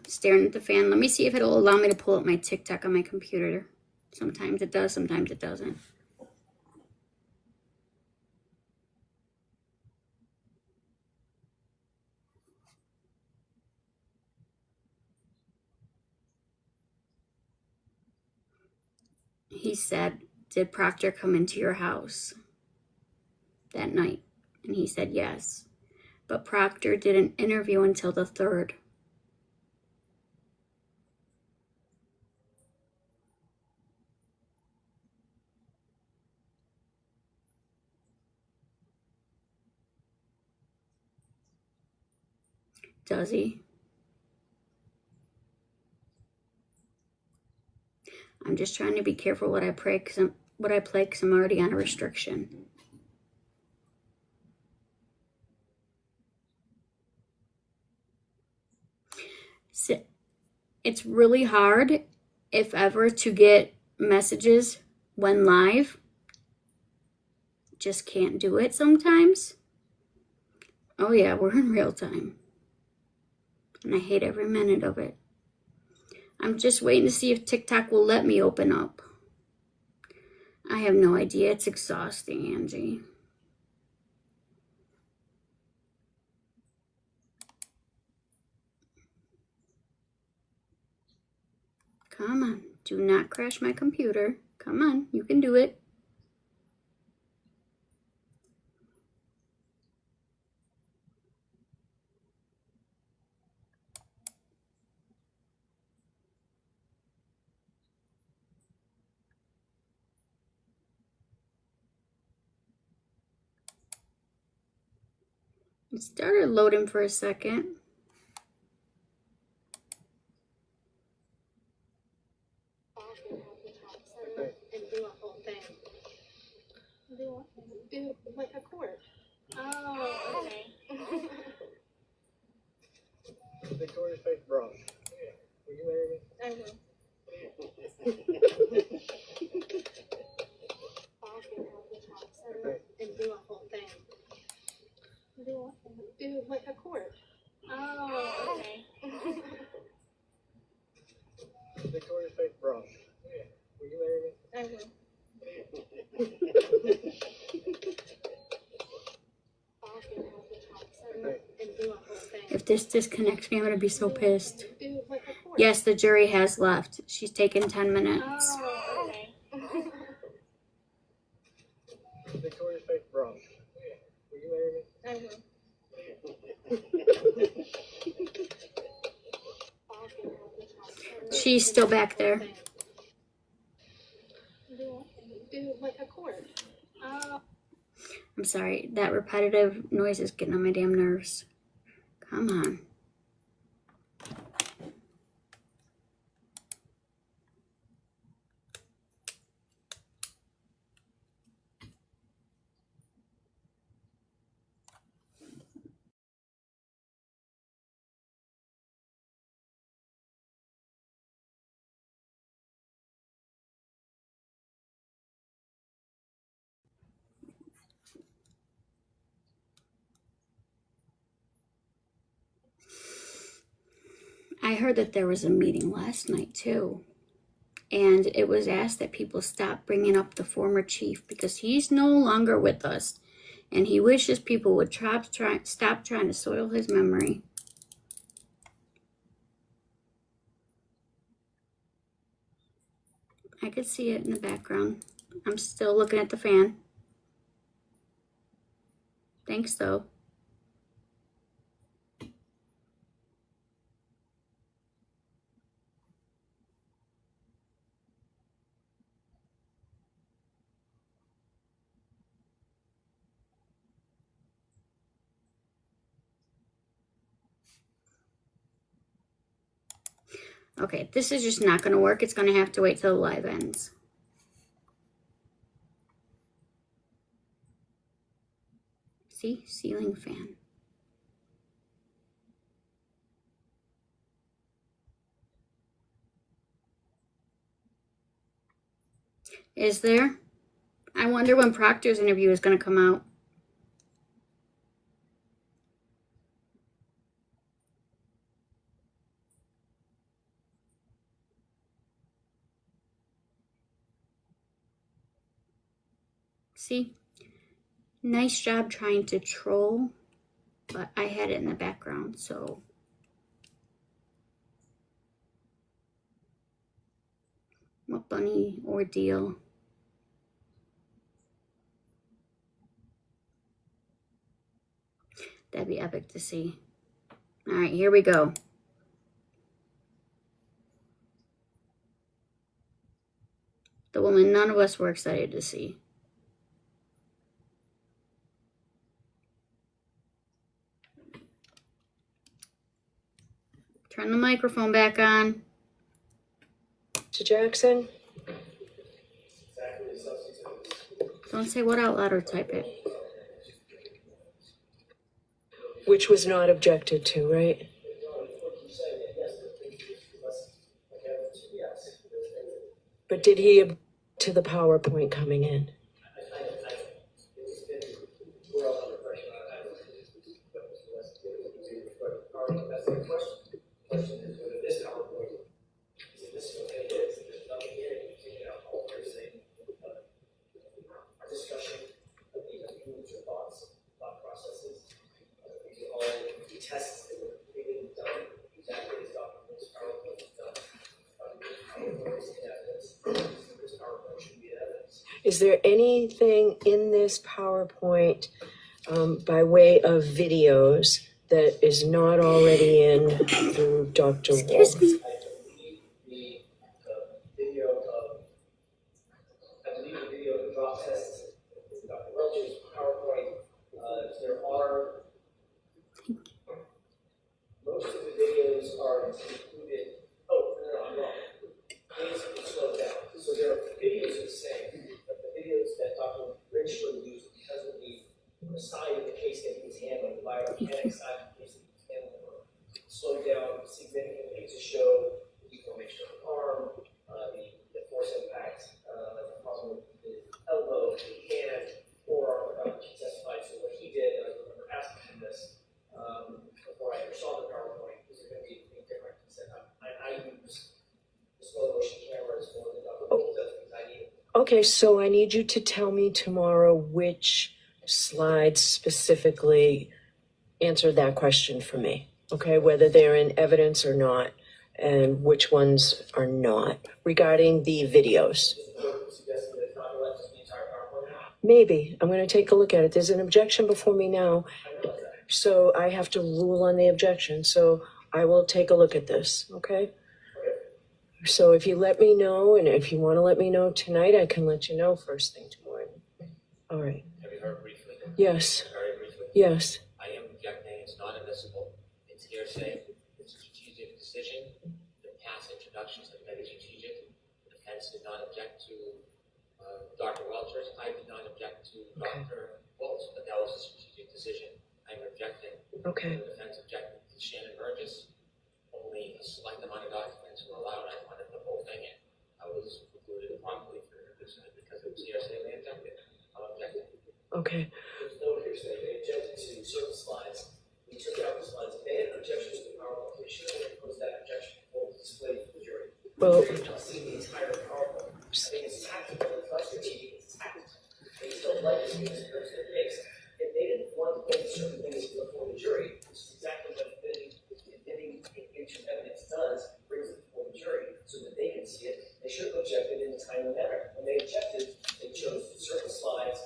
Staring at the fan. Let me see if it'll allow me to pull up my TikTok on my computer. Sometimes it does, sometimes it doesn't. He said, did Proctor come into your house that night? And he said yes. But Proctor didn't interview until the 3rd. Does he? I'm just trying to be careful what I pray because would I play? Because I'm already on a restriction. So it's really hard, if ever, to get messages when live. Just can't do it sometimes. Oh yeah, we're in real time. And I hate every minute of it. I'm just waiting to see if TikTok will let me open up. I have no idea. It's exhausting, Angie. Come on. Do not crash my computer. Come on. You can do it. It started loading for a second. And do a whole thing. Do like a chord. Oh, okay. Victoria's face bro. Will you marry me? I will. And do a whole thing. Do like a chord. Oh, okay. Victoria's face bro. Will you marry me? I will. And do a whole thing. If this disconnects me, I'm going to be so pissed. Do like a chord. Yes, the jury has left. She's taken 10 minutes. Oh, okay. Victoria's face bro. Will you marry me? I will. She's still back there. Do like a chord. Oh. I'm sorry. That repetitive noise is getting on my damn nerves. Come on. I heard that there was a meeting last night too, and it was asked that people stop bringing up the former chief because he's no longer with us, and he wishes people would stop trying to soil his memory. I could see it in the background. I'm still looking at the fan. Thanks though. Okay, this is just not going to work. It's going to have to wait till the live ends. See? Ceiling fan. Is there? I wonder when Proctor's interview is going to come out. See? Nice job trying to troll, but I had it in the background, so. What bunny ordeal. That'd be epic to see. All right, here we go. The woman none of us were excited to see. Turn the microphone back on. Mr. Jackson? Exactly the substance Don't say what out loud or type it. Which was not objected to, right? But did he to the PowerPoint coming in? Tests that were being done exactly as documents, PowerPoint was done. This PowerPoint should be evidence. Is there anything in this PowerPoint by way of videos that is not already in through Dr. Wolf? Excuse me. I believe the video of the drop test, Dr. Welch's PowerPoint, there are, most of the videos are included, I'm wrong. Please slow down. So there are videos the same, but the videos that Dr. Richland used because of the side of the case that he was handling, the biomechanics side of the case that he was handling, were slowed down significantly to show the deformation of the arm, the force impact, the problem with the elbow, the hand, forearm, he testified to what he did, and I remember asking him this before I ever saw the PowerPoint, is it going to be anything different? He said, I use the slow motion cameras more than Dr. Wolf does because I need it. Okay, so I need you to tell me tomorrow which slides specifically answer that question for me. Okay, whether they're in evidence or not, and which ones are not, regarding the videos. Suggesting that it's not going to let the entire PowerPoint out. Maybe. I'm going to take a look at it. There's an objection before me now, I know that. so I have to rule on the objection. So I will take a look at this, okay? So if you let me know, and if you want to let me know tonight, I can let you know first thing tomorrow. All right. Have you heard briefly? Yes. Very briefly. Yes. I am objecting, it's not admissible, it's hearsay, it's a strategic decision. The past introductions have been strategic. The defense did not object to Dr. Welchers. I did not object to Dr. Waltz, but that was a strategic decision. I'm objecting. Okay. The defense objected to Shannon Burgess. Only a select amount of documents were allowed. I wanted the whole thing in. I was precluded promptly for this because it was hearsay. They objected. I'm objecting. Okay. There's no hearsay. They objected to certain slides. We took out the slides. They had an objection to the PowerPoint. They should have posed that objection before it was displayed to the jury. Well, They're not seeing the entire PowerPoint. I think it's tactical. It's not strategic. It's tactical. They still like it because it hurts their case. If they didn't want to put certain things before the jury, which is exactly what admitting into evidence does, brings it before the jury so that they can see it, they should have objected in a timely manner. When they objected, they chose certain slides,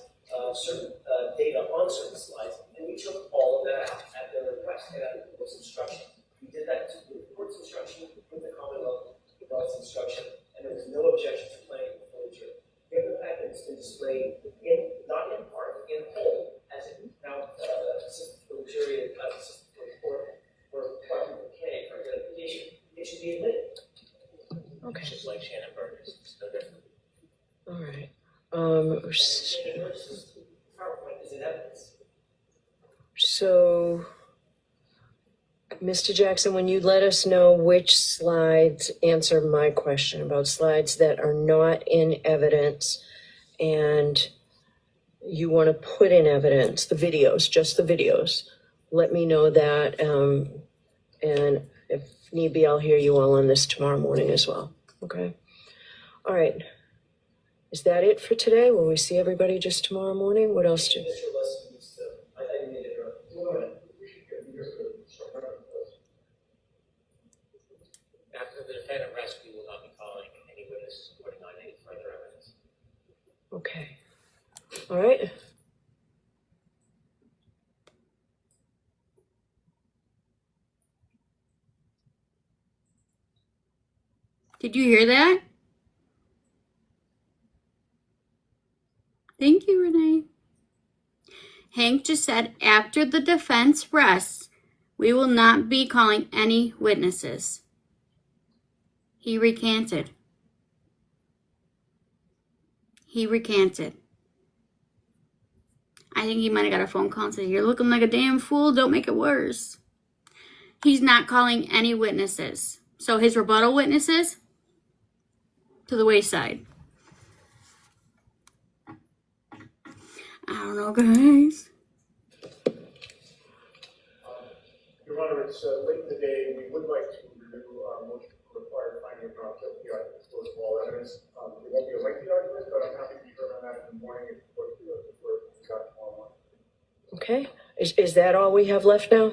certain data on certain slides, and we took all of that out at their request and at the court's instruction. We did that with the court's instruction, with the Commonwealth's instruction, and there was no objection to playing before the jury. Given the fact that it's been displayed in, not in part, in whole, as it now for the jury, for the court, for Department K for identification, it should be admitted. okay. Just like Shannon Burgess. It's no different. All right. PowerPoint is in evidence. So, Mr. Jackson, when you let us know which slides answer my question about slides that are not in evidence and you want to put in evidence, the videos, just the videos, let me know that. And if need be, I'll hear you all on this tomorrow morning as well. Okay. All right. Is that it for today? Will we see everybody just tomorrow morning? What else do? Mr. Lessing needs to, I didn't need to interrupt. Go ahead. After the defendant rests, we will not be calling any witnesses supporting on any further evidence. Okay. All right. Did you hear that? Thank you, Renee. Hank just said after the defense rests, we will not be calling any witnesses. He recanted. He recanted. I think he might have got a phone call and said, "You're looking like a damn fool. Don't make it worse." He's not calling any witnesses. So his rebuttal witnesses to the wayside. I don't know, guys. Your Honor, it's late in the day. We would like to review our motion to require finding of not guilty on disclosure of all evidence. It won't be a lengthy argument, but I'm happy to be heard on that in the morning if we're tomorrow morning. Okay, is that all we have left now?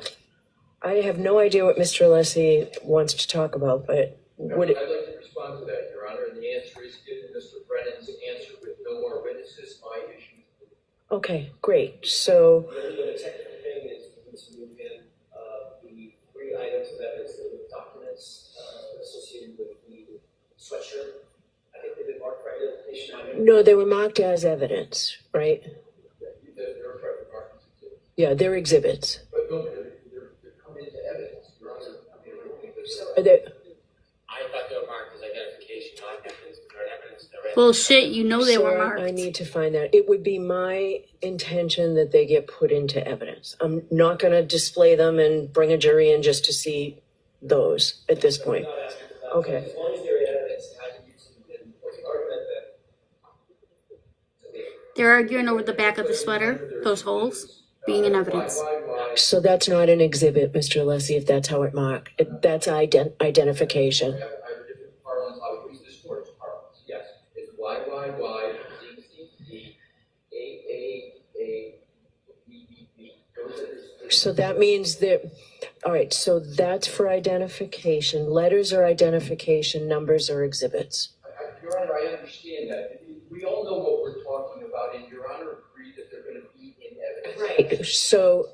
I have no idea what Mr. Alessi wants to talk about, but would it, I'd like to respond to that, Your Honor, and the answer is, given Mr. Brennan's answer with no more witnesses, my issue. okay, great, so, The only technical thing is we need to move in the 3 items of evidence, the documents associated with the sweatshirt. I think they've been marked for identification. no, they were marked as evidence, right? They're private markings too. Yeah, they're exhibits. But no, they're come into evidence, Your Honor. I mean, Are they, I thought they were marked as identification, not evidence, they're evidence, they're evidence. Bullshit, you know they were Sir, marked. I need to find that. It would be my intention that they get put into evidence. I'm not gonna display them and bring a jury in just to see those at this point. not asking for that. Okay. As long as they're in evidence, it has to be used in what's the argument that They're arguing over the back of the sweater, those holes, being in evidence. why So that's not an exhibit, Mr. Alessi, if that's how it marked. That's identification. I have a different parlance, I would use this word's parlance, yes. It's Y, Z, Z, D, A, B, B, B. Those are the- So that means that, all right, so that's for identification. Letters are identification, numbers are exhibits. Your Honor, I understand that. We all know what we're talking about, and Your Honor agreed that they're gonna be in evidence. Right, so,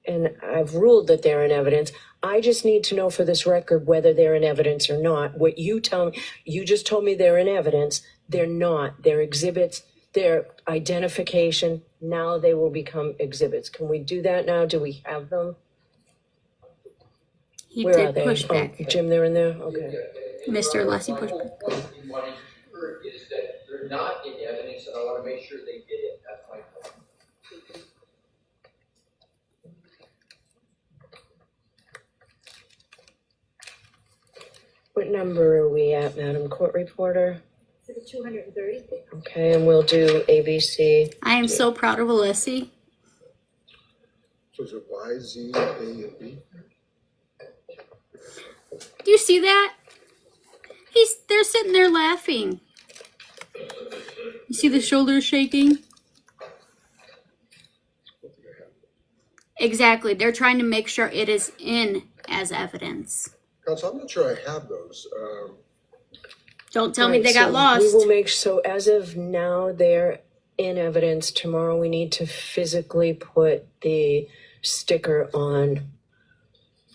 and I've ruled that they're in evidence. I just need to know for this record whether they're in evidence or not. What you tell me, you just told me they're in evidence. They're not. They're exhibits. They're identification. Now they will become exhibits. Can we do that now? Do we have them? He Where are did they? push back. Oh, Jim, they're in there? Okay. Mr. Alessi My pushed whole back. point in wanting to hear is that they're not in evidence, and I wanna make sure they get it. That's my point. What number are we at, Madam Court Reporter? 230? Okay, and we'll do ABC. I am so proud of Alessi. So is it Y, Z, A, and B? Do you see that? They're sitting there laughing. You see the shoulders shaking? Exactly. They're trying to make sure it is in as evidence. Counsel, I'm not sure I have those. Don't tell me Right, they got so lost. We will make, so as of now, they're in evidence. Tomorrow, we need to physically put the sticker on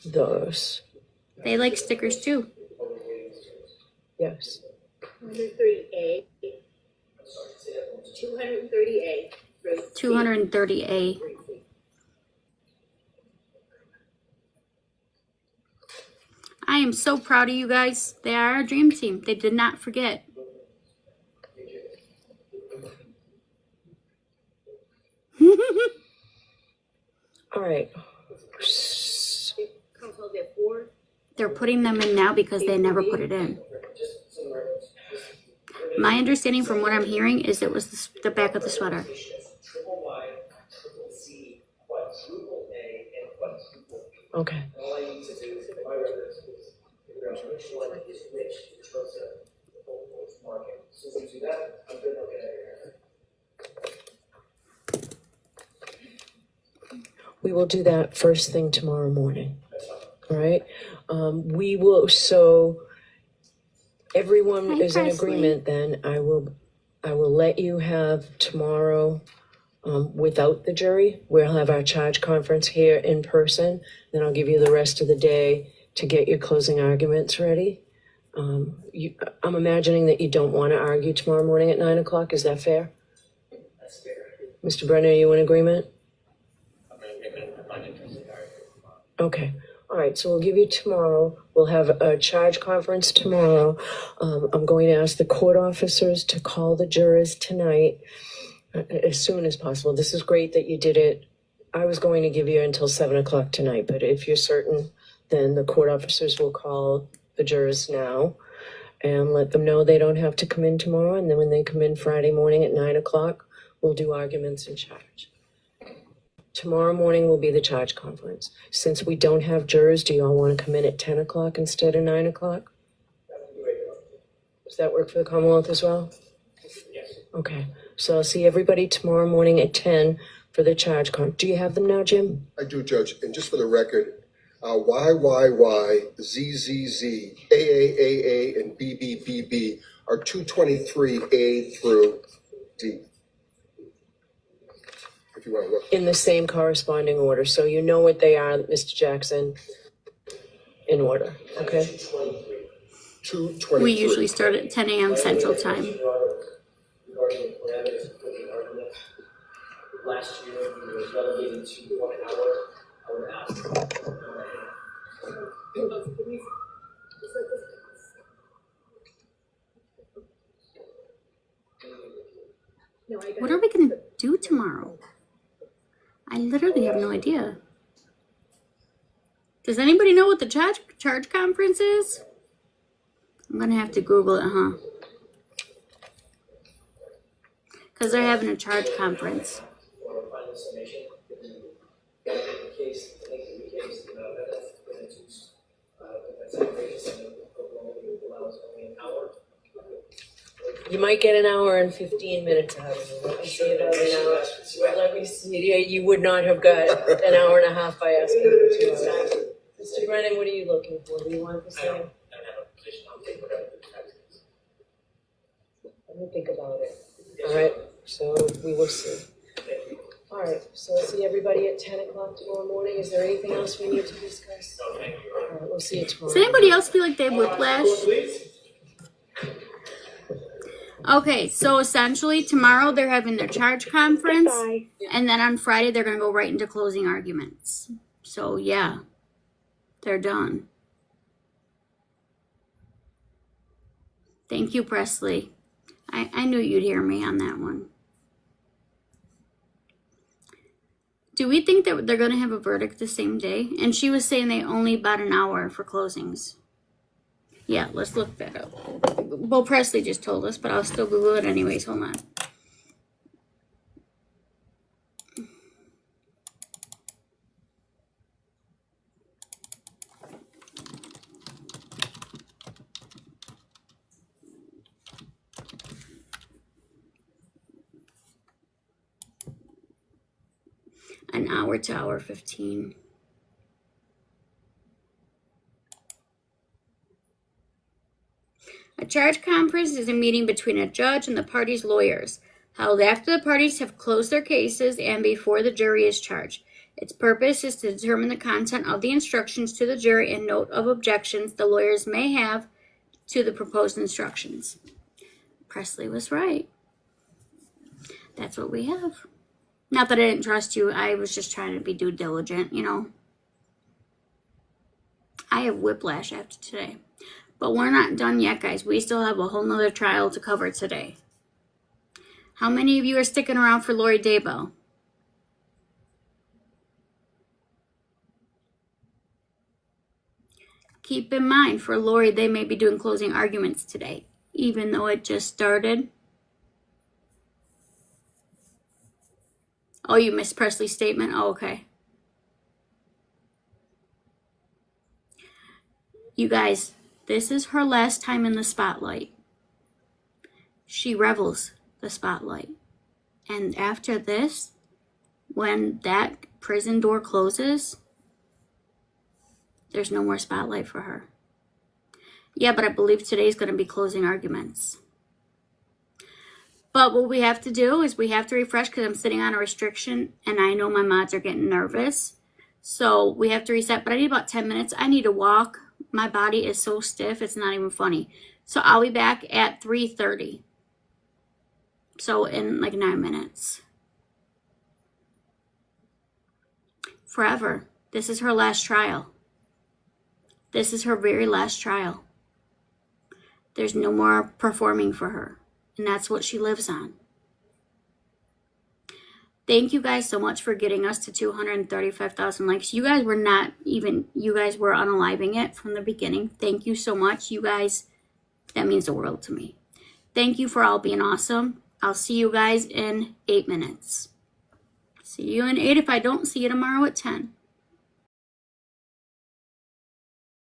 those. They like stickers too. Yes. 230A. 230A. 230A. I am so proud of you guys. They are our dream team. They did not forget. All right. Council, there are 4. They're putting them in now because they never put it in. Just so the records. My understanding from what I'm hearing is it was the back of the sweater. Triple Y, triple Z, quadruple A, and quadruple B. Okay. All I need to do is my records is figure out which one is which in terms of the whole marking. So as we do that, I'm good looking at your We will do that first thing tomorrow morning. All right. We will, so everyone Hi, is in Presley. agreement then. I will let you have tomorrow without the jury. We'll have our charge conference here in person. Then I'll give you the rest of the day to get your closing arguments ready. I'm imagining that you don't want to argue tomorrow morning at 9 o'clock. Is that fair? That's fair. Mr. Brenner, are you in agreement? I'm gonna give it my interest in our. Okay, all right, so we'll give you tomorrow. We'll have a charge conference tomorrow. I'm going to ask the court officers to call the jurors tonight. as soon as possible. This is great that you did it. I was going to give you until 7 o'clock tonight, but if you're certain, then the court officers will call the jurors now and let them know they don't have to come in tomorrow. And then when they come in Friday morning at 9 o'clock, we'll do arguments and charge. Tomorrow morning will be the charge conference. Since we don't have jurors, do you all want to come in at 10 o'clock instead of 9 o'clock? Does that work for the Commonwealth as well? Yes. Okay, so I'll see everybody tomorrow morning at 10 for the charge con. Do you have them now, Jim? I do, Judge, and just for the record, YYY, ZZZ, AAAA, and BBBB are 223A through D. If you want to look. In the same corresponding order, so you know what they are, Mr. Jackson, in order, okay? 223. We usually start at 10 a.m. Central Time. Regarding the parameters of closing argument, last year we were relegated to 1 hour. I would ask. What are we gonna do tomorrow? I literally have no idea. Does anybody know what the charge conference is? I'm gonna have to Google it, huh? Because they're having a charge conference. Or final summation, in case, I think in the case, that's going to, that's outrageous, and it allows only an hour. You might get an hour and 15 minutes out of it. Let me see about an hour. Let me see, yeah, you would not have got an hour and a half by asking for 2 hours. Mr. Brennan, what are you looking for? Do you want the I same? don't have a position, I'll take whatever the text is. Let me think about it. All right, so we will see. All right, so I'll see everybody at 10 o'clock tomorrow morning. Is there anything else we need to discuss? No, thank you. All right, we'll see you tomorrow. Does anybody else feel like they have whiplash? Okay, so essentially tomorrow they're having their charge conference, and then on Friday they're gonna go right into closing arguments. So yeah, they're done. Thank you, Presley. I knew you'd hear me on that one. Do we think that they're gonna have a verdict the same day? And she was saying they only about an hour for closings. Yeah, let's look that up. Well, Presley just told us, but I'll still Google it anyways. Hold on. An hour to hour 15. A charge conference is a meeting between a judge and the parties' lawyers, held after the parties have closed their cases and before the jury is charged. Its purpose is to determine the content of the instructions to the jury and note of objections the lawyers may have to the proposed instructions. Presley was right. That's what we have. Not that I didn't trust you. I was just trying to be due diligent, you know. I have whiplash after today. But we're not done yet, guys. We still have a whole nother trial to cover today. How many of you are sticking around for Lori Daybell? Keep in mind, for Lori, they may be doing closing arguments today, even though it just started. Oh, you missed Presley's statement? Oh, okay. You guys, this is her last time in the spotlight. She revels the spotlight. And after this, when that prison door closes, there's no more spotlight for her. Yeah, but I believe today's going to be closing arguments. But what we have to do is we have to refresh because I'm sitting on a restriction and I know my mods are getting nervous. So we have to reset, but I need about 10 minutes. I need to walk. My body is so stiff, it's not even funny. So I'll be back at 3:30. So in like 9 minutes. Forever. This is her last trial. This is her very last trial. There's no more performing for her. And that's what she lives on. Thank you guys so much for getting us to 235,000 likes. You guys were unaliving it from the beginning. Thank you so much. You guys, that means the world to me. Thank you for all being awesome. I'll see you guys in 8 minutes. See you in 8 if I don't see you tomorrow at 10.